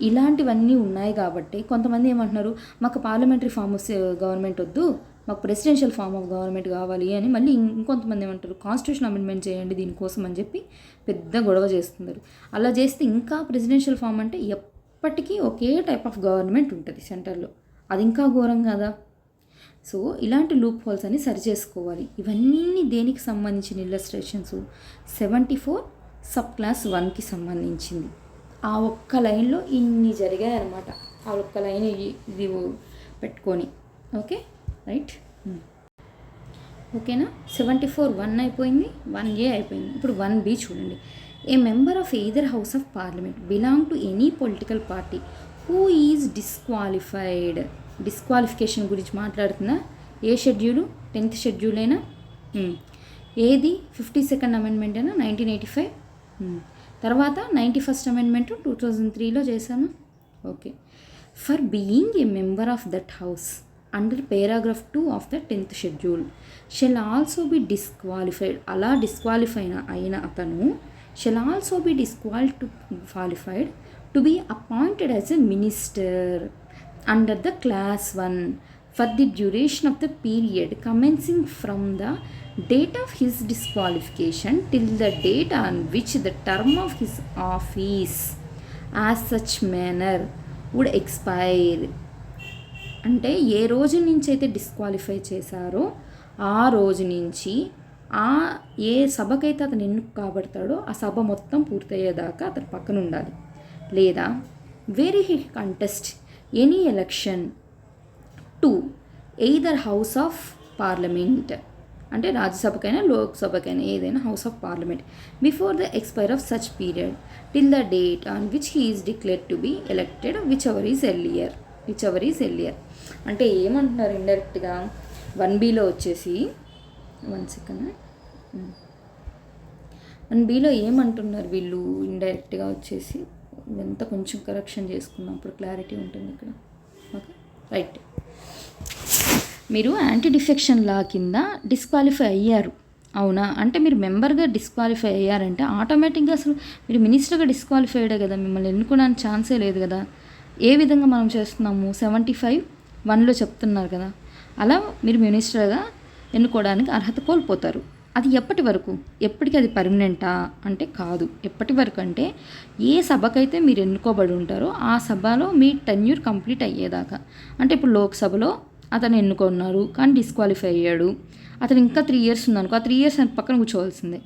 ఇలాంటివన్నీ ఉన్నాయి కాబట్టి కొంతమంది ఏమంటున్నారు, మాకు పార్లమెంటరీ ఫామ్ ఆఫ్ గవర్నమెంట్ వద్దు, మాకు ప్రెసిడెన్షియల్ ఫామ్ ఆఫ్ గవర్నమెంట్ కావాలి అని. మళ్ళీ ఇంకొంతమంది ఏమంటారు, కాన్స్టిట్యూషన్ అమెండ్మెంట్ చేయండి దీనికోసం అని చెప్పి పెద్ద గొడవ చేస్తున్నారు. అలా చేస్తే ఇంకా ప్రెసిడెన్షియల్ ఫామ్ అంటే ఎప్పటికీ ఒకే టైప్ ఆఫ్ గవర్నమెంట్ ఉంటుంది సెంటర్లో, అది ఇంకా ఘోరం కదా. సో ఇలాంటి లూప్ హోల్స్ అని సరి చేసుకోవాలి. ఇవన్నీ దేనికి సంబంధించిన ఇల్లస్ట్రేషన్స్, 74 సబ్-క్లాస్ 1కి సంబంధించింది. ఆ ఒక్క లైన్లో ఇన్ని జరిగాయి అన్నమాట. ఆ ఒక్క లైన్ ఇది పెట్టుకొని, ఓకే రైట్, ఓకేనా. 74(1) అయిపోయింది, 1A అయిపోయింది. ఇప్పుడు 1B చూడండి. ఏ member of either house of parliament belong to any political party who is disqualified. Disqualification గురించి మాట్లాడుతుందా. ఏ షెడ్యూలు, 10th షెడ్యూల్ అయినా, ఏది 52nd అమెండ్మెంట్ అయినా 1985, తర్వాత 91st అమెండ్మెంట్ 2003లో చేశాను. Okay, for being a member of that house under paragraph 2 of the 10th schedule shall also be disqualified. అలా disqualify అయిన అతను shall also be disqualified to be appointed as a minister under the class 1 for the duration of the period commencing from the date of his disqualification till the date on which the term of his office as such manner would expire. అంటే ఏ రోజు నుంచి అయితే disqualify చేశారో ఆ రోజు నుంచి ఏ సభకైతే అతను ఎన్నుకు కాబడతాడో ఆ సభ మొత్తం పూర్తయ్యేదాకా అతను పక్కన ఉండాలి. లేదా where he contest any election to either house of parliament, అంటే రాజ్యసభకైనా లోక్సభకైనా ఏదైనా house of parliament, before the expire of such period till the date on which he is declared to be elected whichever is earlier. అంటే ఏమంటున్నారు ఇండైరెక్ట్గా 1Bలో వచ్చేసి 1 second, and below ఏమంటున్నారు వీళ్ళు ఇండైరెక్ట్గా వచ్చేసి, ఇదంతా కొంచెం కరెక్షన్ చేసుకుందాం, అప్పుడు క్లారిటీ ఉంటుంది ఇక్కడ. Okay, right. మీరు యాంటీ డిఫెక్షన్ లా కింద డిస్క్వాలిఫై అయ్యారు, అవునా? అంటే మీరు మెంబర్గా డిస్క్వాలిఫై అయ్యారంటే ఆటోమేటిక్గా అసలు మీరు మినిస్టర్గా డిస్క్వాలిఫై అయ్యాడే కదా, మిమ్మల్ని ఎన్నుకోవడానికి ఛాన్సే లేదు కదా. ఏ విధంగా మనం చేస్తున్నాము, 75(1)లో చెప్తున్నారు కదా, అలా మీరు మినిస్టర్గా ఎన్నుకోవడానికి అర్హత కోల్పోతారు. అది ఎప్పటి వరకు? ఎప్పటికీ అది పర్మనెంటా అంటే కాదు. ఎప్పటి వరకు అంటే ఏ సభకైతే మీరు ఎన్నుకోబడి ఉంటారో ఆ సభలో మీ టెన్యూర్ కంప్లీట్ అయ్యేదాకా. అంటే ఇప్పుడు లోక్సభలో అతను ఎన్నుకున్నారు కానీ డిస్క్వాలిఫై అయ్యాడు, అతను ఇంకా 3 years ఉందనుకో, ఆ 3 years ఆయన పక్కన కూర్చోవాల్సిందే.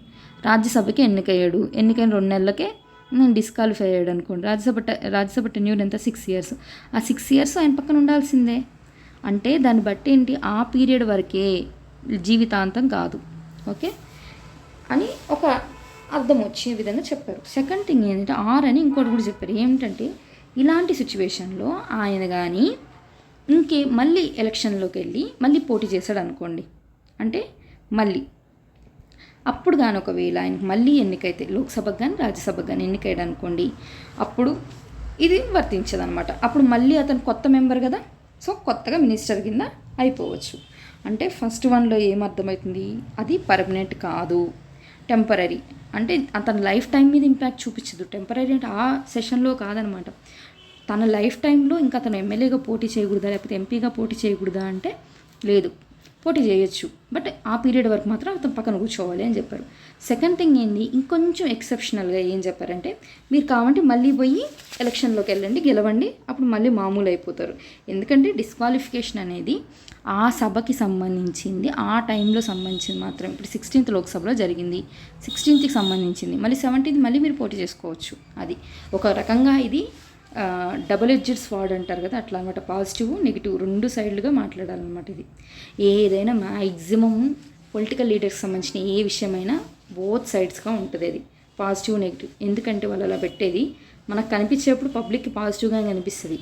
రాజ్యసభకి ఎన్నికయ్యాడు, ఎన్నికైన 2 నెలలకే డిస్క్వాలిఫై అయ్యాడు అనుకోండి, రాజ్యసభ టెన్యూర్ ఎంత, 6 years. ఆ 6 years ఆయన పక్కన ఉండాల్సిందే. అంటే దాన్ని బట్టి ఏంటి, ఆ పీరియడ్ వరకే, జీవితాంతం కాదు. ఓకే అని ఒక అర్థం వచ్చే విధంగా చెప్పారు. సెకండ్ థింగ్ ఏంటంటే అని ఇంకోటి కూడా చెప్పారు. ఏమిటంటే ఇలాంటి సిచ్యువేషన్లో ఆయన కానీ మళ్ళీ ఎలక్షన్లోకి వెళ్ళి మళ్ళీ పోటీ చేశాడు అనుకోండి, అంటే మళ్ళీ అప్పుడు కానీ ఒకవేళ ఆయనకు మళ్ళీ ఎన్నికైతే, లోక్సభకు కానీ రాజ్యసభకు కానీ ఎన్నికయ్యాడు అనుకోండి, అప్పుడు ఇది వర్తించదనమాట. అప్పుడు మళ్ళీ అతను కొత్త మెంబర్ కదా, సో కొత్తగా మినిస్టర్ కింద అయిపోవచ్చు. అంటే ఫస్ట్ వన్లో ఏమర్థమవుతుంది, అది పర్మనెంట్ కాదు, టెంపరీ. అంటే అతని లైఫ్ టైం మీద ఇంపాక్ట్ చూపించదు. టెంపరీ అంటే ఆ సెషన్లో కాదనమాట, తన లైఫ్ టైంలో ఇంకా అతను ఎమ్మెల్యేగా పోటీ చేయకూడదా లేకపోతే ఎంపీగా పోటీ చేయకూడదా అంటే లేదు, పోటీ చేయొచ్చు, బట్ ఆ పీరియడ్ వరకు మాత్రం అతను పక్కన కూర్చోవాలి అని చెప్పారు. సెకండ్ థింగ్ ఏంది, ఇంకొంచెం ఎక్సెప్షనల్గా ఏం చెప్పారంటే మీరు కావాలంటే మళ్ళీ పోయి ఎలక్షన్లోకి వెళ్ళండి, గెలవండి, అప్పుడు మళ్ళీ మామూలు అయిపోతారు. ఎందుకంటే డిస్క్వాలిఫికేషన్ అనేది ఆ సభకి సంబంధించింది, ఆ టైంలో సంబంధించింది మాత్రం. ఇప్పుడు 16th లోక్సభలో జరిగింది, 16th సంబంధించింది, మళ్ళీ 17th మళ్ళీ మీరు పోటీ చేసుకోవచ్చు. అది ఒక రకంగా ఇది డబుల్ ఎడ్జెడ్ స్వార్డ్ అంటారు కదా, అట్లా అనమాట. Positive negative 2 సైడ్లుగా మాట్లాడాలన్నమాట. ఇది ఏదైనా మ్యాక్సిమం పొలిటికల్ లీడర్స్కి సంబంధించిన ఏ విషయమైనా బోత్ సైడ్స్గా ఉంటుంది, అది పాజిటివ్ నెగిటివ్. ఎందుకంటే వాళ్ళు అలా పెట్టేది మనకు కనిపించేప్పుడు పబ్లిక్కి పాజిటివ్గా కనిపిస్తుంది,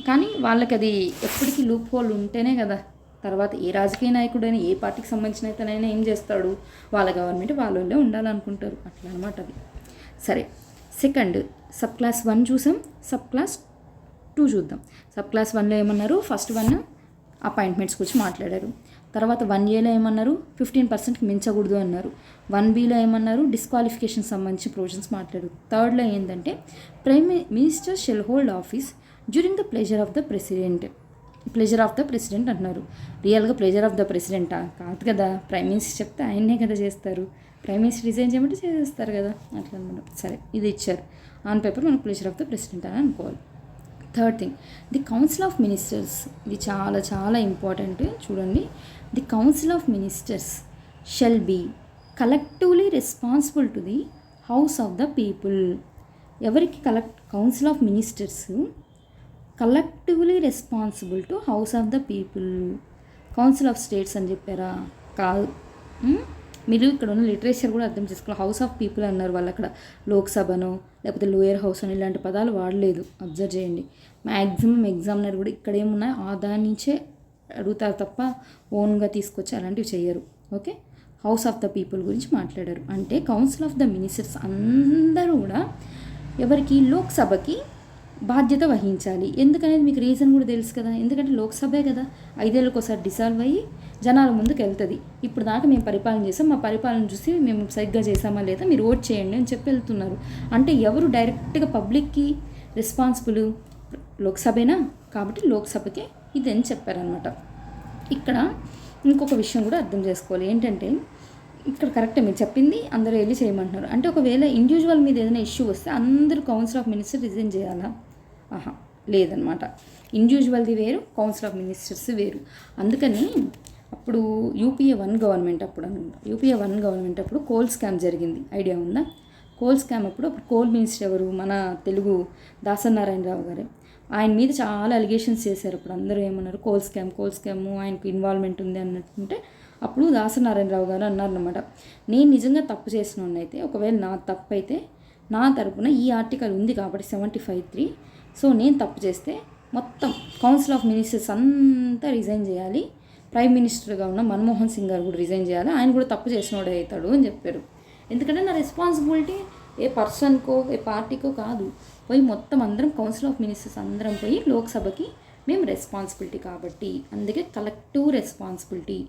కానీ వాళ్ళకి అది ఎప్పటికీ లూప్ హోల్ ఉంటేనే కదా తర్వాత ఏ రాజకీయ నాయకుడైనా ఏ పార్టీకి సంబంధించిన అయితేనైనా ఏం చేస్తాడు, వాళ్ళ గవర్నమెంట్ వాళ్ళే ఉండాలనుకుంటారు, అట్లా అనమాట అది. సరే, సెకండ్ సబ్ క్లాస్ 1 చూసాం, సబ్ క్లాస్ 2 చూద్దాం. సబ్ క్లాస్ 1లో ఏమన్నారు, ఫస్ట్ 1 అపాయింట్మెంట్స్ గురించి మాట్లాడారు. తర్వాత 1Aలో ఏమన్నారు, 15%కి మించకూడదు అన్నారు. 1Bలో ఏమన్నారు, డిస్క్వాలిఫికేషన్ సంబంధించి ప్రొవిజన్స్ మాట్లాడారు. థర్డ్లో ఏంటంటే prime minister shall hold office during the pleasure of the president అంటున్నారు. రియల్గా ప్లెజర్ ఆఫ్ ద ప్రెసిడెంటా? కాదు కదా, ప్రైమ్ మినిస్టర్ చెప్తే ఆయన్నే కదా చేస్తారు, ప్రైమ్ మినిస్టర్ రిజైన్ చేయమంటే చేసేస్తారు కదా, అట్లా అనమాట. సరే, ఇది ఇచ్చారు ఆన్ పేపర్, మనకు ప్లెజర్ ఆఫ్ ద ప్రెసిడెంట్ అని అనుకోవాలి. Third thing, the council of ministers, ఇది చాలా చాలా ఇంపార్టెంట్ చూడండి. The council of ministers shall be collectively responsible to the house of the people. ఎవరికి council of ministers collectively responsible to house of the people. Council of states అని చెప్పారా? కాదు. మీరు ఇక్కడ ఉన్న లిటరేచర్ కూడా అర్థం చేసుకోవాలి. హౌస్ ఆఫ్ పీపుల్ అన్నారు వాళ్ళు, అక్కడ లోక్సభను లేకపోతే లోయర్ హౌస్ అని ఇలాంటి పదాలు వాడలేదు, అబ్జర్వ్ చేయండి. మ్యాక్సిమం ఎగ్జామినర్ కూడా ఇక్కడ ఏమున్నాయి దాని నుంచే అడుగుతారు తప్ప ఓన్గా తీసుకొచ్చి అలాంటివి చేయరు. Okay, house of the people గురించి మాట్లాడారు. అంటే కౌన్సిల్ ఆఫ్ ద మినిస్టర్స్ అందరూ కూడా ఎవరికి, లోక్సభకి బాధ్యత వహించాలి. ఎందుకనేది మీకు రీజన్ కూడా తెలుసు కదా, ఎందుకంటే లోక్సభే కదా 5 ఏళ్ళకి ఒకసారి డిసాల్వ్ అయ్యి జనాల ముందుకు వెళ్తుంది. ఇప్పుడు దాకా మేము పరిపాలన చేసాం, మా పరిపాలన చూసి మేము సరిగ్గా చేసామా లేదా మీరు ఓట్ చేయండి అని చెప్పి వెళ్తున్నారు. అంటే ఎవరు డైరెక్ట్గా పబ్లిక్కి రెస్పాన్సిబుల్, లోక్సభేనా, కాబట్టి లోక్సభకే ఇది అని చెప్పారనమాట. ఇక్కడ ఇంకొక విషయం కూడా అర్థం చేసుకోవాలి, ఏంటంటే ఇక్కడ కరెక్టే మీరు చెప్పింది, అందరూ వెళ్ళి చేయమంటున్నారు. అంటే ఒకవేళ ఇండివిజువల్ మీద ఏదైనా ఇష్యూ వస్తే అందరూ కౌన్సిల్ ఆఫ్ మినిస్టర్ రిజైన్ చేయాలా? లేదనమాట. ఇండివిజువల్ది వేరు, కౌన్సిల్ ఆఫ్ మినిస్టర్స్ వేరు. అందుకని అప్పుడు యూపీఏ 1 గవర్నమెంట్ అప్పుడు కోల్ స్కామ్ జరిగింది, ఐడియా ఉందా? కోల్ స్కామ్ అప్పుడు కోల్ మినిస్టర్ ఎవరు, మన తెలుగు దాసనారాయణరావు గారే. ఆయన మీద చాలా అలిగేషన్స్ చేశారు. అప్పుడు అందరూ ఏమన్నారు, కోల్ స్కామ్ ఆయనకు ఇన్వాల్వ్మెంట్ ఉంది అన్నట్టుంటే అప్పుడు దాసనారాయణరావు గారు అన్నారన్నమాట, నేను నిజంగా తప్పు చేసినోన్నైతే, ఒకవేళ నా తప్పు అయితే నా తరపున ఈ ఆర్టికల్ ఉంది కాబట్టి 75(3), సో నేను తప్పు చేస్తే మొత్తం కౌన్సిల్ ఆఫ్ మినిస్టర్స్ అంతా రిజైన్ చేయాలి, ప్రైమ్ మినిస్టర్గా ఉన్న మన్మోహన్ సింగ్ గారు కూడా రిజైన్ చేయాలి, ఆయన కూడా తప్పు చేసినోడే అవుతాడు అని చెప్పారు. ఎందుకంటే నా రెస్పాన్సిబిలిటీ ఏ పర్సన్కో ఏ పార్టీకో కాదు, పోయి మొత్తం అందరం కౌన్సిల్ ఆఫ్ మినిస్టర్స్ అందరం పోయి లోక్సభకి మేము రెస్పాన్సిబిలిటీ కాబట్టి, అందుకే కలెక్టివ్ రెస్పాన్సిబిలిటీ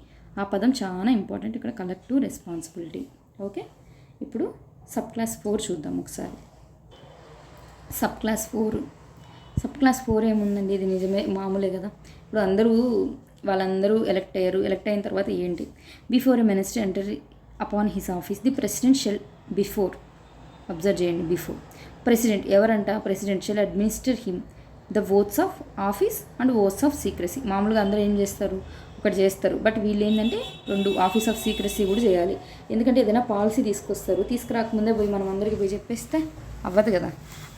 ఆ పదం చాలా ఇంపార్టెంట్ ఇక్కడ, కలెక్టివ్ రెస్పాన్సిబిలిటీ. ఓకే, ఇప్పుడు సబ్ క్లాస్ 4 చూద్దాం ఒకసారి. సబ్ క్లాస్ 4 ఏముందండి, ఇది నిజమే మామూలే కదా. ఇప్పుడు వాళ్ళందరూ ఎలక్ట్ అయ్యారు. ఎలక్ట్ అయిన తర్వాత ఏంటి, before a minister enter upon his office the president shall before, observe చేయండి, బిఫోర్ ప్రెసిడెంట్ ఎవరంట, president shall administer him the oaths of office and oaths of secrecy. మామూలుగా అందరూ ఏం చేస్తారు, ఒకటి చేస్తారు, బట్ వీళ్ళు ఏంటంటే 2 ఆఫీస్ ఆఫ్ సీక్రసీ కూడా చేయాలి. ఎందుకంటే ఏదైనా పాలసీ తీసుకురాకముందే పోయి మనం అందరికీ పోయి చెప్పేస్తే అవ్వదు కదా,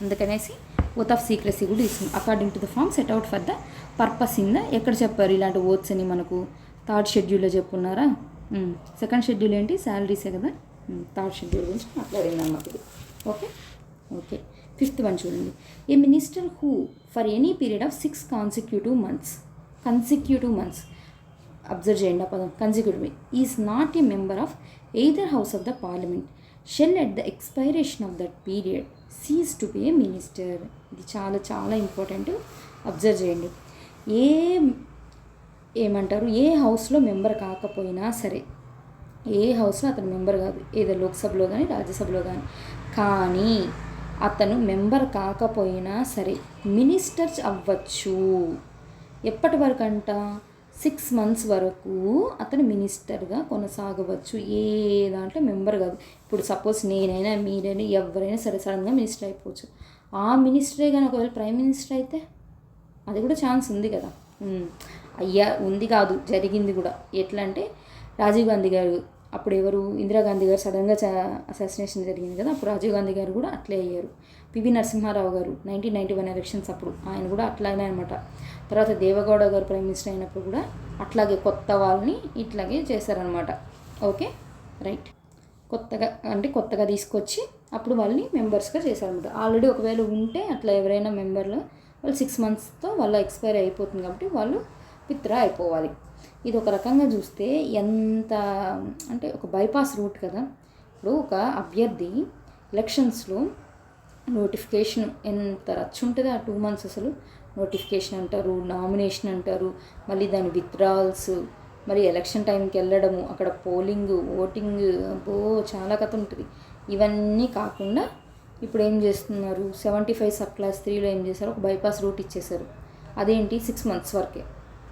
అందుకనేసి ఓత్ ఆఫ్ సీక్రసీ కూడా తీసుకుంది. According to the form set out for the purpose in the, ఎక్కడ చెప్పారు ఇలాంటి ఓత్స్ అని మనకు 3rd షెడ్యూల్లో చెప్పున్నారా. 2nd షెడ్యూల్ ఏంటి, శాలరీసే కదా. 3rd షెడ్యూల్ గురించి మాట్లాడింది అన్నమాట ఇది. ఓకే 5th వన్ చూడండి. A minister who for any period of 6 consecutive months observe చేయండి ఆ పదం, consecutive, is not a member of either house of the parliament shall at the expiration of that period cease to be a minister. ఇది చాలా చాలా important, observe చేయండి. ఏమంటారు, ఏ హౌస్లో member కాకపోయినా సరే, ఏ హౌస్లో అతను మెంబర్ కాదు, ఏదో లోక్సభలో కానీ రాజ్యసభలో కానీ అతను మెంబర్ కాకపోయినా సరే మినిస్టర్స్ అవ్వచ్చు. ఎప్పటి వరకు అంట, 6 months వరకు అతను మినిస్టర్గా కొనసాగవచ్చు. ఏ దాంట్లో మెంబర్ కాదు. ఇప్పుడు సపోజ్ నేనైనా మీరైనా ఎవరైనా సరే సడన్గా మినిస్టర్ అయిపోవచ్చు. ఆ మినిస్టరే కానీ ఒకవేళ ప్రైమ్ మినిస్టర్ అయితే అది కూడా ఛాన్స్ ఉంది కదా. ఉంది కాదు, జరిగింది కూడా. ఎట్లా అంటే రాజీవ్ గాంధీ గారు, అప్పుడు ఎవరు, ఇందిరాగాంధీ గారు సడన్గా అసాసినేషన్ జరిగింది కదా, అప్పుడు రాజీవ్ గాంధీ గారు కూడా అట్లే అయ్యారు. పివి నరసింహారావు గారు 1991 ఎలక్షన్స్ అప్పుడు ఆయన కూడా అట్లాగే అనమాట. తర్వాత దేవగౌడ గారు ప్రైమ్ మినిస్టర్ అయినప్పుడు కూడా అట్లాగే కొత్త వాళ్ళని ఇట్లాగే చేశారనమాట. ఓకే రైట్, కొత్తగా తీసుకొచ్చి అప్పుడు వాళ్ళని మెంబర్స్గా చేశారనమాట. ఆల్రెడీ ఒకవేళ ఉంటే అట్లా ఎవరైనా మెంబర్లు వాళ్ళు 6 monthsతో వాళ్ళ ఎక్స్పైరీ అయిపోతుంది కాబట్టి వాళ్ళు విత్డ్రా అయిపోవాలి. ఇది ఒక రకంగా చూస్తే ఎంత అంటే ఒక బైపాస్ రూట్ కదా. ఇప్పుడు ఒక అభ్యర్థి ఎలక్షన్స్లో నోటిఫికేషన్ ఎంత రచ్చ ఉంటుంది ఆ 2 months, అసలు నోటిఫికేషన్ అంటారు, నామినేషన్ అంటారు, మళ్ళీ దాని విత్డ్రాల్స్, మరి ఎలక్షన్ టైంకి వెళ్ళడము, అక్కడ పోలింగ్, ఓటింగ్, చాలా కథ ఉంటుంది. ఇవన్నీ కాకుండా ఇప్పుడు ఏం చేస్తున్నారు, 75 సబ్ క్లాస్ 3లో ఏం చేశారు, ఒక బైపాస్ రూట్ ఇచ్చేశారు. అదేంటి 6 months వరకే,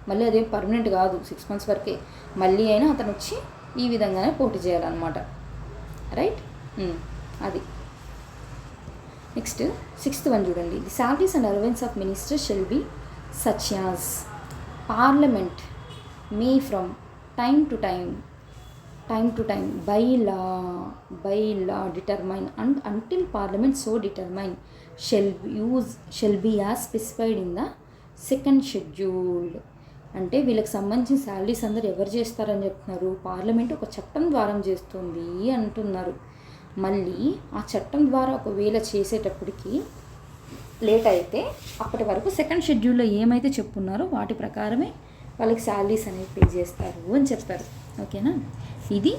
మళ్ళీ అదేం పర్మనెంట్ కాదు, 6 months వరకే. మళ్ళీ అయినా అతను వచ్చి ఈ విధంగానే పోటీ చేయాలన్నమాట. రైట్, అది. నెక్స్ట్ 6th వన్ చూడండి. The salaries and allowance of ministers shall be such as parliament May from time to time by law determine and until parliament so determine shall be as specified in the 2nd schedule. అంటే వీళ్ళకి సంబంధించిన salaries అందరూ ఎవరు చేస్తారని చెప్తున్నారు, parliament ఒక చట్టం ద్వారా చేస్తుంది అంటున్నారు. మళ్ళీ ఆ చట్టం ద్వారా ఒకవేళ చేసేటప్పటికి లేట్ అయితే అప్పటి వరకు 2nd షెడ్యూల్లో ఏమైతే చెప్పున్నారో వాటి ప్రకారమే వాళ్ళకి శాలరీస్ అనేవి పే చేస్తారు అని చెప్పారు. ఓకేనా, ఇది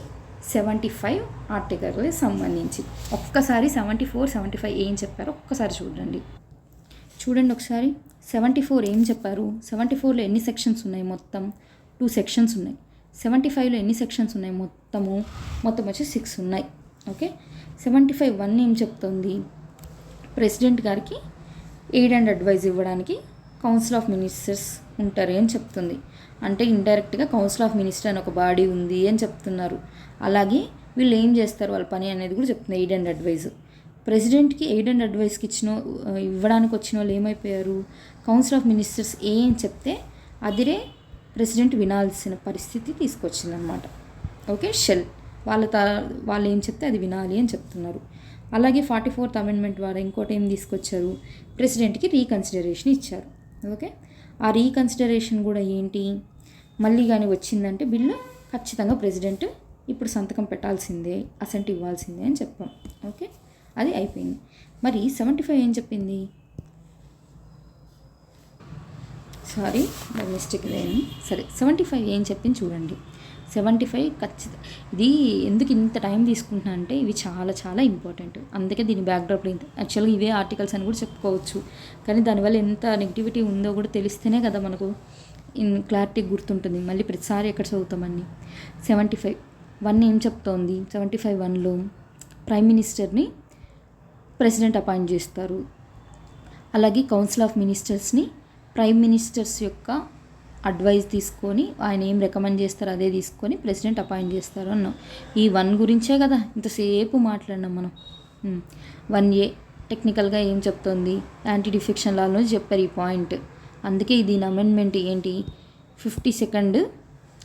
75 ఆర్టికల్కి సంబంధించి. ఒక్కసారి 74, 75 ఏం చెప్పారో ఒక్కసారి చూడండి ఒకసారి. 74 ఏం చెప్పారు, 74లో ఎన్ని సెక్షన్స్ ఉన్నాయి, మొత్తం 2 sections ఉన్నాయి. 75లో ఎన్ని సెక్షన్స్ ఉన్నాయి, మొత్తం వచ్చి 6 ఉన్నాయి. ఓకే, 75(1) ఏం చెప్తుంది, ప్రెసిడెంట్ గారికి ఎయిడ్ అండ్ అడ్వైజ్ ఇవ్వడానికి కౌన్సిల్ ఆఫ్ మినిస్టర్స్ ఉంటారు అని చెప్తుంది. అంటే ఇండైరెక్ట్గా కౌన్సిల్ ఆఫ్ మినిస్టర్ అని ఒక బాడీ ఉంది అని చెప్తున్నారు. అలాగే వీళ్ళు ఏం చేస్తారు వాళ్ళ పని అనేది కూడా చెప్తుంది, ఎయిడ్ అండ్ అడ్వైజ్. ప్రెసిడెంట్కి ఎయిడ్ అండ్ అడ్వైస్కి ఇవ్వడానికి వచ్చిన వాళ్ళు ఏమైపోయారు, కౌన్సిల్ ఆఫ్ మినిస్టర్స్ ఏం చెప్తే అదిరే ప్రెసిడెంట్ వినాల్సిన పరిస్థితి తీసుకొచ్చిందనమాట. ఓకే, వాళ్ళు ఏం చెప్తే అది వినాలి అని చెప్తున్నారు. అలాగే 44th అమెండ్మెంట్ ద్వారా ఇంకోటి ఏం తీసుకొచ్చారు, ప్రెసిడెంట్కి రీకన్సిడరేషన్ ఇచ్చారు. ఓకే, ఆ రీకన్సిడరేషన్ కూడా ఏంటి, మళ్ళీ కానీ వచ్చిందంటే బిల్లు ఖచ్చితంగా ప్రెసిడెంట్ ఇప్పుడు సంతకం పెట్టాల్సిందే, అసెంట్ ఇవ్వాల్సిందే అని చెప్పాం. ఓకే, అది అయిపోయింది. మరి 75 ఏం చెప్పింది, సారీ మిస్టేక్ లేని, సరే 75 ఏం చెప్పింది చూడండి. 75 ఖచ్చితంగా. ఇది ఎందుకు ఇంత టైం తీసుకుంటున్నా అంటే ఇవి చాలా చాలా ఇంపార్టెంట్. అందుకే దీని బ్యాక్డ్రాప్లో ఇంత యాక్చువల్గా ఇవే ఆర్టికల్స్ అని కూడా చెప్పుకోవచ్చు. కానీ దానివల్ల ఎంత నెగిటివిటీ ఉందో కూడా తెలిస్తేనే కదా మనకు క్లారిటీ గుర్తుంటుంది. మళ్ళీ ప్రతిసారి ఎక్కడ చదువుతామని. 75 1 ఏం చెప్తోంది? 75 1లో ప్రైమ్ మినిస్టర్ని ప్రెసిడెంట్ అపాయింట్ చేస్తారు. అలాగే కౌన్సిల్ ఆఫ్ మినిస్టర్స్ని ప్రైమ్ మినిస్టర్స్ యొక్క అడ్వైస్ తీసుకొని ఆయన ఏం రికమెండ్ చేస్తారో అదే తీసుకొని ప్రెసిడెంట్ అపాయింట్ చేస్తారు అన్నాం. ఈ 1 గురించే కదా ఇంతసేపు మాట్లాడినాం మనం. 1A టెక్నికల్గా ఏం చెప్తోంది? యాంటీ డిఫెక్షన్ లాలో చెప్పారు ఈ పాయింట్. అందుకే దీని అమెండ్మెంట్ ఏంటి? 52nd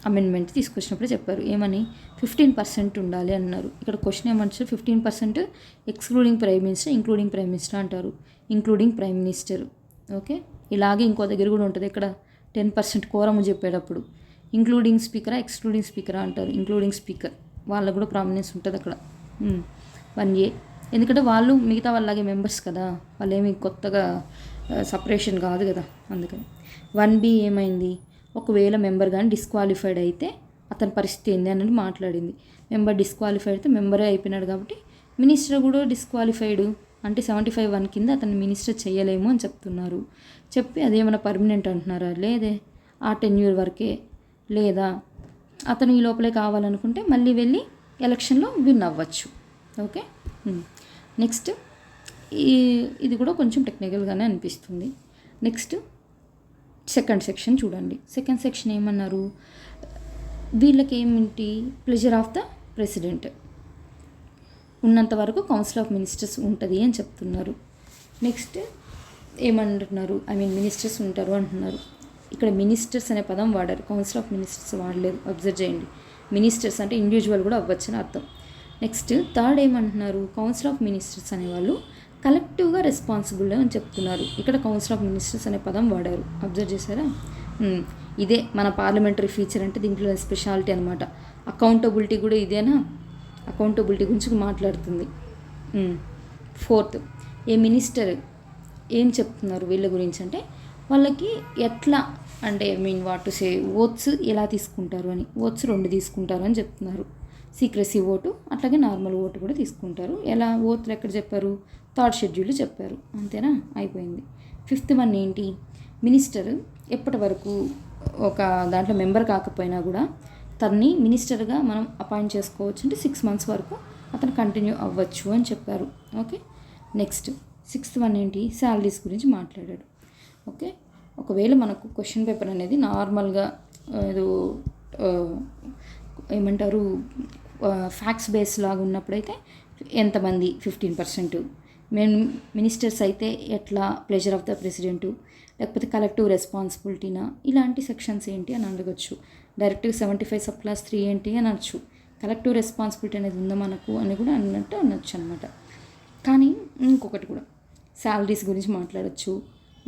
అమెండ్మెంట్ తీసుకొచ్చినప్పుడు చెప్పారు ఏమని? 15% ఉండాలి అన్నారు. ఇక్కడ క్వశ్చన్ ఏమంటారు? 15% excluding prime minister, including prime minister అంటారు. Including prime minister. ఓకే, ఇలాగే ఇంకో దగ్గర కూడా ఉంటుంది. ఇక్కడ 10% కోరము చెప్పేటప్పుడు ఇంక్లూడింగ్ స్పీకరా ఎక్స్క్లూడింగ్ స్పీకరా అంటారు. ఇంక్లూడింగ్ స్పీకర్ వాళ్ళకు కూడా ప్రామినెన్స్ ఉంటుంది అక్కడ. 1A ఎందుకంటే వాళ్ళు మిగతా వాళ్ళలాగే మెంబర్స్ కదా, వాళ్ళు ఏమి కొత్తగా సపరేషన్ కాదు కదా, అందుకని. 1B ఏమైంది? ఒకవేళ మెంబర్ కానీ డిస్క్వాలిఫైడ్ అయితే అతని పరిస్థితి ఏంది అన్నది మాట్లాడింది. మెంబర్ డిస్క్వాలిఫైడ్ అయితే మెంబరే అయిపోయినాడు కాబట్టి మినిస్టర్ కూడా డిస్క్వాలిఫైడ్ అంటే 75 1 కింద అతన్ని మినిస్టర్ చేయలేము అని చెప్తున్నారు. చెప్పి అదేమైనా పర్మనెంట్ అంటున్నారా? లేదే, ఆ టెన్యూర్ వరకే. లేదా అతను ఈ లోపలే కావాలనుకుంటే మళ్ళీ వెళ్ళి ఎలక్షన్లో విన్ అవ్వచ్చు. ఓకే, నెక్స్ట్ ఇది కూడా కొంచెం టెక్నికల్గానే అనిపిస్తుంది. నెక్స్ట్ సెకండ్ సెక్షన్ చూడండి. సెకండ్ సెక్షన్ ఏమన్నారు? వీళ్ళకి ఏమిటి? ప్లెజర్ ఆఫ్ ద ప్రెసిడెంట్ ఉన్నంత వరకు కౌన్సిల్ ఆఫ్ మినిస్టర్స్ ఉంటుంది అని చెప్తున్నారు. నెక్స్ట్ ఏమంటున్నారు? మినిస్టర్స్ ఉంటారు అంటున్నారు. ఇక్కడ మినిస్టర్స్ అనే పదం వాడారు, కౌన్సిల్ ఆఫ్ మినిస్టర్స్ వాడలేదు. అబ్జర్వ్ చేయండి. మినిస్టర్స్ అంటే ఇండివిజువల్ కూడా అవ్వచ్చు అని అర్థం. నెక్స్ట్ థర్డ్ ఏమంటున్నారు? కౌన్సిల్ ఆఫ్ మినిస్టర్స్ అనేవాళ్ళు కలెక్టివ్గా రెస్పాన్సిబుల్ అని చెప్తున్నారు. ఇక్కడ కౌన్సిల్ ఆఫ్ మినిస్టర్స్ అనే పదం వాడారు. అబ్జర్వ్ చేశారా? ఇదే మన పార్లమెంటరీ ఫీచర్ అంటే దీంట్లో స్పెషాలిటీ అనమాట. అకౌంటబిలిటీ కూడా ఇదేనా? అకౌంటబిలిటీ గురించి మాట్లాడుతుంది. ఫోర్త్, ఏ మినిస్టర్ ఏం చెప్తున్నారు వీళ్ళ గురించి అంటే వాళ్ళకి ఎట్లా అంటే వాట్ టు సే ఓట్స్ ఎలా తీసుకుంటారు అని. ఓట్స్ 2 తీసుకుంటారు అని చెప్తున్నారు. సీక్రెసీ ఓటు అట్లాగే నార్మల్ ఓటు కూడా తీసుకుంటారు. ఎలా ఓట్లు ఎక్కడ చెప్పారు? 3rd షెడ్యూల్ చెప్పారు. అంతేనా? అయిపోయింది. 5th వన్ ఏంటి? మినిస్టర్ ఎప్పటి వరకు ఒక దాంట్లో మెంబర్ కాకపోయినా కూడా తన్ని మినిస్టర్గా మనం అపాయింట్ చేసుకోవచ్చు అంటే 6 months వరకు అతను కంటిన్యూ అవ్వచ్చు అని చెప్పారు. ఓకే, నెక్స్ట్ 6th వన్ ఏంటి? శాలరీస్ గురించి మాట్లాడాడు. ఓకే, ఒకవేళ మనకు క్వశ్చన్ పేపర్ అనేది నార్మల్గా ఏదో ఏమంటారు ఫ్యాక్ట్స్ బేస్ లాగా ఉన్నప్పుడైతే ఎంతమంది 15%, మినిస్టర్స్ అయితే ఎట్లా ప్లెజర్ ఆఫ్ ద ప్రెసిడెంటు, లేకపోతే కలెక్టివ్ రెస్పాన్సిబిలిటీనా, ఇలాంటి సెక్షన్స్ ఏంటి అని అడగచ్చు. డైరెక్ట్గా 75 subclass 3 ఏంటి అని అనొచ్చు. కలెక్టివ్ రెస్పాన్సిబిలిటీ అనేది ఉందా మనకు అని కూడా అన్నట్టు అనొచ్చు అనమాట. కానీ ఇంకొకటి కూడా శాలరీస్ గురించి మాట్లాడచ్చు,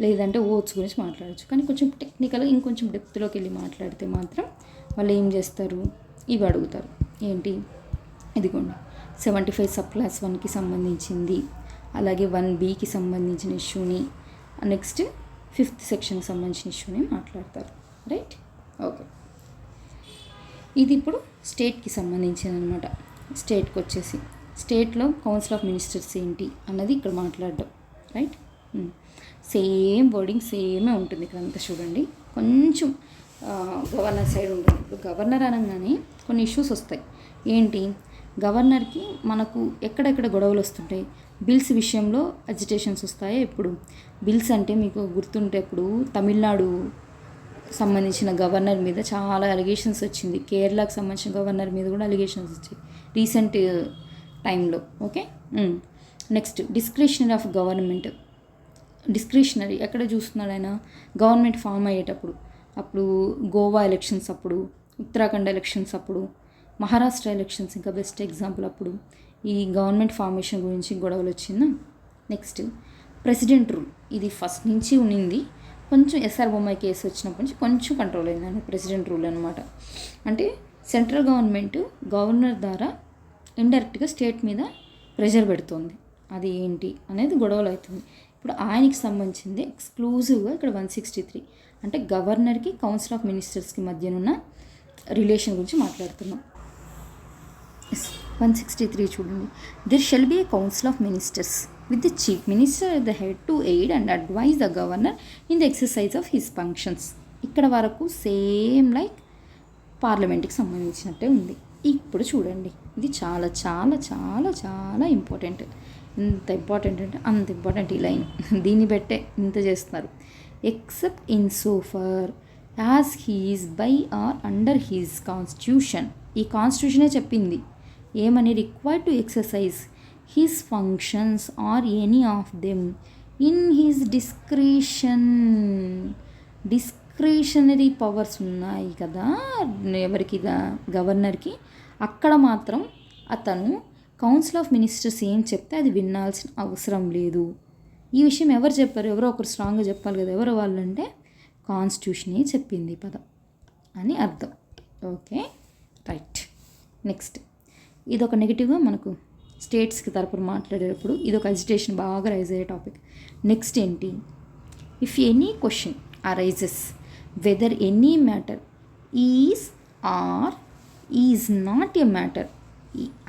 లేదంటే ఓట్స్ గురించి మాట్లాడచ్చు. కానీ కొంచెం టెక్నికల్గా ఇంకొంచెం డెప్త్లోకి వెళ్ళి మాట్లాడితే మాత్రం వాళ్ళు ఏం చేస్తారు? ఇవి అడుగుతారు. ఏంటి? ఇదిగోండి 75 subclass 1కి సంబంధించింది, అలాగే 1Bకి సంబంధించిన ఇష్యూని, నెక్స్ట్ 5th సెక్షన్కి సంబంధించిన ఇష్యూని మాట్లాడతారు. రైట్? ఓకే, ఇది ఇప్పుడు స్టేట్కి సంబంధించింది అనమాట. స్టేట్కి వచ్చేసి స్టేట్లో కౌన్సిల్ ఆఫ్ మినిస్టర్స్ ఏంటి అన్నది ఇక్కడ మాట్లాడడం. రైట్? సేమ్ వర్డింగ్ సేమే ఉంటుంది ఇక్కడ అంతా. చూడండి, కొంచెం గవర్నర్ సైడ్ ఉంటుంది. ఇప్పుడు గవర్నర్ అనగానే కొన్ని ఇష్యూస్ వస్తాయి. ఏంటి? గవర్నర్కి మనకు ఎక్కడెక్కడ గొడవలు వస్తుంటాయి? బిల్స్ విషయంలో అజిటేషన్స్ వస్తాయి. ఇప్పుడు బిల్స్ అంటే మీకు గుర్తుంటే ఇప్పుడు తమిళనాడు సంబంధించిన గవర్నర్ మీద చాలా అలిగేషన్స్ వచ్చింది. కేరళకు సంబంధించిన గవర్నర్ మీద కూడా అలిగేషన్స్ వచ్చాయి రీసెంట్ టైంలో. Okay, next discretionary of government. Discretionary ఎక్కడ చూస్తున్నాడు ఆయన? గవర్నమెంట్ ఫామ్ అయ్యేటప్పుడు, అప్పుడు గోవా ఎలక్షన్స్ అప్పుడు, ఉత్తరాఖండ్ ఎలక్షన్స్ అప్పుడు, మహారాష్ట్ర ఎలక్షన్స్ ఇంకా బెస్ట్ ఎగ్జాంపుల్ అప్పుడు ఈ గవర్నమెంట్ ఫార్మేషన్ గురించి గొడవలు వచ్చిందా. Next president rule. ఇది ఫస్ట్ నుంచి ఉన్నింది, కొంచెం ఎస్ఆర్ బొమ్మాయి కేసు వచ్చినప్పటి నుంచి కొంచెం కంట్రోల్ అయిందండి ప్రెసిడెంట్ రూల్ అనమాట. అంటే సెంట్రల్ గవర్నమెంట్ గవర్నర్ ద్వారా ఇండైరెక్ట్గా స్టేట్ మీద ప్రెషర్ పెడుతుంది. అది ఏంటి అనేది గొడవలు అవుతుంది. ఇప్పుడు ఆయనకి సంబంధించింది ఎక్స్క్లూజివ్గా ఇక్కడ 163 అంటే గవర్నర్కి కౌన్సిల్ ఆఫ్ మినిస్టర్స్కి మధ్యనున్న రిలేషన్ గురించి మాట్లాడుతున్నాం. 163 చూడండి. There shall be A council of ministers with the chief minister at the head to aid and advise the governor in the exercise of his functions. ఇక్కడ వరకు సేమ్ లైక్ పార్లమెంట్కి సంబంధించినట్టే ఉంది. ఇప్పుడు చూడండి, ఇది చాలా చాలా చాలా చాలా ఇంపార్టెంట్. ఎంత ఇంపార్టెంట్ అంటే అంత ఇంపార్టెంట్ ఈ లైన్. దీన్ని బట్టే ఇంత చేస్తున్నారు. Except in so far as he is by or under his constitution. ఈ కాన్స్టిట్యూషనే చెప్పింది ఏమని, required to exercise his functions or any of them in his discretionary powers ఉన్నాయి కదా ఎవరికి, గవర్నర్కి. అక్కడ మాత్రం అతను కౌన్సిల్ ఆఫ్ మినిస్టర్స్ ఏం చెప్తే అది వినాల్సిన అవసరం లేదు. ఈ విషయం ఎవరు చెప్పారు? ఎవరో ఒకరు స్ట్రాంగ్గా చెప్పాలి కదా. ఎవరు వాళ్ళంటే కాన్స్టిట్యూషనే చెప్పింది పదం అని అర్థం. Okay, right. నెక్స్ట్, ఇది ఒక నెగిటివ్గా మనకు స్టేట్స్కి తరపున మాట్లాడేటప్పుడు ఇది ఒక అజిటేషన్ బాగా రైజ్ అయ్యే టాపిక్. నెక్స్ట్ ఏంటి, if any question arises whether any matter is or is not a matter,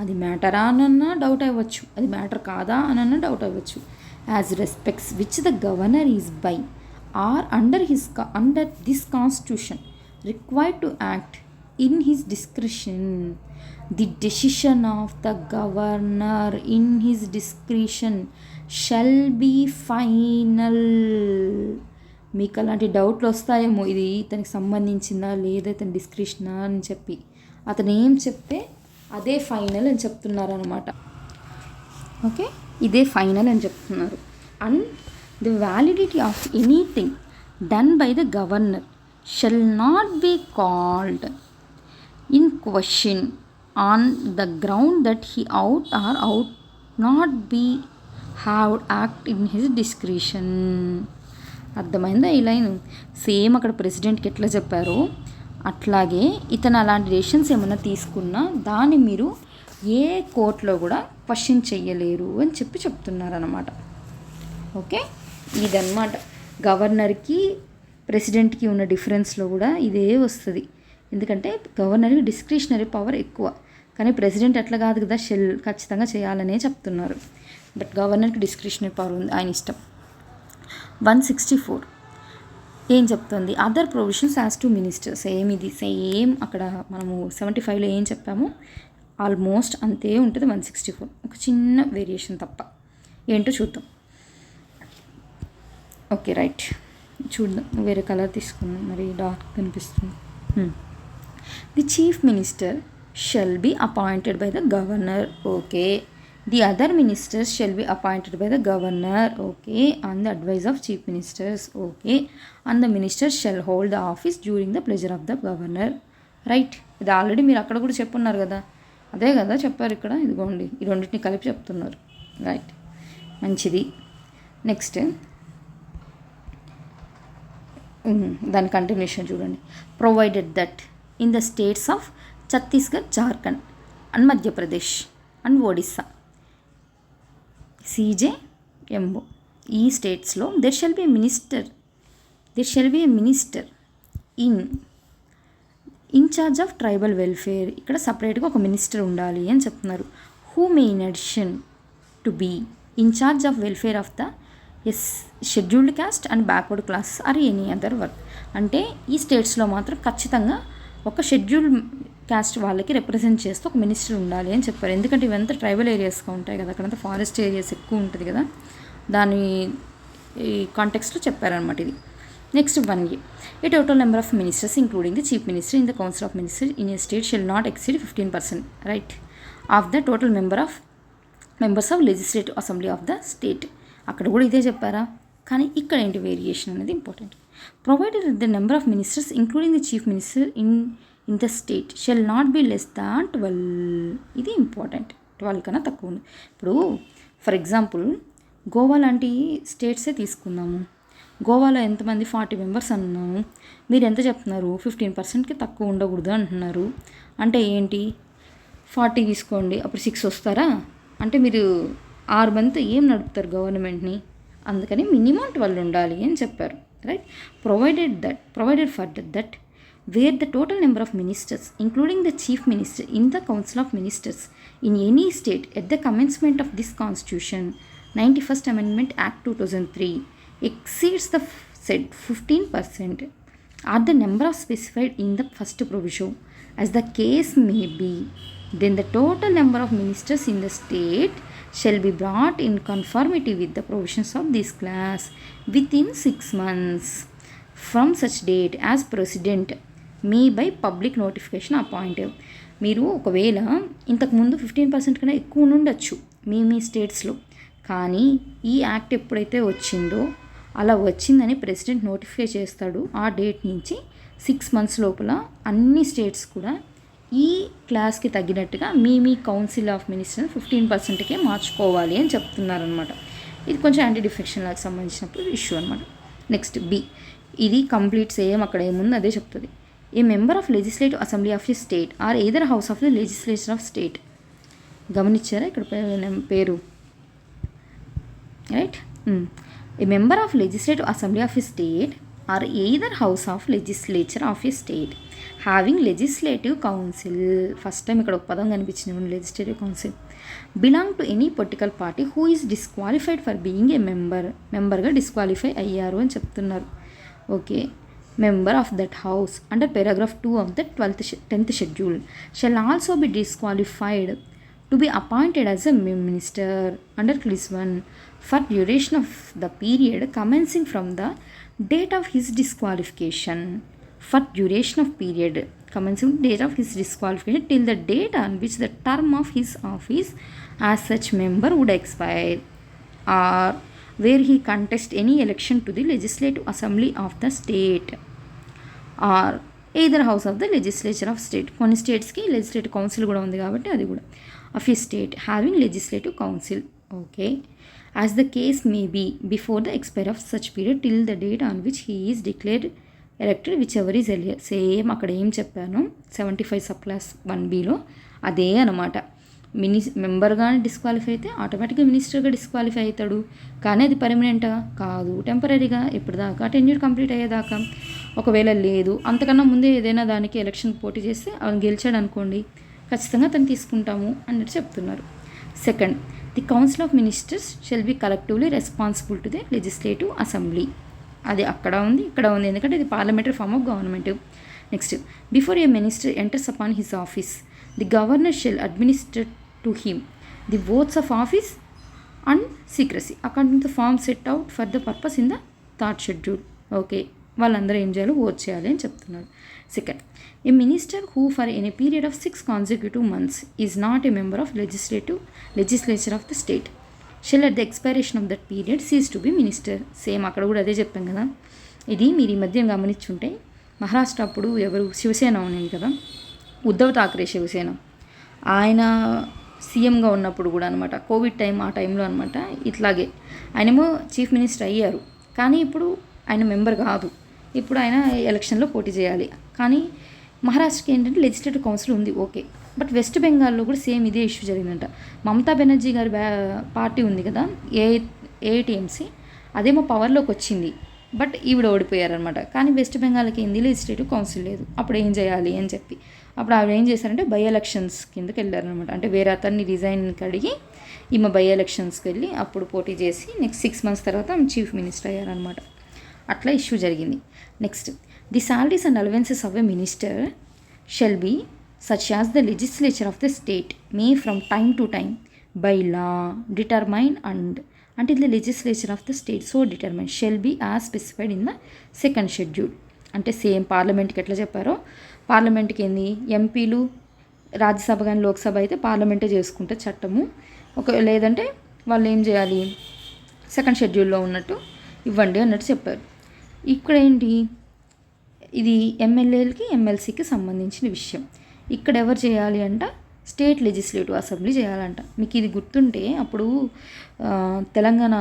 అది మ్యాటరా అనన్నా డౌట్ అవ్వచ్చు, అది మ్యాటర్ కాదా అనన్నా డౌట్ అవ్వచ్చు. As respects which the governor is by or under this constitution required to act in his discretion, the decision of the governor in his discretion shall be final. మీకు అలాంటి డౌట్లు వస్తాయేమో, ఇది ఇతనికి సంబంధించిందా లేదా ఇతని డిస్క్రిషనా అని చెప్పి. అతను ఏం చెప్తే అదే ఫైనల్ అని చెప్తున్నారు అనమాట. ఓకే, ఇదే ఫైనల్ అని చెప్తున్నారు. And the validity of anything done by the governor shall not be called in question on the ground that he ought or ought not be have act in his discretion. అర్థమైందా ఈ line? Same అక్కడ ప్రెసిడెంట్కి ఎట్లా చెప్పారో అట్లాగే ఇతను అలాంటి decisions ఏమైనా తీసుకున్నా దాన్ని మీరు ఏ కోర్టులో కూడా క్వశ్చన్ చెయ్యలేరు అని చెప్తున్నారన్నమాట. ఓకే, ఇదన్నమాట గవర్నర్కి ప్రెసిడెంట్కి ఉన్న డిఫరెన్స్లో కూడా ఇదే వస్తుంది. ఎందుకంటే గవర్నర్కి డిస్క్రిషనరీ పవర్ ఎక్కువ, కానీ ప్రెసిడెంట్ అట్లా కాదు కదా, ఖచ్చితంగా చేయాలనే చెప్తున్నారు. బట్ గవర్నర్కి డిస్క్రిషనరీ పవర్ ఉంది, ఆయన ఇష్టం. 164 ఏం చెప్తుంది, other provisions as to ministers. ఇది సేమ్ అక్కడ మనము 75లో ఏం చెప్పామో ఆల్మోస్ట్ అంతే ఉంటుంది 164, ఒక చిన్న వేరియేషన్ తప్ప. ఏంటో చూద్దాం. ఓకే, రైట్, చూద్దాం. వేరే కలర్ తీసుకుందాం, మరి డార్క్ కనిపిస్తుంది. The chief minister shall be appointed by the governor. Okay. The other ministers shall be appointed by the governor. Okay. On the advice of chief ministers. Okay. And the ministers shall hold the office during the pleasure of the governor. Right, ఇది already మీరు అక్కడ కూడా చెప్పున్నారు కదా, అదే కదా చెప్పారు ఇక్కడ. ఇదిగోండి, ఈ రెండింటిని కలిపి చెప్తున్నారు. రైట్, మంచిది. నెక్స్ట్ దాని కంటిన్యూషన్ చూడండి. Provided that in the states of Chhattisgarh, Jharkhand and Madhya Pradesh and Odisha, CJMO, ఈ స్టేట్స్లో there shall be a minister in charge of tribal welfare. ఇక్కడ సపరేట్గా ఒక మినిస్టర్ ఉండాలి అని చెప్తున్నారు. who may in addition to be in charge of welfare of the scheduled caste and backward class or any other work. అంటే ఈ స్టేట్స్లో మాత్రం ఖచ్చితంగా ఒక షెడ్యూల్ క్యాస్ట్ వాళ్ళకి రిప్రజెంట్ చేస్తూ ఒక మినిస్టర్ ఉండాలి అని చెప్పారు. ఎందుకంటే ఇవంతా ట్రైబల్ ఏరియాస్గా ఉంటాయి కదా, అక్కడంతా ఫారెస్ట్ ఏరియాస్ ఎక్కువ ఉంటుంది కదా, దాని ఈ కాంటెక్స్ట్లో చెప్పారనమాట ఇది. Next 1A, a total number of ministers including the chief minister in the council of minister in a state shall not exceed 15%, right, of the total members of legislative assembly of the state. అక్కడ కూడా ఇదే చెప్పారా, కానీ ఇక్కడ ఏంటి variation అనేది important. provided that the number of ministers including the chief minister in the state shall not be less than 12. ఇది important, 12 కన్నా తక్కువ ఉంది. ఇప్పుడు ఫర్ ఎగ్జాంపుల్ గోవా లాంటి స్టేట్సే తీసుకున్నాము. గోవాలో ఎంతమంది 40 మెంబర్స్ అన్నాము, మీరు ఎంత చెప్తున్నారు 15%కి తక్కువ ఉండకూడదు అంటున్నారు. అంటే ఏంటి, 40 తీసుకోండి, అప్పుడు 6 వస్తారా? అంటే మీరు 6 మందితో ఏం నడుపుతారు గవర్నమెంట్ని? అందుకని మినిమం 12 ఉండాలి అని చెప్పారు. Right, provided for that where the total number of ministers, including the chief minister in the council of ministers in any state at the commencement of this constitution, 91st Amendment Act 2003, exceeds the said 15%, are the number of specified in the first provision, as the case may be, then the total number of ministers in the state shall be brought in conformity with the provisions of this class within 6 months from such date as president may by public notification appoint. మీరు ఒకవేళ ఇంతకుముందు 15% కన్నా ఎక్కువ ఉండొచ్చు మీ స్టేట్స్లో, కానీ ఈ act ఎప్పుడైతే వచ్చిందో అలా వచ్చిందని ప్రెసిడెంట్ నోటిఫై చేస్తాడు. ఆ డేట్ నుంచి 6 months లోపల అన్ని స్టేట్స్ కూడా ఈ క్లాస్కి తగ్గినట్టుగా మీ కౌన్సిల్ ఆఫ్ మినిస్టర్స్ 15%కే మార్చుకోవాలి అని చెప్తున్నారనమాట. ఇది కొంచెం యాంటీ డిఫెక్షన్ లాకి సంబంధించినప్పుడు ఇష్యూ అనమాట. నెక్స్ట్ బి, ఇది కంప్లీట్ సేమ్ అక్కడ ఏముంది అదే చెప్తుంది. ఏ member of legislative assembly of a state or either house of the legislature of state, గమనించారా ఇక్కడ పేరు right. A member of legislative assembly of a state or either house of legislature of a state having legislative council, first time ఇక్కడ ఒక పదం కనిపించింది legislative council, belong to any political party who is disqualified for being ఏ మెంబర్గా disqualify అయ్యారు అని చెప్తున్నారు. Okay, member of that house under paragraph 2 of the 10th schedule shall also be disqualified to be appointed as a minister under clause 1 for duration of the period commencing from the date of his disqualification, for duration of period commencing date of his disqualification till the date on which the term of his office as such member would expire, or where he contest any election to the legislative assembly of the state or either house of the legislature of state. కొన్ని స్టేట్స్కి legislative council కూడా ఉంది కాబట్టి అది కూడా of a state having legislative council. Okay, as the case may be before the expire of such period till the date on which he is declared elected whichever is earlier. Same అక్కడ ఏం చెప్పాను 75 sub class 1Bలో అదే అనమాట. మెంబర్గానే disqualify అయితే ఆటోమేటిక్గా మినిస్టర్గా disqualify అవుతాడు, కానీ అది పర్మనెంటా కాదు, టెంపరీగా ఎప్పటిదాకా టెన్యూర్ కంప్లీట్ అయ్యేదాకా. ఒకవేళ లేదు అంతకన్నా ముందే ఏదైనా దానికి ఎలక్షన్ పోటీ చేస్తే అతను గెలిచాడు అనుకోండి, ఖచ్చితంగా అతను తీసుకుంటాము అన్నట్టు చెప్తున్నారు. Second, the council of ministers shall be collectively responsible to the legislative assembly. అది అక్కడ ఉంది ఇక్కడ ఉంది, ఎందుకంటే ఇది parliamentary form of government. Next, before a minister enters upon his office the governor shall administer to him the oaths of office and secrecy according to the form set out for the purpose in the 3rd schedule. Okay, వాళ్ళందరూ ఏం చేయాలి, vote చేయాలి అని చెప్తున్నారు. Second, A minister who for any period of 6 consecutive months is not a member of legislature of the state shall at the expiration of that period cease to B minister. Same అక్కడ కూడా అదే చెప్పాం కదా. ఇది మీరు ఈ మధ్య గమనించుంటే మహారాష్ట్ర అప్పుడు ఎవరు శివసేన ఉంది కదా, ఉద్ధవ్ ఠాక్రే శివసేన, ఆయన సీఎంగా ఉన్నప్పుడు కూడా అనమాట, కోవిడ్ టైం ఆ టైంలో అనమాట ఇట్లాగే ఆయనేమో చీఫ్ మినిస్టర్ అయ్యారు, కానీ ఇప్పుడు ఆయన మెంబర్ కాదు, ఇప్పుడు ఆయన ఎలక్షన్లో పోటీ చేయాలి. కానీ మహారాష్ట్రకి ఏంటంటే లెజిస్లేటివ్ కౌన్సిల్ ఉంది, ఓకే, బట్ వెస్ట్ బెంగాల్లో కూడా సేమ్ ఇదే ఇష్యూ జరిగిందంట. మమతా బెనర్జీ గారి పార్టీ ఉంది కదా ఏఐటీఎంసీ, అదేమో పవర్లోకి వచ్చింది, బట్ ఈవిడ ఓడిపోయారనమాట. కానీ వెస్ట్ బెంగాల్కి ఏంది లెజిస్లేటివ్ కౌన్సిల్ లేదు, అప్పుడు ఏం చేయాలి అని చెప్పి అప్పుడు ఆవిడ ఏం చేశారంటే బై ఎలక్షన్స్ కిందకి వెళ్ళారనమాట. అంటే వేరే అతన్ని రిజైన్కి అడిగి ఈమె బై ఎలక్షన్స్కి వెళ్ళి అప్పుడు పోటీ చేసి నెక్స్ట్ 6 months తర్వాత ఆమె చీఫ్ మినిస్టర్ అయ్యారనమాట. అట్లా ఇష్యూ జరిగింది. Next, the salaries and allowances of a minister shall be such as the legislature of the state may from time to time by law determine and until the legislature of the state so determined shall be as specified in the 2nd schedule. అంటే same పార్లమెంట్కి ఎట్లా చెప్పారో, పార్లమెంట్కి ఏంది ఎంపీలు, రాజ్యసభ కానీ లోక్సభ అయితే పార్లమెంటే చేసుకుంటే చట్టము, లేదంటే వాళ్ళు ఏం చేయాలి 2nd schedule ఉన్నట్టు ఇవ్వండి అన్నట్టు చెప్పారు. ఇక్కడ ఏంటి, ఇది ఎమ్మెల్యేలకి ఎమ్మెల్సీకి సంబంధించిన విషయం. ఇక్కడ ఎవరు చేయాలి అంట, స్టేట్ లెజిస్లేటివ్ అసెంబ్లీ చేయాలంట. మీకు ఇది గుర్తుంటే అప్పుడు తెలంగాణ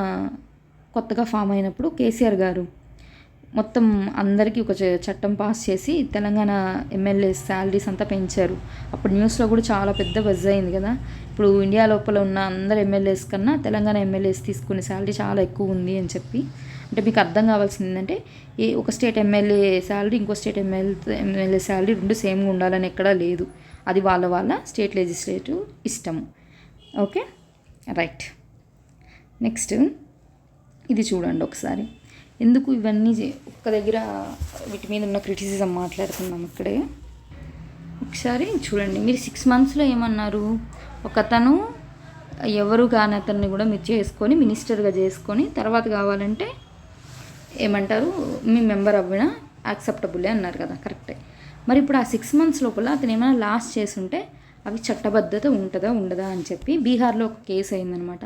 కొత్తగా ఫామ్ అయినప్పుడు కేసీఆర్ గారు మొత్తం అందరికీ ఒక చట్టం పాస్ చేసి తెలంగాణ ఎమ్మెల్యేస్ శాలరీస్ అంతా పెంచారు. అప్పుడు న్యూస్లో కూడా చాలా పెద్ద బజ్ అయింది కదా. ఇప్పుడు ఇండియా లోపల ఉన్న అందరు ఎమ్మెల్యేస్ కన్నా తెలంగాణ ఎమ్మెల్యేస్ తీసుకునే శాలరీ చాలా ఎక్కువ ఉంది అని చెప్పి అంటే మీకు అర్థం కావాల్సింది ఏంటంటే ఒక స్టేట్ ఎమ్మెల్యే శాలరీ ఇంకో స్టేట్ ఎమ్మెల్యే శాలరీ రెండు సేమ్గా ఉండాలని ఎక్కడా లేదు. అది వాళ్ళ స్టేట్ లెజిస్లేటివ్ ఇష్టము. Okay, right. నెక్స్ట్ ఇది చూడండి ఒకసారి. ఎందుకు ఇవన్నీ ఒక్క దగ్గర వీటి మీద ఉన్న క్రిటిసిజం మాట్లాడుతున్నాం ఇక్కడే. ఒకసారి చూడండి, మీరు 6 monthsలో ఏమన్నారు, ఒకతను ఎవరు కాని అతన్ని కూడా మీరు చేసుకొని మినిస్టర్గా చేసుకొని తర్వాత కావాలంటే ఏమంటారు మీ మెంబర్ అవ్వినా యాక్సెప్టబులే అన్నారు కదా, కరెక్టే. మరి ఇప్పుడు ఆ 6 months లోపల అతను ఏమైనా లాస్ చేసుంటే అవి చట్టబద్ధత ఉంటుందా ఉండదా అని చెప్పి బీహార్లో ఒక కేసు అయిందనమాట.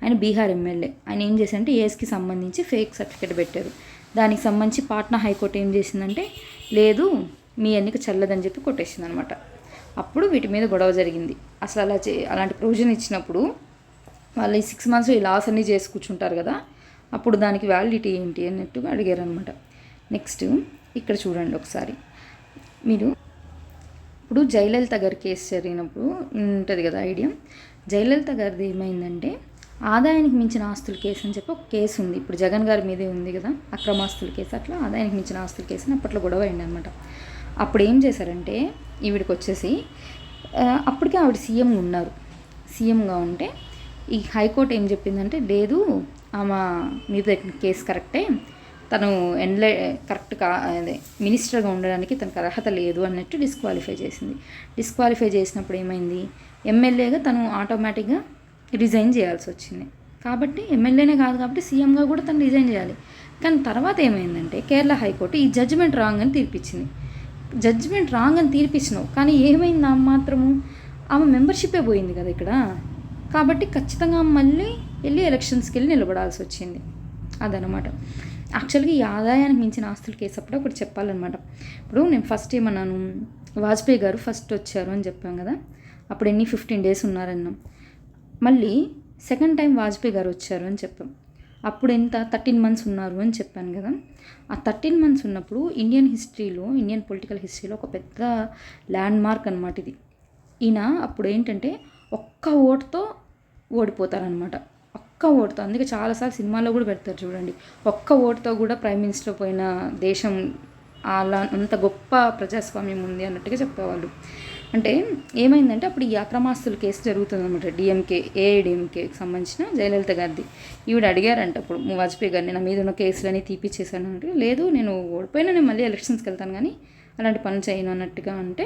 ఆయన బీహార్ ఎమ్మెల్యే. ఆయన ఏం చేశారంటే ఏఎస్కి సంబంధించి ఫేక్ సర్టిఫికేట్ పెట్టారు. దానికి సంబంధించి పాట్నా హైకోర్టు ఏం చేసిందంటే లేదు మీ ఎన్నిక చల్లదని చెప్పి కొట్టేసింది అనమాట. అప్పుడు వీటి మీద గొడవ జరిగింది. అసలు అలాంటి ప్రొవిజన్ ఇచ్చినప్పుడు వాళ్ళు ఈ 6 months ఈ లాస్ అన్నీ చేసి కూర్చుంటారు కదా, అప్పుడు దానికి వ్యాలిడిటీ ఏంటి అన్నట్టుగా అడిగారు అనమాట. నెక్స్ట్ ఇక్కడ చూడండి ఒకసారి. మీరు ఇప్పుడు జయలలిత గారి కేసు జరిగినప్పుడు ఉంటుంది కదా ఐడియా. జయలలిత గారిది ఏమైందంటే ఆదాయానికి మించిన ఆస్తుల కేసు అని చెప్పి ఒక కేసు ఉంది. ఇప్పుడు జగన్ గారి మీదే ఉంది కదా అక్రమాస్తుల కేసు. అట్లా ఆదాయానికి మించిన ఆస్తుల కేసు అని అప్పట్లో గొడవ అయింది అనమాట. అప్పుడు ఏం చేశారంటే ఈవిడికి వచ్చేసి అప్పటికే ఆవిడ సీఎంగా ఉంటే ఈ హైకోర్టు ఏం చెప్పిందంటే లేదు ఆమె మీద కేసు కరెక్టే, తను కరెక్ట్ అదే మినిస్టర్గా ఉండడానికి తనకు అర్హత లేదు అన్నట్టు డిస్క్వాలిఫై చేసింది. డిస్క్వాలిఫై చేసినప్పుడు ఏమైంది, ఎమ్మెల్యేగా తను ఆటోమేటిక్గా రిజైన్ చేయాల్సి వచ్చింది. కాబట్టి ఎమ్మెల్యేనే కాదు కాబట్టి సీఎంగా కూడా తను రిజైన్ చేయాలి. కానీ తర్వాత ఏమైందంటే కేరళ హైకోర్టు ఈ జడ్జిమెంట్ రాంగ్ అని తీర్పిచ్చింది. జడ్జిమెంట్ రాంగ్ అని తీర్పిచ్చినావు కానీ ఏమైంది మాత్రము ఆమె మెంబర్షిప్పే పోయింది కదా ఇక్కడ. కాబట్టి ఖచ్చితంగా మళ్ళీ వెళ్ళి ఎలక్షన్స్కి వెళ్ళి నిలబడాల్సి వచ్చింది. అదనమాట. యాక్చువల్గా ఈ ఆదాయానికి మించిన ఆస్తుల కేసు అప్పుడు ఒకటి చెప్పాలన్నమాట. ఇప్పుడు నేను ఫస్ట్ ఏమన్నాను, వాజ్పేయి గారు ఫస్ట్ వచ్చారు అని చెప్పాం కదా, అప్పుడు 15 days ఉన్నారన్నాం. మళ్ళీ సెకండ్ టైం వాజ్పేయి గారు వచ్చారు అని చెప్పాం. అప్పుడు ఎంత 13 months ఉన్నారు అని చెప్పాను కదా. ఆ 13 months ఉన్నప్పుడు ఇండియన్ పొలిటికల్ హిస్టరీలో ఒక పెద్ద ల్యాండ్ మార్క్ అనమాట ఇది. ఈయన అప్పుడు ఏంటంటే ఒక్క ఓటుతో ఓడిపోతారనమాట. ఒక్క ఓటుతో, అందుకే చాలాసార్లు సినిమాల్లో కూడా పెడతారు చూడండి, ఒక్క ఓటుతో కూడా ప్రైమ్ మినిస్టర్ పోయిన దేశం అలా అంత గొప్ప ప్రజాస్వామ్యం ఉంది అన్నట్టుగా చెప్పేవాళ్ళు. అంటే ఏమైందంటే అప్పుడు ఈ అక్రమాస్తుల కేసు జరుగుతుందన్నమాట. ఏఐడిఎంకేకి సంబంధించిన జయలలిత గారిది. ఈవిడ అడిగారంట అప్పుడు వాజ్పేయి గారిని, నా మీద ఉన్న కేసులని తీపిచ్చేసాను అంటే, లేదు నేను ఓడిపోయినా నేను మళ్ళీ ఎలక్షన్స్కి వెళ్తాను కానీ అలాంటి పని చేయను అన్నట్టుగా అంటే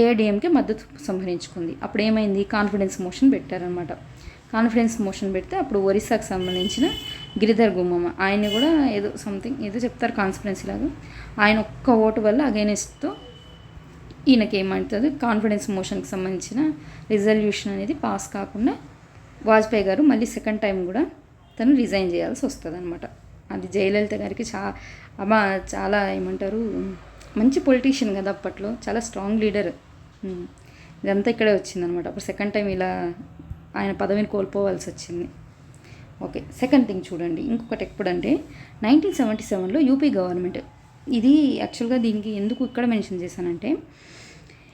ఏఐడిఎంకే మద్దతు సంహరించుకుంది. అప్పుడు ఏమైంది, కాన్ఫిడెన్స్ మోషన్ పెట్టారనమాట. కాన్ఫిడెన్స్ మోషన్ పెడితే అప్పుడు ఒరిస్సాకు సంబంధించిన గిరిధర్ గుమ్మమ్మ ఆయన్ని కూడా ఏదో చెప్తారు కాన్స్పిరెన్సీ లాగా, ఆయన ఒక్క ఓటు వల్ల అగైనెస్ట్తో ఈయనకి ఏమంటుంది కాన్ఫిడెన్స్ మోషన్కి సంబంధించిన రిజల్యూషన్ అనేది పాస్ కాకుండా వాజ్పేయి గారు మళ్ళీ సెకండ్ టైం కూడా తను రిజైన్ చేయాల్సి వస్తుంది అనమాట. అది జయలలిత గారికి చాలా ఏమంటారు మంచి పొలిటీషియన్ కదా అప్పట్లో, చాలా స్ట్రాంగ్ లీడర్. ఇదంతా ఇక్కడే వచ్చిందనమాట. అప్పుడు సెకండ్ టైం ఇలా ఆయన పదవిని కోల్పోవాల్సి వచ్చింది. ఓకే, సెకండ్ థింగ్ చూడండి. ఇంకొకటి ఎప్పుడంటే 1977లో యూపీ గవర్నమెంట్, ఇది యాక్చువల్గా దీనికి ఎందుకు ఇక్కడ మెన్షన్ చేశానంటే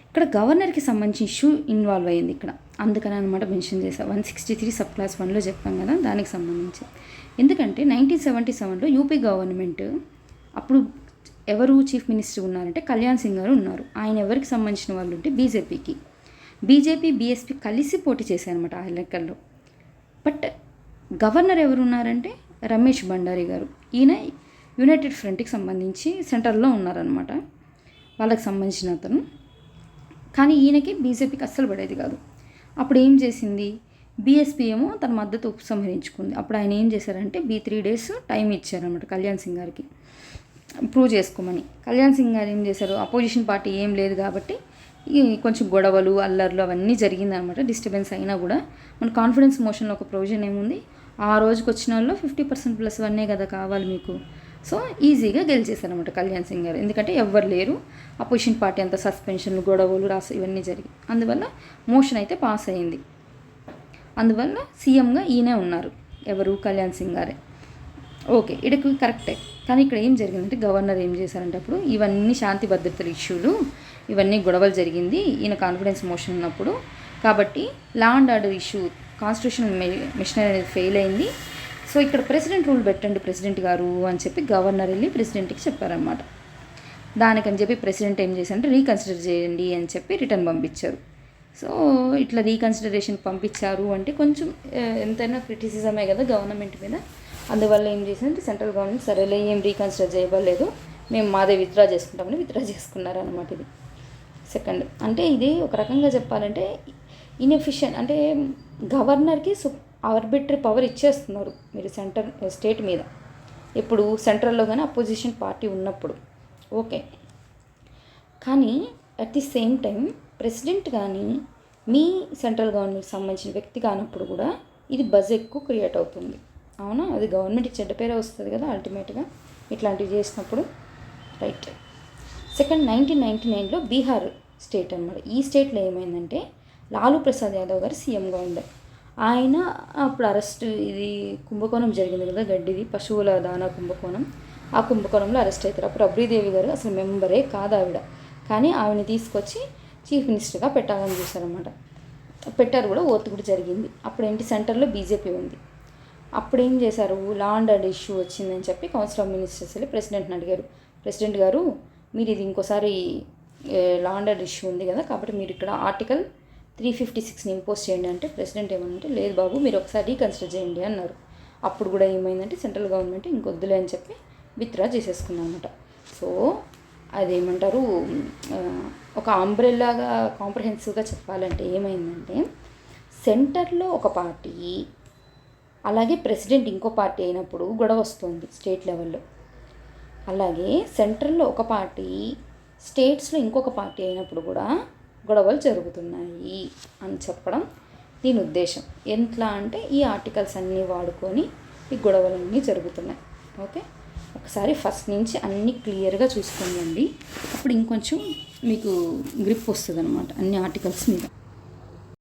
ఇక్కడ గవర్నర్కి సంబంధించిన ఇష్యూ ఇన్వాల్వ్ అయ్యింది ఇక్కడ, అందుకని అనమాట మెన్షన్ చేశాను. 163 subclass 1లో చెప్పాం కదా దానికి సంబంధించి. ఎందుకంటే 1977లో యూపీ గవర్నమెంట్ అప్పుడు ఎవరు చీఫ్ మినిస్టర్ ఉన్నారంటే కళ్యాణ్ సింగ్ గారు ఉన్నారు. ఆయన ఎవరికి సంబంధించిన వాళ్ళు ఉంటే బీజేపీ బీఎస్పీ కలిసి పోటీ చేశారనమాట ఆ ఎన్నికల్లో. బట్ గవర్నర్ ఎవరు ఉన్నారంటే రమేష్ భండారీ గారు. ఈయన యునైటెడ్ ఫ్రంట్కి సంబంధించి సెంటర్లో ఉన్నారనమాట, వాళ్ళకి సంబంధించిన అతను. కానీ ఈయనకి బీజేపీకి అస్సలు పడేది కాదు. అప్పుడు ఏం చేసింది, బీఎస్పీ ఏమో తన మద్దతు ఉపసంహరించుకుంది. అప్పుడు ఆయన ఏం చేశారంటే 3 days టైం ఇచ్చారనమాట కళ్యాణ్ సింగ్ గారికి ప్రూవ్ చేసుకోమని. కళ్యాణ్ సింగ్ గారు ఏం చేశారు, అపోజిషన్ పార్టీ ఏం లేదు కాబట్టి కొంచెం గొడవలు అల్లర్లు అవన్నీ జరిగిందనమాట. డిస్టర్బెన్స్ అయినా కూడా మన కాన్ఫిడెన్స్ మోషన్లో ఒక ప్రొవిజన్ ఏముంది, ఆ రోజుకి వచ్చిన వాళ్ళు 50%+1 కదా కావాలి మీకు. సో ఈజీగా గెలిచేశారనమాట కళ్యాణ్ సింగ్ గారు. ఎందుకంటే ఎవ్వరు లేరు, అపోజిషన్ పార్టీ అంతా సస్పెన్షన్లు గొడవలు ఇవన్నీ జరిగి, అందువల్ల మోషన్ అయితే పాస్ అయ్యింది. అందువల్ల సీఎంగా ఈయనే ఉన్నారు, ఎవరు కళ్యాణ్ సింగ్ గారే. ఓకే, ఇక్కడికి కరెక్టే. కానీ ఇక్కడ ఏం జరిగిందంటే గవర్నర్ ఏం చేశారంటే అప్పుడు ఇవన్నీ శాంతి భద్రతల ఇష్యూలు, ఇవన్నీ గొడవలు జరిగింది ఈయన కాన్ఫిడెన్స్ మోషన్ ఉన్నప్పుడు. కాబట్టి law and order issue, constitutional machinery అనేది ఫెయిల్ అయింది. సో ఇక్కడ ప్రెసిడెంట్ రూల్ పెట్టండి ప్రెసిడెంట్ గారు అని చెప్పి గవర్నర్ వెళ్ళి ప్రెసిడెంట్కి చెప్పారనమాట. దానికని చెప్పి ప్రెసిడెంట్ ఏం చేశారంటే రీకన్సిడర్ చేయండి అని చెప్పి రిటర్న్ పంపించారు. సో ఇట్లా రీకన్సిడరేషన్ పంపించారు అంటే కొంచెం ఎంతైనా క్రిటిసిజమే కదా గవర్నమెంట్ మీద. అందువల్ల ఏం చేసిందంటే సెంట్రల్ గవర్నమెంట్ సరేలే ఏం రీకన్సిడర్ చేయబడలేదు, మేము మాదే విత్డ్రా చేసుకుంటామని విత్డ్రా చేసుకున్నారనమాట. ఇది సెకండ్. అంటే ఇది ఒక రకంగా చెప్పాలంటే ఇన్ఎఫిషియెంట్, అంటే గవర్నర్కి ఆర్బిటరీ పవర్ ఇచ్చేస్తున్నారు మీరు స్టేట్ మీద. ఇప్పుడు సెంట్రల్లో కానీ అపోజిషన్ పార్టీ ఉన్నప్పుడు ఓకే. కానీ at the same time president కానీ మీ సెంట్రల్ గవర్నమెంట్కి సంబంధించిన వ్యక్తి కానప్పుడు కూడా ఇది బజ్ ఎక్కువ క్రియేట్ అవుతుంది. అవునా, అది గవర్నమెంట్కి చెడ్డ పేరే వస్తుంది కదా అల్టిమేట్గా ఇట్లాంటివి చేసినప్పుడు. రైట్. సెకండ్, 1999లో బీహార్ స్టేట్ అనమాట. ఈ స్టేట్లో ఏమైందంటే లాలూ ప్రసాద్ యాదవ్ గారు సీఎంగా ఉండారు. ఆయన అప్పుడు అరెస్ట్, ఇది కుంభకోణం జరిగింది కదా, గడ్డిది పశువుల దానా కుంభకోణం. ఆ కుంభకోణంలో అరెస్ట్ అవుతారు. అప్పుడు అబ్రీదేవి గారు అసలు మెంబరే కాదు ఆవిడ, కానీ ఆవిడని తీసుకొచ్చి చీఫ్ మినిస్టర్గా పెట్టాలని చూశారనమాట. పెట్టారు కూడా, ఓత్ కూడా జరిగింది. అప్పుడు ఏంటి, సెంటర్లో బీజేపీ ఉంది. అప్పుడు ఏం చేశారు, లా అండ్ ఆర్డర్ ఇష్యూ వచ్చిందని చెప్పి కౌన్సిల్ ఆఫ్ మినిస్టర్స్ వెళ్ళి ప్రెసిడెంట్ని అడిగారు, ప్రెసిడెంట్ గారు మీరు ఇది ఇంకోసారి లా అండ్ ఆర్డర్ ఇష్యూ ఉంది కదా, కాబట్టి మీరు ఇక్కడ ఆర్టికల్ 356ని ఇంపోజ్ చేయండి అంటే ప్రెసిడెంట్ ఏమనంటే లేదు బాబు మీరు ఒకసారి రీకన్సిడర్ చేయండి అన్నారు. అప్పుడు కూడా ఏమైందంటే సెంట్రల్ గవర్నమెంట్ ఇంకొద్దులే అని చెప్పి విత్డ్రా చేసేసుకున్నామన్నమాట. సో అదేమంటారు, ఒక అంబ్రెల్లాగా కాంప్రహెన్సివ్గా చెప్పాలంటే ఏమైందంటే సెంటర్లో ఒక పార్టీ అలాగే ప్రెసిడెంట్ ఇంకో పార్టీ అయినప్పుడు గొడవ వస్తుంది స్టేట్ లెవెల్లో. అలాగే సెంట్రల్లో ఒక పార్టీ స్టేట్స్లో ఇంకొక పార్టీ అయినప్పుడు కూడా గొడవలు జరుగుతున్నాయి అని చెప్పడం దీని ఉద్దేశం. ఎట్లా అంటే ఈ ఆర్టికల్స్ అన్నీ వాడుకొని ఈ గొడవలన్నీ జరుగుతున్నాయి. ఓకే, ఒకసారి ఫస్ట్ నుంచి అన్నీ క్లియర్గా చూసుకోండి, అప్పుడు ఇంకొంచెం మీకు గ్రిప్ వస్తుంది అనమాట అన్ని ఆర్టికల్స్ మీద.